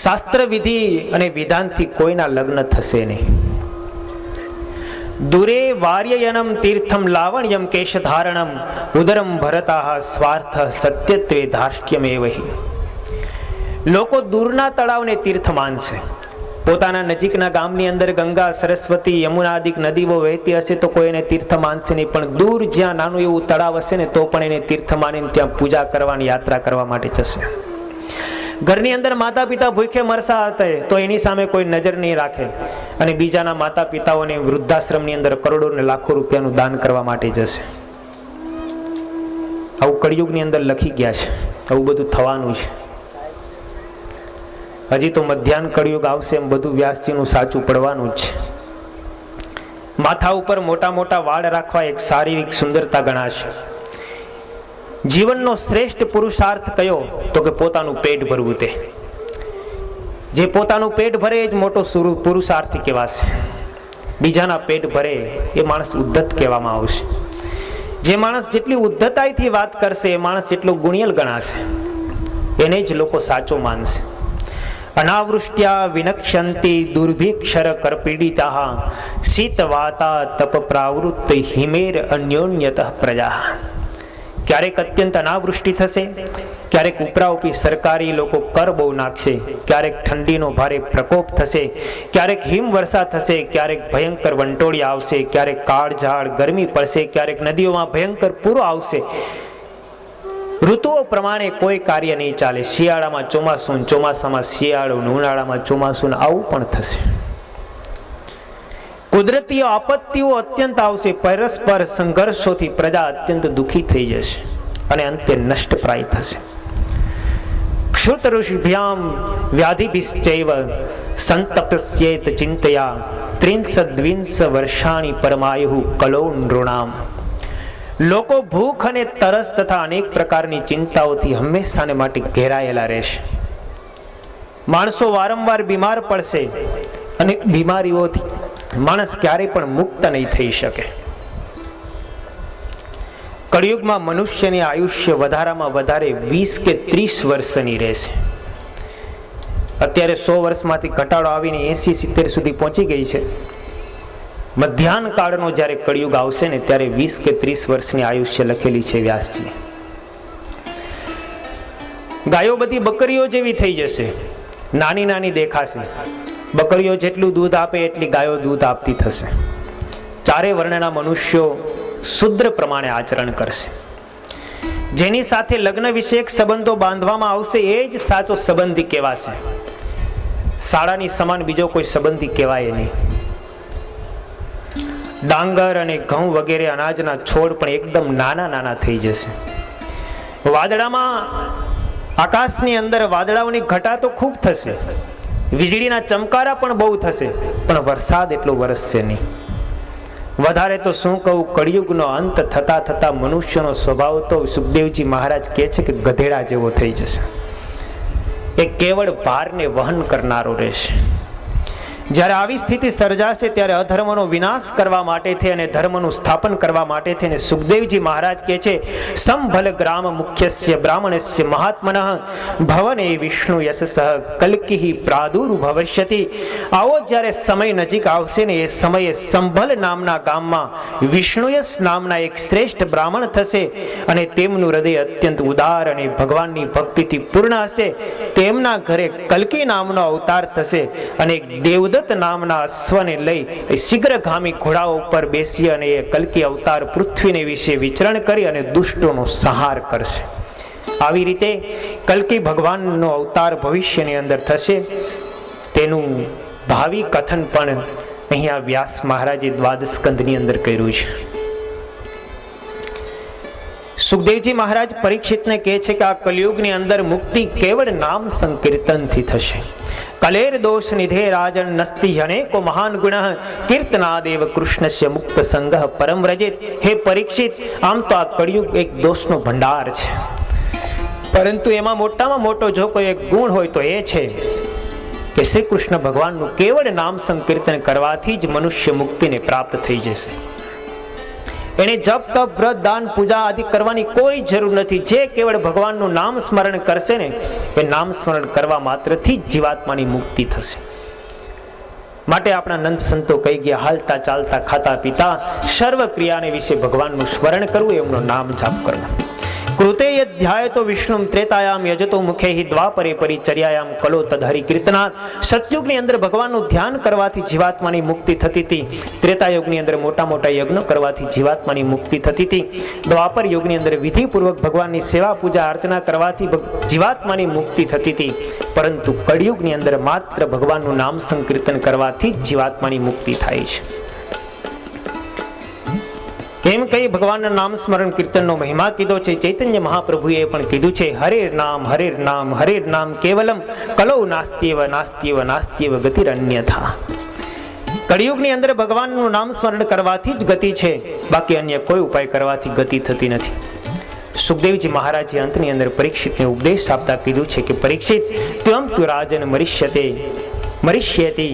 શાસ્ત્ર વિધિ અને વિધાનથી કોઈના લગ્ન થશે નહીં. દુરે વાર્યયનમ તીર્થમ લાવણ્યમ કેશધારણમ ઉદરમ ભરતાઃ સ્વાર્થ સત્યત્વે ધાર્ષ્ટ્યમેવહિ. લોકો દૂરના તળાવને તીર્થ માનશે. પોતાના નજીકના ગામની અંદર ગંગા, સરસ્વતી, યમુના આદિક નદીઓ વહેતી હશે તો કોઈ એને તીર્થ માનશે નહીં, પણ દૂર જ્યાં નાનું એવું તળાવ હશે ને તો પણ એને તીર્થ માનીને ત્યાં પૂજા કરવાની, યાત્રા કરવા માટે જશે. ઘરની અંદર માતા પિતા ભૂખે મરતા હતા તો એની સામે કોઈ નજર નહીં રાખે અને બીજાના માતા પિતાઓને વૃદ્ધાશ્રમની અંદર કરોડો ને લાખો રૂપિયાનું દાન કરવા માટે જશે. આવું કળિયુગની અંદર લખી ગયા છે. આવું બધું થવાનું છે. હજી તો મધ્યાહન કળિયુગ આવશે એમ બધું વ્યાસજીનું સાચું પડવાનું જ છે. માથા ઉપર મોટા મોટા વાળ રાખવા એક શારીરિક સુંદરતા ગણાશે. જીવનનો શ્રેષ્ઠ પુરુષાર્થ કયો તો કે પોતાનું પેટ ભરવું. તે જે પોતાનું પેટ ભરે એ જ મોટો પુરુષાર્થી કહેવાશે. બીજાના પેટ ભરે એ માણસ ઉદ્ધત કહેવામાં આવશે. જે માણસ જેટલી ઉદ્ધતાઈથી વાત કરશે એ માણસ જેટલો ગુણિયલ ગણાશે. એને જ લોકો સાચો માનશે. અનાવૃષ્ટ્યા વિનક્ષંતિ દુર્ભિક્ષર કરપીડિતા શીતવાતા તપ પ્રાવૃત્ત હિમેર અન્યોન્યતઃ પ્રજા. ક્યારેક અત્યંત અનાવૃષ્ટિ થશે, ક્યારેક ઉપરાઉપરી સરકારી લોકો કર બહુ નાખશે, ક્યારેક ઠંડીનો ભારે પ્રકોપ થશે, ક્યારેક હિમવર્ષા થશે, ક્યારેક ભયંકર વંટોળિયા આવશે, ક્યારેક કાળઝાળ ગરમી પડશે, ક્યારેક નદીઓમાં ભયંકર પૂરો આવશે. ઋતુઓ પ્રમાણે કોઈ કાર્ય નહીં ચાલે. શિયાળામાં ચોમાસું, ચોમાસામાં શિયાળું, ઉનાળામાં ચોમાસું, આવું પણ થશે. કુદરતી આપત્તિઓ અત્યંત આવશે. પરસ્પર સંઘર્ષોથી પ્રજા અત્યંત દુઃખી થઈ જશે અને અંતે નષ્ટપ્રાય થશે. ક્ષુત ઋષિભ્યામ વ્યાધિભિશ્ચૈવ સંતપ્સ્યેત ચિંતયા ત્રિંશદ્વિંશ વર્ષાણી પરમાયુઃ કલો નૃણામ. લોકો ભૂખ અને તરસ તથા અનેક પ્રકારની ચિંતાઓથી હંમેશાને માટે ઘેરાયેલા રહેશે. માણસો વારંવાર બીમાર પડશે અને બીમારીઓથી માણસ ક્યારેય પણ મુક્ત નહીં થઈ શકે. કળિયુગમાં મનુષ્યની આયુષ્ય વધારામાં વધારે 20 કે 30 વર્ષની રહેશે. અત્યારે 100 વર્ષમાંથી ઘટાડો આવીને 80-70 સુધી પહોંચી ગઈ છે. મધ્યાહન કાળનો જ્યારે કળિયુગ આવશે ને ત્યારે 20 કે 30 વર્ષની આયુષ્ય લખેલી છે વ્યાસજી. ગાયો બધી બકરીઓ જેવી થઈ જશે, નાની નાની દેખાશે. બકરીઓ જેટલું દૂધ આપે એટલી ગાયો દૂધ આપતી થશે. ચારે વર્ણના મનુષ્યો શુદ્ર પ્રમાણે આચરણ કરશે. જેની સાથે લગ્ન વિષયક સંબંધો બાંધવામાં આવશે એ જ સાચો સંબંધી કહેવાશે. શાળાની સમાન બીજો કોઈ સંબંધી કહેવાય નહીં. ડાંગર અને ઘઉં વગેરે અનાજના છોડ પણ એકદમ નાના નાના થઈ જશે. વાદળામાં આકાશની અંદર વાદળાઓની ઘટા તો ખૂબ થશે, વીજળીના ચમકારા પણ બહુ થશે, પણ વરસાદ એટલો વરસશે નહીં. વધારે તો શું કહું, કળિયુગનો અંત થતા થતા મનુષ્યનો સ્વભાવ તો સુખદેવજી મહારાજ કહે છે કે ગધેડા જેવો થઈ જશે. એ કેવળ ભારને વહન કરનારો રહેશે. જ્યારે આવી સ્થિતિ સર્જાશે ત્યારે અધર્મનો વિનાશ કરવા માટે થઈ અને ધર્મનું સ્થાપન કરવા માટે થઈને સુખદેવજી મહારાજ કહે છે, સંભલ ગ્રામ મુખ્યસ્ય બ્રાહ્મણસ્ય મહાત્મનઃ ભવને વિષ્ણુ યશસઃ કલ્કિ પ્રાદુર્ભવિષ્યતિ. આવો જ્યારે સમય નજીક આવશે ને એ સમયે સંભલ નામના ગામમાં વિષ્ણુયશ નામના એક શ્રેષ્ઠ બ્રાહ્મણ થશે અને તેમનું હૃદય અત્યંત ઉદાર અને ભગવાનની ભક્તિથી પૂર્ણ હશે. તેમના ઘરે કલ્કી નામનો અવતાર થશે અને દેવદત્ત નામના અશ્વને લઈ શીઘ્રગામી ઘોડાઓ ઉપર બેસી અને એ કલ્કી અવતાર પૃથ્વીને વિશે વિચરણ કરી અને દુષ્ટોનો સંહાર કરશે. આવી રીતે કલ્કી ભગવાનનો અવતાર ભવિષ્યની અંદર થશે. તેનું ભાવિ કથન પણ અહીંયા વ્યાસ મહારાજે દ્વાદશ સ્કંધની અંદર કર્યું છે. સુખદેવજી મહારાજ પરીક્ષિતને કહે છે કે આ કલિયુગની અંદર મુક્તિ કેવળ નામ સંકીર્તનથી થશે. કલેર દોષ નિધે રાજન નસ્તિ અનેકો મહાન ગુણ કીર્તનાદેવ કૃષ્ણસ્ય મુક્ત સંગહ પરમ રજિત. હે પરીક્ષિત, આમ તો આ કળિયુગ એક દોષનો ભંડાર છે, પરંતુ એમાં મોટામાં મોટો જો કોઈ એક ગુણ હોય તો એ છે કે શ્રી કૃષ્ણ ભગવાનનું કેવળ નામ સંકીર્તન કરવાથી જ મનુષ્ય મુક્તિને પ્રાપ્ત થઈ જશે. એને જપ તપ વ્રત દાન પૂજા આદિ કરવાની કોઈ જરૂર નથી. જે કેવળ ભગવાનનું નામ સ્મરણ કરશે ને એ નામ સ્મરણ કરવા માત્રથી જ જીવાત્માની મુક્તિ થશે. માટે આપણા નંદ સંતો કહી ગયા, હાલતા ચાલતા ખાતા પીતા સર્વ ક્રિયાને વિશે ભગવાનનું સ્મરણ કરવું, એમનો નામ જાપ કરવો. કૃતે યધ્યાયતો વિષ્ણુ ત્રેતાયામ યજતો મુખે હિ દ્વાપરે પરિચર્યાયામ કલો તદહરિ કીર્તનાથ. સતયુગની અંદર ભગવાનનું ધ્યાન કરવાથી જીવાત્માની મુક્તિ થતી હતી. ત્રેતાયુગની અંદર મોટા મોટા યજ્ઞો કરવાથી જીવાત્માની મુક્તિ થતી હતી. દ્વાપર યુગની અંદર વિધિપૂર્વક ભગવાનની સેવા પૂજા અર્ચના કરવાથી જીવાત્માની મુક્તિ થતી હતી. પરંતુ કળિયુગની અંદર માત્ર ભગવાનનું નામ સંકીર્તન કરવાથી જ જીવાત્માની મુક્તિ થાય છે. એમ કહી ભગવાનના નામ સ્મરણ કીર્તનનો મહિમા કીધો છે. ચૈતન્ય મહાપ્રભુએ પણ કીધું છે, હરેર નામ હરેર નામ કેવલમ કલો નાસ્ત્યવ નાસ્ત્યવ નાસ્ત્યવ ગતિરન્યથા. કળિયુગની અંદર ભગવાનનું નામ સ્મરણ કરવાથી જ ગતિ છે, બાકી અન્ય કોઈ ઉપાય કરવાથી ગતિ થતી નથી. સુખદેવજી મહારાજે અંતની અંદર પરીક્ષિતને ઉપદેશ આપતા કીધું છે કે પરીક્ષિત, ત્વમ તુ રાજન મરિષ્યતિ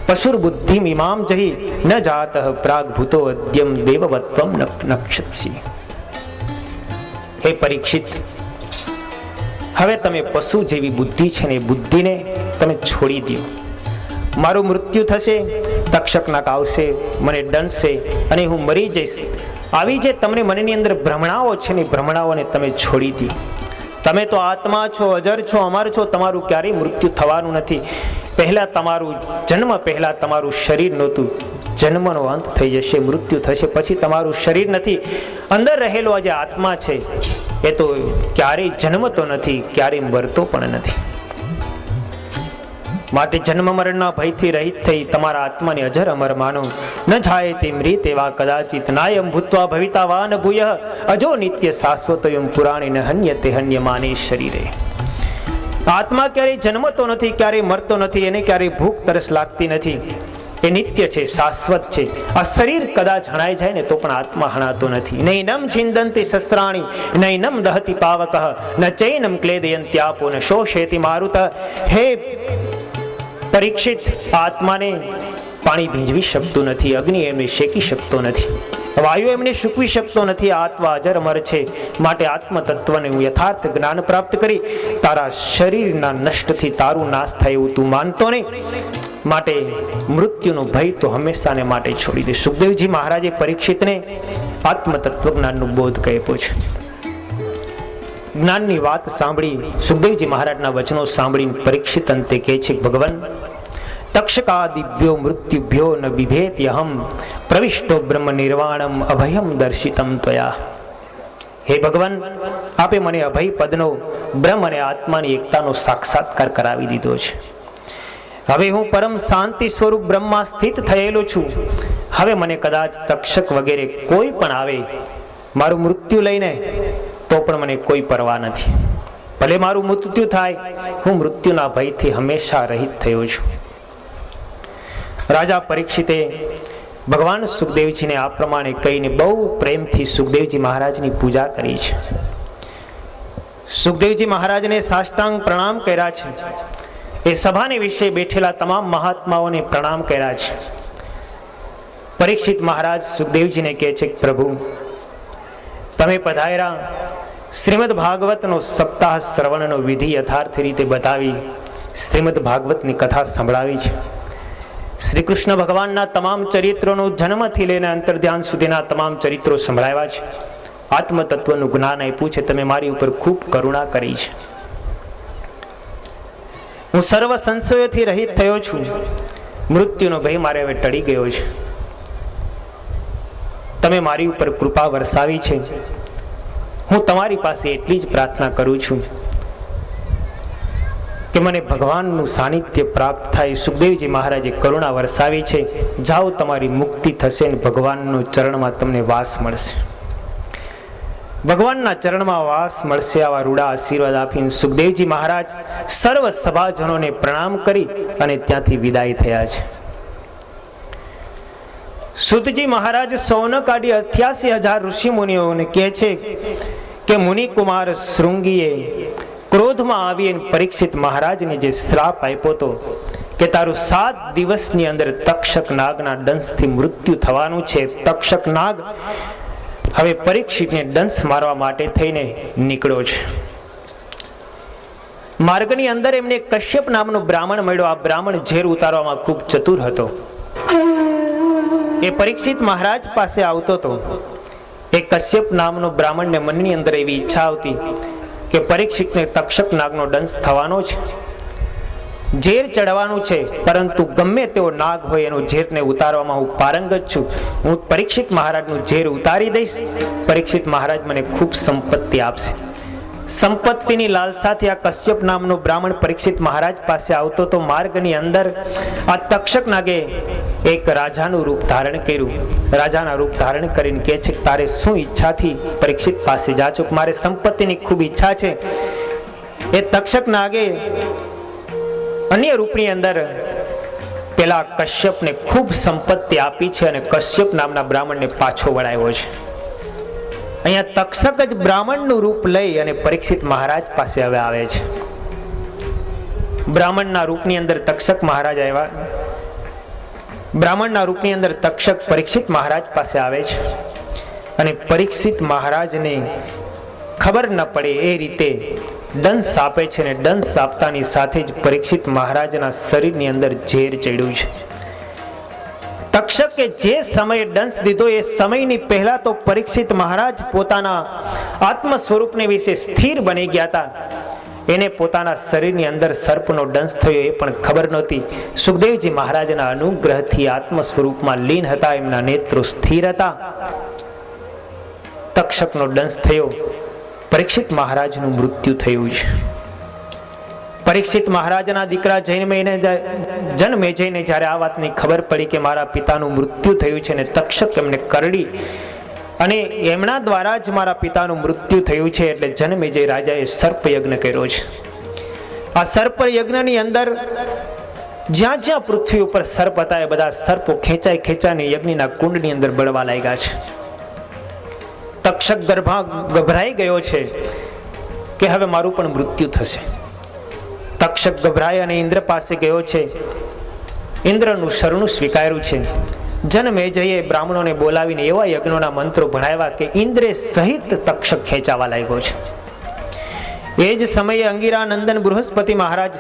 પશુર બુદ્ધિ મીમામ જહી ન જાતઃ પ્રાગ ભૂતો અદ્યમ દેવવત્વમ નક્ષત્સી. હે પરીક્ષિત, હવે તમે પશુ જેવી બુદ્ધિ છે ને એ બુદ્ધિને તમે છોડી દો. મારું મૃત્યુ થશે, તક્ષકનાક આવશે, મને દંડશે અને હું મરી જઈશ. આવી જે તમને મનની અંદર ભ્રમણાઓ છે ને ભ્રમણાઓને તમે છોડી દો. તમે તો આત્મા છો, અજર છો, અમર છો. તમારું ક્યારેય મૃત્યુ થવાનું નથી. પહેલા તમારું જન્મ પહેલા તમારું શરીર નહોતું. જન્મનો અંત થઈ જશે, મૃત્યુ થશે, પછી તમારું શરીર નથી. અંદર રહેલો આ જે આત્મા છે એ તો ક્યારેય જન્મતો નથી, ક્યારેય મરતો પણ નથી. માટે જન્મ મરણના ભયથી રહિત થઈ તમારા આત્માને અજર અમર માનો. ન જાય તે મૃત એવા કદાચિત નાયમ ભૂત્વા ભવિતા વા ન ભૂય અજો નિત્ય શાશ્વતયમ પુરાણે ન હન્યતે હન્યમાને શરીરે. આત્મા ક્યારેય જન્મતો નથી, ક્યારેય મરતો નથી, એને ક્યારેય ભૂખ તરસ લાગતી નથી. એ નિત્ય છે, શાશ્વત છે. આ શરીર કદાચ હણાઈ જાય ને તો પણ આત્મા હણાતો નથી. નૈનમ છિંદંતી શસ્ત્રાણી નૈનમ દહતી પાવકઃ ન ચૈનમ ક્લેદયંતી આપો ન શોષેતિ મારુતઃ. હે પરીક્ષિત, આત્માને પાણી ભીંજવી શકતું નથી, અગ્નિ એમને શેકી શકતો નથી. વાયુ એમને સૂકવી શકતો નથી. આત્મા અજર અમર છે, માટે આત્મ તત્વને હું યથાર્થ જ્ઞાન પ્રાપ્ત કરી તારા શરીરના નષ્ટથી તારું નાશ થાય એવું તું માનતો નહીં, માટે મૃત્યુનો ભય તો હંમેશાને માટે છોડી દે. સુખદેવજી મહારાજે પરીક્ષિતને આત્મ તત્વજ્ઞાનનો બોધ આપ્યો છે. જ્ઞાનની વાત સાંભળી, સુખદેવજી મહારાજના વચનો સાંભળીને પરીક્ષિત અંતે કહે છે, ભગવાન તક્ષકાદિભ્યો મૃત્યુભ્યો ન બિભેત્યહમ પ્રવિષ્ટો બ્રહ્મ નિર્વાણમ અભયમ દર્શિતમ ત્વયા. હે ભગવાન, આપે મને અભય પદનો બ્રહ્મ અને આત્માની એકતાનો સાક્ષાત્કાર કરાવી દીધો છે. હવે હું પરમ શાંતિ સ્વરૂપ બ્રહ્મમાં સ્થિત થયેલો છું. હવે મને કદાચ તક્ષક વગેરે કોઈ પણ આવે મારું મૃત્યુ લઈને, તો પણ મને કોઈ પરવા નથી. ભલે મારું મૃત્યુ થાય, હું મૃત્યુના ભયથી હંમેશા રહિત થયો છું. રાજા પરીક્ષિતે ભગવાન સુખદેવજીને આ પ્રમાણે કહીને બહુ પ્રેમથી સુખદેવજી મહારાજની પૂજા કરી છે. સુખદેવજી મહારાજને સાષ્ટાંગ પ્રણામ કર્યા છે. એ સભાને વિશે બેઠેલા તમામ મહાત્માઓને પ્રણામ કર્યા છે. પરીક્ષિત મહારાજ સુખદેવજીને કહે છે, પ્રભુ તમે પધાર્યા, શ્રીમદ ભાગવતનો સપ્તાહ શ્રવણનો વિધિ યથાર્થ રીતે બતાવી શ્રીમદ ભાગવતની કથા સંભળાવી છે. શ્રી કૃષ્ણ ભગવાનના તમામ ચરિત્રોનો જન્મથી લઈને અંતર્ધ્યાન સુધીના તમામ ચરિત્રો સંભળાવ્યા છે. આત્મતત્વનું જ્ઞાન આપ્યું છે. તમે મારી ઉપર ખૂબ કરુણા કરી છે. હું સર્વ સંશયોથી રહિત થયો છું. મૃત્યુનો ભય મારે હવે ટળી ગયો છે. તમે મારી ઉપર કૃપા વરસાવી છે. હું તમારી પાસે એટલી જ પ્રાર્થના કરું છું કે મને ભગવાનનું સાનિધ્ય પ્રાપ્ત થાય. સુખદેવજી મહારાજે કરુણા વરસાવી છે. જાઓ, તમારી મુક્તિ થશે ને ભગવાનનો ચરણમાં તમને વાસ મળશે. ભગવાનના ચરણમાં વાસ મળશે. આવા રૂડા આશીર્વાદ આપીને સુખદેવજી મહારાજ સર્વ સભાજનોને પ્રણામ કરી અને ત્યાંથી વિદાય થયા છે. સુતજી મહારાજ સૌનક આદિ 88,000 ઋષિ મુનિઓને કહે છે કે મુનિકુમાર શૃંગીએ ક્રોધમાં આવી પરીક્ષિત મહારાજને જે શ્રાપ આપ્યો હતો કે તારું 7 દિવસની અંદર તક્ષક નાગના દંશથી મૃત્યુ થવાનું છે. તક્ષક નાગ હવે પરીક્ષિતને દંશ મારવા માટે થઈને નીકળ્યો છે. માર્ગની અંદર એમને કશ્યપ નામનો બ્રાહ્મણ મળ્યો. આ બ્રાહ્મણ ઝેર ઉતારવામાં ખૂબ ચતુર હતો. એ પરીક્ષિત મહારાજ પાસે આવતો હતો. એ કશ્યપ નામનો બ્રાહ્મણને મનની અંદર એવી ઈચ્છા આવતી કે પરીક્ષિતને તક્ષક નાગનો દંશ થવાનો છે, ઝેર ચડવાનું છે, પરંતુ ગમે તેવો નાગ હોય એનો ઝેરને ઉતારવામાં હું પારંગત છું. હું પરીક્ષિત મહારાજનું ઝેર ઉતારી દઈશ. પરીક્ષિત મહારાજ મને ખૂબ સંપત્તિ આપશે. સંપત્તિની લાલસાથી આ કશ્યપ નામનો બ્રાહ્મણ પરીક્ષિત મહારાજ પાસે આવતો તો માર્ગની અંદર આ તક્ષક નાગે એક રાજાનું રૂપ ધારણ કર્યું. રાજાના રૂપ ધારણ કરીને કહે છે, તારે શું ઈચ્છાથી પરીક્ષિત પાસે જા છો? મારે સંપત્તિની ખૂબ ઈચ્છા છે. એ તક્ષક નાગે અન્ય રૂપની અંદર પેલા કશ્યપને ખૂબ સંપત્તિ આપી છે અને કશ્યપ નામના બ્રાહ્મણને પાછો વળાવ્યો છે. અહીંયા તક્ષક જ બ્રાહ્મણનું રૂપ લઈ અને પરીક્ષિત મહારાજ પાસે હવે આવે છે. બ્રાહ્મણના રૂપની અંદર તક્ષક મહારાજ આવ્યા. બ્રાહ્મણના રૂપની અંદર તક્ષક પરીક્ષિત મહારાજ પાસે આવે છે અને પરીક્ષિત મહારાજને ખબર ન પડે એ રીતે દંશ આપે છે અને દંશ આપતાની સાથે જ પરીક્ષિત મહારાજના શરીરની અંદર ઝેર ચડ્યું છે. તક્ષકે જે સમયે દંશ દીધો એ સમયની પહેલા તો પરીક્ષિત મહારાજ પોતાના આત્મ સ્વરૂપને વિશે સ્થિર બની ગયા હતા. એને પોતાના શરીરની અંદર સર્પનો દંશ થયો એ પણ ખબર નહોતી. સુખદેવજી મહારાજના અનુગ્રહથી આત્મ સ્વરૂપમાં લીન હતા. એમના નેત્રો સ્થિર હતા. તક્ષકનો દંશ થયો. પરીક્ષિત મહારાજનું મૃત્યુ થયું છે. પરીક્ષિત મહારાજના દીકરા જનમેજયને જ્યારે આ વાતની ખબર પડી કે મારા પિતાનું મૃત્યુ થયું છે અને તક્ષક એમને કરડી અને એમના દ્વારા જ મારા પિતાનું મૃત્યુ થયું છે, એટલે જનમેજય રાજાએ સર્પ યજ્ઞ કર્યો છે. આ સર્પ યજ્ઞની અંદર જ્યાં જ્યાં પૃથ્વી ઉપર સર્પ હતા એ બધા સર્પો ખેંચાઈને યજ્ઞના કુંડની અંદર બળવા લાગ્યા છે. તક્ષક ગભરાઈ ગયો છે કે હવે મારું પણ મૃત્યુ થશે. તક્ષક ગભરાય અને ઇન્દ્ર પાસે ગયો છે. ઇન્દ્રનું શરણું સ્વીકાર્યું છે. જનમેજયે બ્રાહ્મણોને બોલાવીને એવા યજ્ઞોના મંત્રો ભણાવ્યા કે ઇન્દ્રે સહિત તક્ષક ખેંચાવા લાગ્યો છે. એ જ સમયે અંગિરા નંદન બૃહસ્પતિ મહારાજ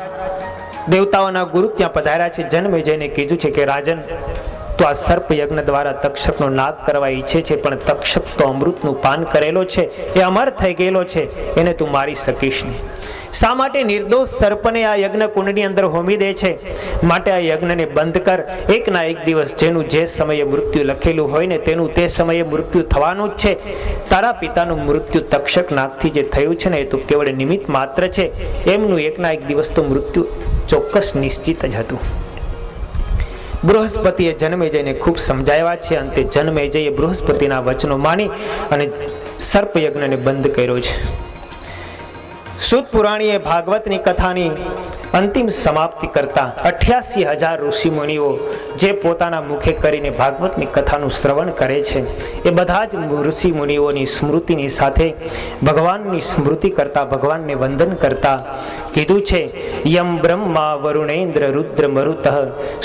દેવતાઓના ગુરુ ત્યાં પધાર્યા છે. જનમેજયને કીધું છે કે રાજન, તો આ સર્પ યજ્ઞ દ્વારા તક્ષકનો નાગ કરવા ઈચ્છે છે, પણ તક્ષક તો અમૃતનું પાન કરેલો છે, એ અમર થઈ ગયેલો છે, એને તું મારી શકીશ નહીં. શા માટે નિર્દોષ સર્પને આ યજ્ઞ કુંડની અંદર હોમી દે છે? માટે આ યજ્ઞને બંધ કર. એકના એક દિવસ જેનું જે સમયે મૃત્યુ લખેલું હોય ને તેનું તે સમયે મૃત્યુ થવાનું જ છે. તારા પિતાનું મૃત્યુ તક્ષક નાગથી જે થયું છે ને એ તો કેવળ નિમિત્ત માત્ર છે. એમનું એકના એક દિવસ તો મૃત્યુ ચોક્કસ નિશ્ચિત જ હતું. બૃહસ્પતિએ જનમેજયને ખૂબ સમજાવ્યા છે. અંતે જનમેજયે બૃહસ્પતિના વચનો માની અને સર્પ યજ્ઞને બંધ કર્યો છે. સુત પુરાણીએ ભાગવતની કથાની અંતિમ સમાપ્તિ કરતા 88,000 ઋષિ મુનિઓ જે પોતાના મુખે કરીને ભાગવતની કથાનું શ્રવણ કરે છે, એ બધા જ ઋષિ મુનિઓની સ્મૃતિની સાથે ભગવાનની સ્મૃતિ કરતા, ભગવાનને વંદન કરતા કીધું છે, યમ બ્રહ્મા વરુણેન્દ્ર રુદ્ર મરુતઃ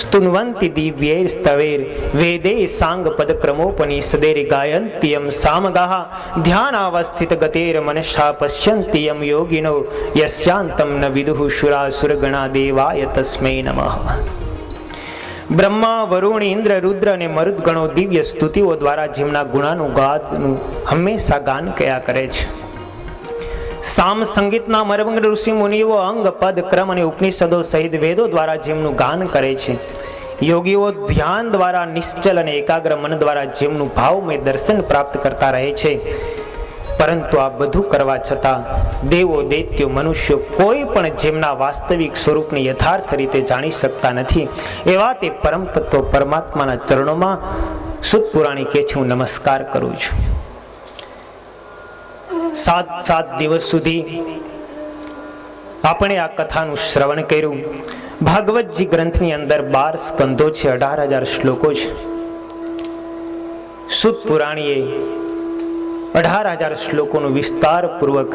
સ્તુન્વંતિ દિવ્યૈર સ્તવૈર વેદે સાંગ પદ ક્રમોપનિષદેર ગાયંતિ યમ સામગાહ ધ્યાનાવસ્થિત ગતેર મનસા પશ્યંતિ યમ યોગિનો યસ્યાંતમ ન વિદુઃ શુરાસુર ગણા દેવાય તસ્મૈ નમઃ. બ્રહ્મા, વરુણ, ઇન્દ્ર, રુદ્ર અને મરુદ ગણો દિવ્ય સ્તુતિઓ દ્વારા જેમના ગુણાનું ગાદનું હંમેશા ગાન કયા કરે છે. સામ સંગીતના મરવંગ ઋષિ મુનિઓ અંગ, પદ, ક્રમ અને ઉપનિષદો સહિત વેદો દ્વારા જેમનું ગાન કરે છે. યોગીઓ ધ્યાન દ્વારા નિશ્ચલ અને એકાગ્ર મન દ્વારા જેમનું ભાવમય દર્શન પ્રાપ્ત કરતા રહે છે. પરંતુ આ બધું કરવા છતાં દેવો, દૈત્યો, મનુષ્યો કોઈ પણ જેમના વાસ્તવિક સ્વરૂપને યથાર્થ રીતે જાણી શકતા નથી. એવા તે પરમ તત્વ પરમાત્માના ચરણોમાં સુત પુરાણી કે છે, હું નમસ્કાર કરું છું. 7 દિવસ સુધી આપણે આ કથાનું શ્રવણ કર્યું. ભાગવતજી ગ્રંથની અંદર 12 સ્કંધો છે, 18,000 શ્લોકો છે. સુત પુરાણીએ 18,000 શ્લોકોનું વિસ્તારપૂર્વક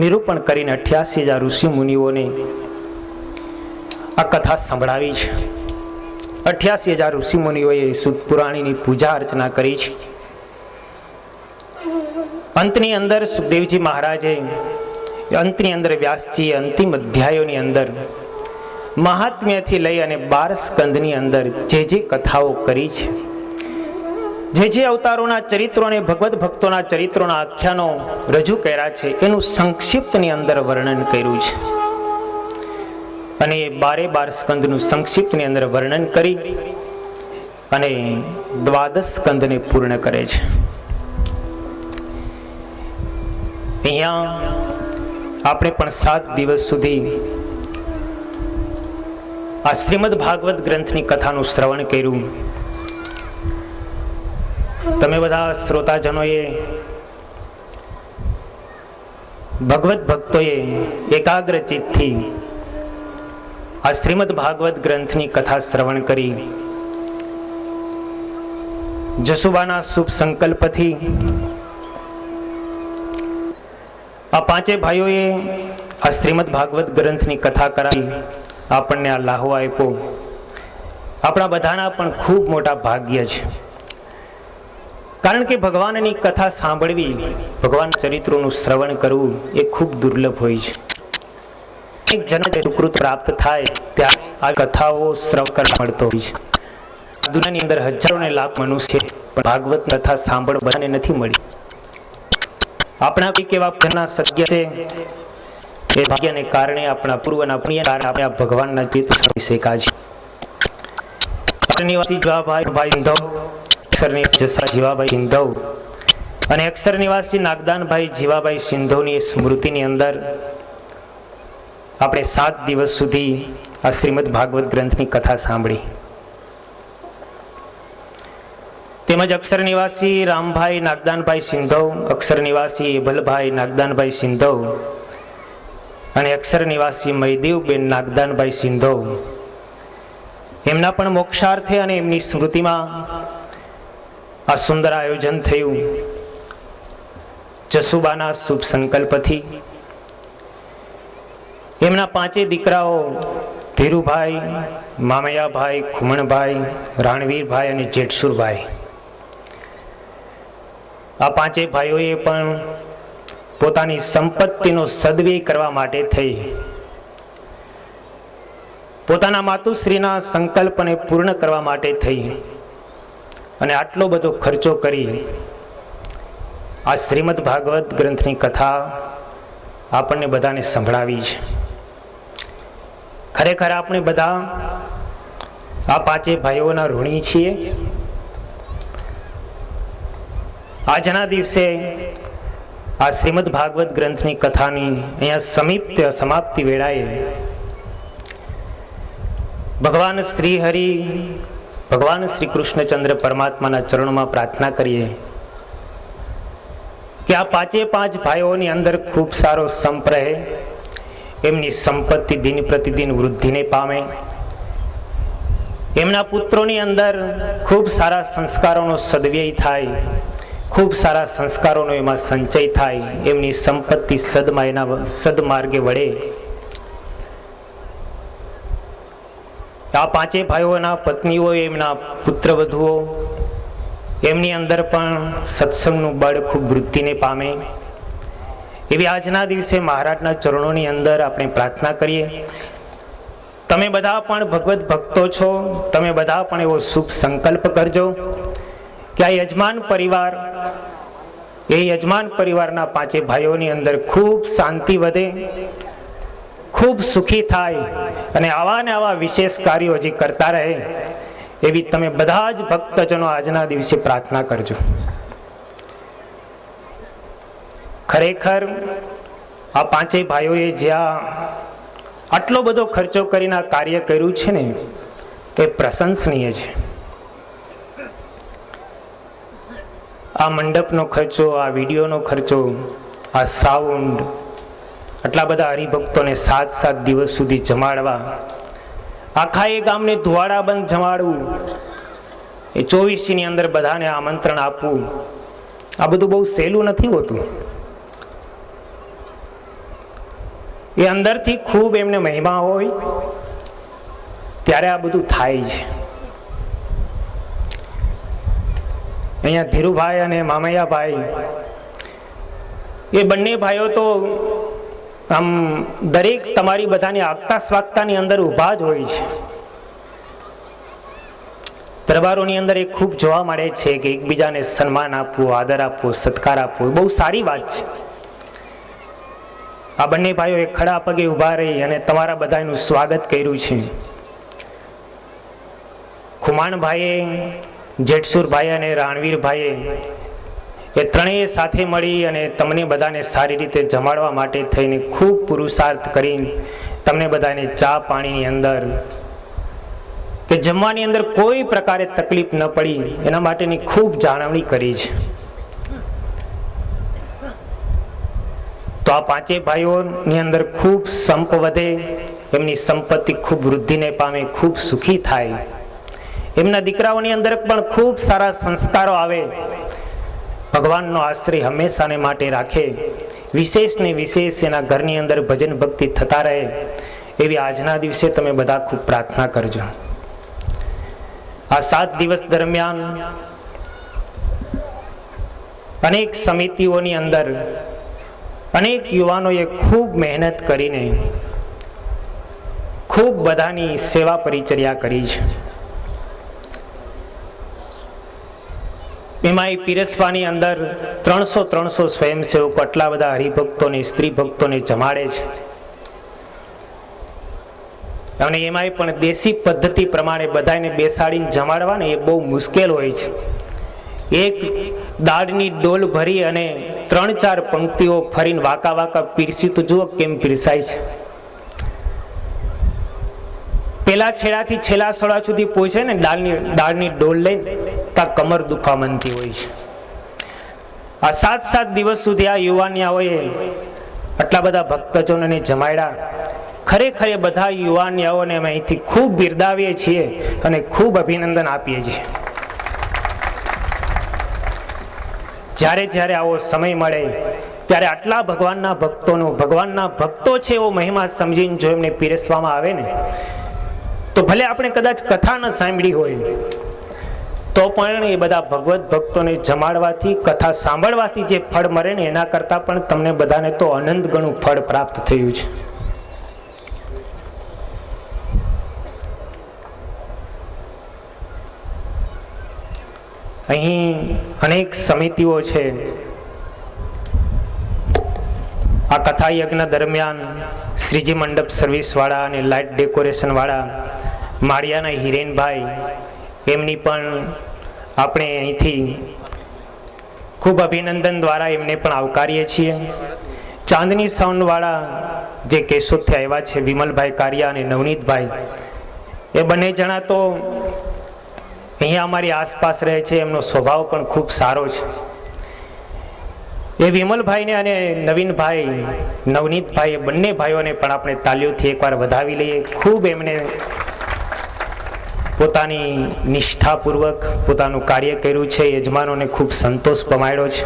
નિરૂપણ કરીને 88,000 ઋષિ મુનિઓને આ કથા સંભળાવી છે. 88,000 ઋષિ મુનિઓએ સુત પુરાણીની પૂજા અર્ચના કરી છે. અંતની અંદર સુખદેવજી મહારાજે, અંતની અંદર વ્યાસજીએ અંતિમ અધ્યાયોની અંદર મહાત્મ્યથી લઈ અને 12 સ્કંદની અંદર જે જે કથાઓ કરી છે, જે અવતારોના ચરિત્રો અને ભગવત ભક્તોના ચરિત્રોના આખ્યાનો રજૂ કર્યા છે, એનું સંક્ષિપ્તની અંદર વર્ણન કર્યું છે. અને એ 12 સ્કંદનું સંક્ષિપ્તની અંદર વર્ણન કરી અને 12 સ્કંદને પૂર્ણ કરે છે. અહીંયા આપણે પણ 7 દિવસ સુધી આ શ્રીમદ ભાગવત ગ્રંથની કથાનું શ્રવણ કર્યું. તમે બધા શ્રોતાજનોએ, ભગવત ભક્તોએ એકાગ્ર ચિત્તથી આ શ્રીમદ ભાગવત ગ્રંથની કથા શ્રવણ કરી. જસુબાના શુભ સંકલ્પથી આ 5 ભાઈઓએ આ શ્રીમદ ભાગવત ગ્રંથની કથા કરાવી, આપણને આ લાહો આપ્યો. આપણા બધાના પણ ખૂબ મોટા ભાગ્ય છે. કારણ કે ભગવાનની કથા સાંભળવી, ભગવાન ચરિત્રોનું શ્રવણ કરવું એ ખૂબ દુર્લભ હોય છે. એક જન સુકૃત પ્રાપ્ત થાય ત્યાં આ કથાઓ શ્રવણ કરવા મળતો હોય છે. દુનિયાની અંદર હજારોને લાખ મનુષ્ય પણ ભાગવત કથા સાંભળ બધાને નથી મળી. આપણા કોઈ કેવા ઘરના સત્ય છે, એ ભાગ્યને કારણે, આપણા પૂર્વના પુણ્યને કારણે આપણે આ ભગવાનના ચિત્ર સમજી શક્યા છે. નિવાસી જીવાભાઈ સિંધવ, અક્ષરની જસા જીવાભાઈ સિંધવ અને અક્ષર નિવાસી નાગદાનભાઈ જીવાભાઈ સિંધવની સ્મૃતિની અંદર આપણે 7 દિવસ સુધી આ શ્રીમદ ભાગવત ગ્રંથની કથા સાંભળી. તેમજ અક્ષર નિવાસી રામભાઈ નાગદાનભાઈ સિંધવ, અક્ષર નિવાસી એભલભાઈ નાગદાનભાઈ સિંધવ અને અક્ષર નિવાસી મયદેવબેન નાગદાનભાઈ સિંધવ, એમના પણ મોક્ષાર્થે અને એમની સ્મૃતિમાં આ સુંદર આયોજન થયું. જસુબાના શુભ સંકલ્પથી એમના 5 દીકરાઓ ધીરુભાઈ, મામૈયાભાઈ, ખુમણભાઈ, રાણવીરભાઈ અને જેઠસુરભાઈ, આ પાંચેય ભાઈઓએ પણ પોતાની સંપત્તિનો સદવ્યય કરવા માટે થઈ પોતાના માતુશ્રીના સંકલ્પને પૂર્ણ કરવા માટે થઈ અને આટલો બધો ખર્ચો કરી આ શ્રીમદ ભાગવત ગ્રંથની કથા આપણને બધાને સંભળાવી છે. ખરેખર આપણે બધા આ પાંચેય ભાઈઓના ઋણી છીએ. આજના દિવસે આ શ્રીમદ ભાગવત ગ્રંથની કથાની અહીંયા સમાપ્તિ વેળાએ ભગવાન શ્રી હરિ, ભગવાન શ્રી કૃષ્ણચંદ્ર પરમાત્માના ચરણોમાં પ્રાર્થના કરીએ કે આ પાંચે પાંચ ભાઈઓની અંદર ખૂબ સારો સંપ રહે, એમની સંપત્તિ દિન પ્રતિદિન વૃદ્ધિને પામે, એમના પુત્રોની અંદર ખૂબ સારા સંસ્કારોનો સદવ્યય થાય, ખૂબ સારા સંસ્કારોનો એમાં સંચય થાય, એમની સંપત્તિ સદમાર્ગે વળે. આ પાંચે ભાઈઓના પત્નીઓ, એમના પુત્રવધુઓ, એમની અંદર પણ સત્સંગનું બળ ખૂબ વૃદ્ધિને પામે એવી આજના દિવસે મહારાજના ચરણોની અંદર આપણે પ્રાર્થના કરીએ. તમે બધા પણ ભગવત ભક્તો છો, તમે બધા પણ એવો શુભ સંકલ્પ કરજો કે આ યજમાન પરિવાર, એ યજમાન પરિવારના પાંચે ભાઈઓની અંદર ખૂબ શાંતિ વધે, ખૂબ સુખી થાય અને આવા ને આવા વિશેષ કાર્યો હજી કરતા રહે એવી તમે બધા જ ભક્તજનો આજના દિવસે પ્રાર્થના કરજો. ખરેખર આ પાંચેય ભાઈઓએ જ્યાં આટલો બધો ખર્ચો કરીને આ કાર્ય કર્યું છે ને, એ પ્રશંસનીય છે. આ મંડપનો ખર્ચો, આ વિડીયોનો ખર્ચો, આ સાઉન્ડ, આટલા બધા હરિભક્તોને 7 દિવસ સુધી જમાડવા, આખા એ ગામને ધુવાડાબંધ જમાડવું, એ 24ની અંદર બધાને આમંત્રણ આપવું, આ બધું બહુ સહેલું નથી હોતું. એ અંદરથી ખૂબ એમને મહિમા હોય ત્યારે આ બધું થાય છે. અહીંયા ધીરુભાઈ અને મામૈયાભાઈ, એ બંને ભાઈઓ તો આમ દરેક તમારી બધાની આગતા સ્વાગતાની અંદર ઊભા જ હોય છે. દરબારોની અંદર એ ખૂબ જોવા મળે છે કે એકબીજાને સન્માન આપવું, આદર આપવો, સત્કાર આપવો, બહુ સારી વાત છે. આ બંને ભાઈઓ એક ખડા પગે ઊભા રહી અને તમારા બધાનું સ્વાગત કર્યું છે. ખુમાણભાઈએ, જેઠસુરભાઈ અને રાણવીરભાઈએ એ ત્રણેય સાથે મળી અને તમને બધાને સારી રીતે જમાડવા માટે થઈને ખૂબ પુરુષાર્થ કરીને તમને બધાને ચા પાણીની અંદર કે જમવાની અંદર કોઈ પ્રકારે તકલીફ ન પડી એના માટેની ખૂબ જાળવણી કરી છે. તો આ પાંચે ભાઈઓની અંદર ખૂબ સંપ વધે, એમની સંપત્તિ ખૂબ વૃદ્ધિને પામે, ખૂબ સુખી થાય, એમના દીકરાઓની અંદર પણ ખૂબ સારા સંસ્કારો આવે, ભગવાનનો આશ્રય હંમેશાને માટે રાખે, વિશેષ ને વિશેષ એના ઘરની અંદર ભજન ભક્તિ થતા રહે એવી આજના દિવસે તમે બધા ખૂબ પ્રાર્થના કરજો. આ 7 દિવસ દરમિયાન અનેક સમિતિઓની અંદર અનેક યુવાનોએ ખૂબ મહેનત કરીને ખૂબ બધાની સેવા પરિચર્યા કરી છે. એમાં એ પીરસવાની અંદર 300 સ્વયંસેવકો આટલા બધા હરિભક્તોને, સ્ત્રી ભક્તોને જમાડે છે. અને એમાંય પણ દેશી પદ્ધતિ પ્રમાણે બધાને બેસાડીને જમાડવા ને એ બહુ મુશ્કેલ હોય છે. એક દાળની ડોલ ભરી અને 3-4 પંક્તિઓ ફરીને વાકા વાકા પીરસી તો જુઓ કેમ પીરસાય છે. પેલા છેડાથી છેલ્લા છેડા સુધી પહોંચે ને દાળની ડોલ લઈને કા કમર દુખવા માંડતી હોય છે. આ 7 દિવસ સુધી આ યુવાનિયાઓએ આટલા બધા ભક્તજનોને જમાડ્યા. ખરેખર એ બધા યુવાનિયાઓને અમે અહીંથી ખૂબ બિરદાવીએ છીએ અને ખૂબ અભિનંદન આપીએ છીએ. જ્યારે આવો સમય મળે ત્યારે આટલા ભગવાનના ભક્તો છે એવો મહિમા સમજીને જો એમને પીરસવામાં આવે ને તો ભલે આપણે કદાચ કથા ન સાંભળી હોય તો પણ એ બધા ભગવત ભક્તોને જમાડવાથી, કથા સાંભળવાથી જે ફળ મળે ને એના કરતાં પણ તમને બધાને તો અનંત ગણું ફળ પ્રાપ્ત થયું છે. અહીં અનેક સમિતિઓ છે. આ કથા યજ્ઞ દરમિયાન શ્રીજી મંડપ સર્વિસવાળા અને લાઇટ ડેકોરેશનવાળા માળિયાના હિરેનભાઈ, એમની પણ આપણે અહીંથી ખૂબ અભિનંદન દ્વારા એમને પણ આવકારીએ છીએ. ચાંદની સાઉન્ડવાળા જે કેશોદથી આવ્યા છે, વિમલભાઈ કારિયા અને નવનીતભાઈ, એ બંને જણા તો અહીંયા અમારી આસપાસ રહે છે. એમનો સ્વભાવ પણ ખૂબ સારો છે. એ વિમલભાઈને અને નવીનભાઈ, નવનીતભાઈ, એ બંને ભાઈઓને પણ આપણે તાલીઓથી એકવાર વધાવી લઈએ. ખૂબ એમણે પોતાની નિષ્ઠાપૂર્વક પોતાનું કાર્ય કર્યું છે. યજમાનોને ખૂબ સંતોષ પમાડ્યો છે.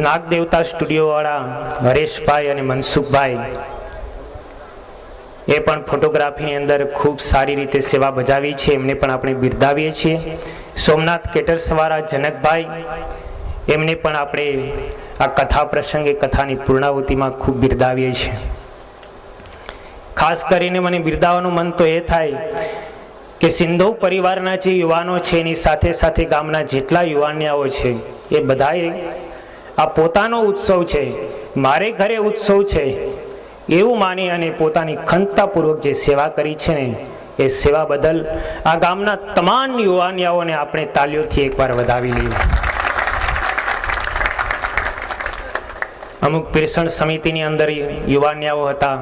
નાગદેવતા સ્ટુડિયોવાળા હરેશભાઈ અને મનસુખભાઈ, એ પણ ફોટોગ્રાફીની અંદર ખૂબ સારી રીતે સેવા બજાવી છે. એમને પણ આપણે બિરદાવીએ છીએ. સોમનાથ કેટર્સવાળા જનકભાઈ, એમને પણ આપણે આ કથા પ્રસંગે કથાની પૂર્ણાહુતિમાં ખૂબ બિરદાવીએ છીએ. ખાસ કરીને મને બિરદાવવાનું મન તો એ થાય કે સિંધવ પરિવારના જે યુવાનો છે એની સાથે સાથે ગામના જેટલા યુવાનિયાઓ છે એ બધાએ આ પોતાનો ઉત્સવ છે, મારે ઘરે ઉત્સવ છે એવું માની અને પોતાની ખંતતાપૂર્વક જે સેવા કરી છે ને, એ સેવા બદલ આ ગામના તમામ યુવાનિયાઓને આપણે તાલીઓથી એકવાર વધાવી લઈએ. અમુક પીરસણ સમિતિની અંદર યુવાનિયાઓ હતા,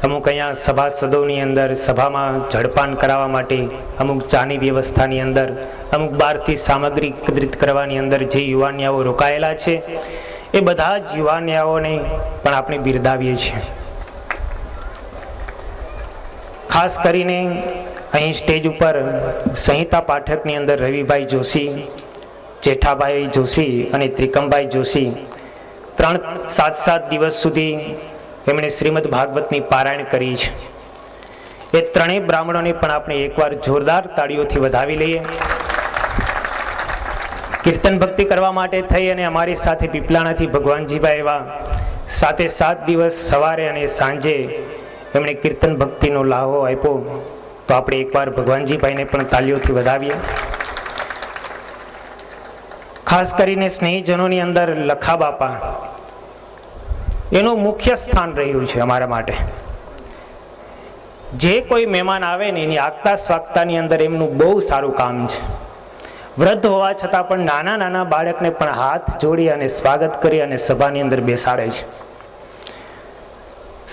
અમુક અહીંયા સભાસદોની અંદર સભામાં જળપાન કરાવવા માટે, અમુક ચાની વ્યવસ્થાની અંદર, અમુક બહારથી સામગ્રી એકત્રિત કરવાની અંદર જે યુવાનિયાઓ રોકાયેલા છે એ બધા જ યુવાનિયાઓને પણ આપણે બિરદાવીએ છીએ. ખાસ કરીને અહીં સ્ટેજ ઉપર સંહિતા પાઠકની અંદર રવિભાઈ જોશી, જેઠાભાઈ જોશી અને ત્રિકમભાઈ જોશી 7 દિવસ સુધી એમણે શ્રીમદ ભાગવતની પારાયણ કરી છે. એ ત્રણેય બ્રાહ્મણોને પણ આપણે એકવાર જોરદાર તાળીઓથી વધાવી લઈએ. કીર્તન ભક્તિ કરવા માટે થઈ અને અમારી સાથે પીપલાણાથી ભગવાનજીભાઈ એવા 7 દિવસ સવારે અને સાંજે એમણે કીર્તન ભક્તિનો લાહો આપ્યો. તો આપણે એકવાર ભગવાનજીભાઈને પણ તાળીઓથી વધાવીએ. ખાસ કરીને સ્નેહીજનોની અંદર લખા બાપા, એનું મુખ્ય સ્થાન રહ્યું છે અમારા માટે. જે કોઈ મહેમાન આવે ને એની આગતા સ્વાગતાની અંદર એમનું બહુ સારું કામ છે. વૃદ્ધ હોવા છતાં પણ નાના નાના બાળકને પણ હાથ જોડી અને સ્વાગત કરી અને સભાની અંદર બેસાડે છે.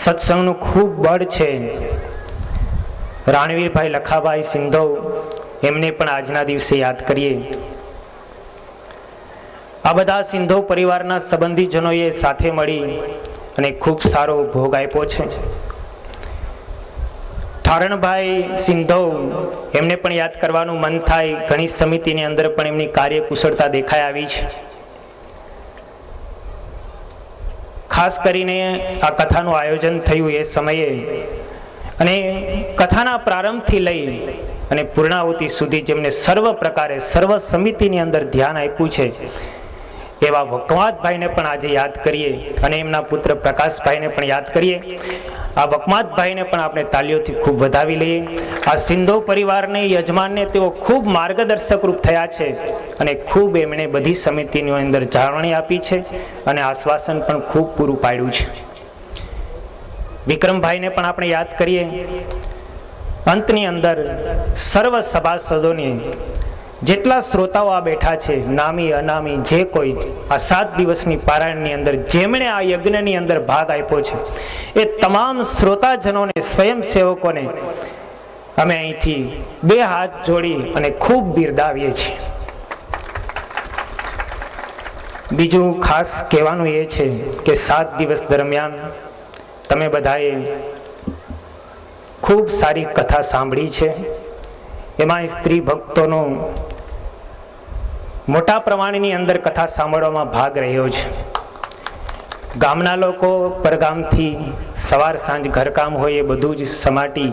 સત્સંગનું ખૂબ બળ છે. રાણવીરભાઈ લખાભાઈ સિંધવ, એમને પણ આજના દિવસે યાદ કરીએ. આ બધા સિંધવ પરિવારના સંબંધીજનોએ સાથે મળી અને ખૂબ સારો ભોગ આપ્યો છે. ઠારણભાઈ સિંધવ, એમને પણ યાદ કરવાનું મન થાય. ઘણી સમિતિની અંદર પણ એમની કાર્યકુશળતા દેખાઈ આવી છે. ખાસ કરીને આ કથાનું આયોજન થયું એ સમયે અને કથાના પ્રારંભથી લઈ અને પૂર્ણાહુતિ સુધી જેમને સર્વ પ્રકારે સર્વ સમિતિની અંદર ધ્યાન આપ્યું છે એવા વકવાતભાઈને પણ આજે યાદ કરીએ અને એમના પુત્ર પ્રકાશભાઈને પણ યાદ કરીએ. આ વકવાતભાઈને પણ આપણે તાલીઓથી ખૂબ વધાવી લઈએ. આ સિંધવ પરિવારને, યજમાનને તેઓ ખૂબ માર્ગદર્શક રૂપ થયા છે અને ખૂબ એમણે બધી સમિતિની અંદર જાળવણી આપી છે અને આશ્વાસન પણ ખૂબ પૂરું પાડ્યું છે. વિક્રમભાઈને પણ આપણે યાદ કરીએ. અંતની અંદર સર્વ સભાસદોની જેટલા શ્રોતાઓ આ બેઠા છે, નામી અનામી જે કોઈ આ 7 દિવસની પારાયણની અંદર જેમણે આ યજ્ઞની અંદર ભાગ આપ્યો છે એ તમામ શ્રોતાજનોને, સ્વયંસેવકોને અમે અહીંથી 2 હાથ જોડી અને ખૂબ બિરદાવીએ છીએ. બીજું ખાસ કહેવાનું એ છે કે 7 દિવસ દરમિયાન તમે બધાએ ખૂબ સારી કથા સાંભળી છે. એમાં સ્ત્રી ભક્તોનો મોટા પ્રમાણની અંદર કથા સાંભળવામાં ભાગ રહ્યો છે. ગામના લોકો પરગામથી સવાર સાંજ ઘરકામ હોય એ બધું જ સમાટી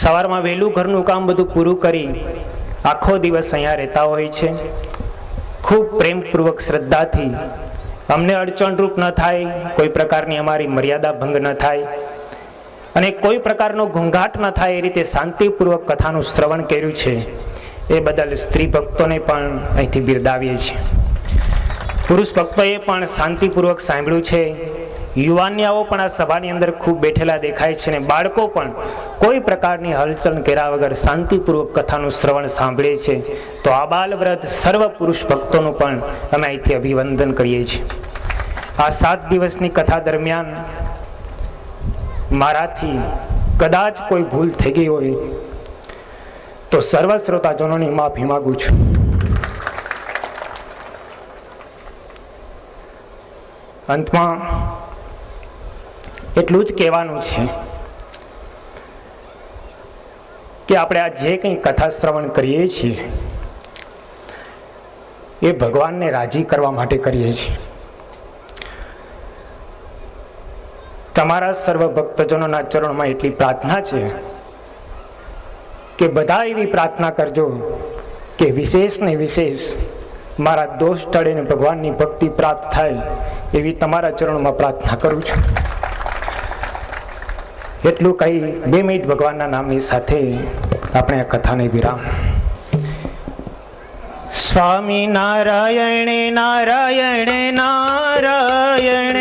સવારમાં વહેલું ઘરનું કામ બધું પૂરું કરી આખો દિવસ અહીંયા રહેતા હોય છે. ખૂબ પ્રેમપૂર્વક શ્રદ્ધાથી અમને અડચણરૂપ ન થાય, કોઈ પ્રકારની અમારી મર્યાદા ભંગ ન થાય અને કોઈ પ્રકારનો ઘોંઘાટ ન થાય એ રીતે શાંતિપૂર્વક કથાનું શ્રવણ કર્યું છે. એ બદલ સ્ત્રી ભક્તોને પણ અહીંથી બિરદાવીએ છીએ. પુરુષ ભક્તોએ પણ શાંતિપૂર્વક સાંભળ્યું છે. યુવાનિયાઓ પણ આ સભાની અંદર ખૂબ બેઠેલા દેખાય છે અને બાળકો પણ કોઈ પ્રકારની હલચલ કર્યા વગર શાંતિપૂર્વક કથાનું શ્રવણ સાંભળે છે. તો આ બાલ વ્રત સર્વ પુરુષ ભક્તોનું પણ અમે અહીંથી અભિવંદન કરીએ છીએ. આ 7 દિવસની કથા દરમિયાન મારાથી કદાચ કોઈ ભૂલ થઈ ગઈ હોય તો સર્વ શ્રોતાજનોની માફી માગું છું. અંતમાં એટલું જ કહેવાનું છે કે આપણે આ જે કંઈ કથા શ્રવણ કરીએ છીએ એ ભગવાનને રાજી કરવા માટે કરીએ છીએ. તમારા સર્વ ભક્તજનોના ચરણમાં એટલી પ્રાર્થના છે કે બધા એવી પ્રાર્થના કરજો કે વિશેષ ને વિશેષ મારા દોષ ટળે ને ભગવાનની ભક્તિ પ્રાપ્ત થાય એવી તમારા ચરણોમાં પ્રાર્થના કરું છું. એટલું કહી 2 મિનિટ ભગવાનના નામની સાથે આપણે આ કથાને વિરામ. સ્વામી નારાયણ નારાયણ નારાયણ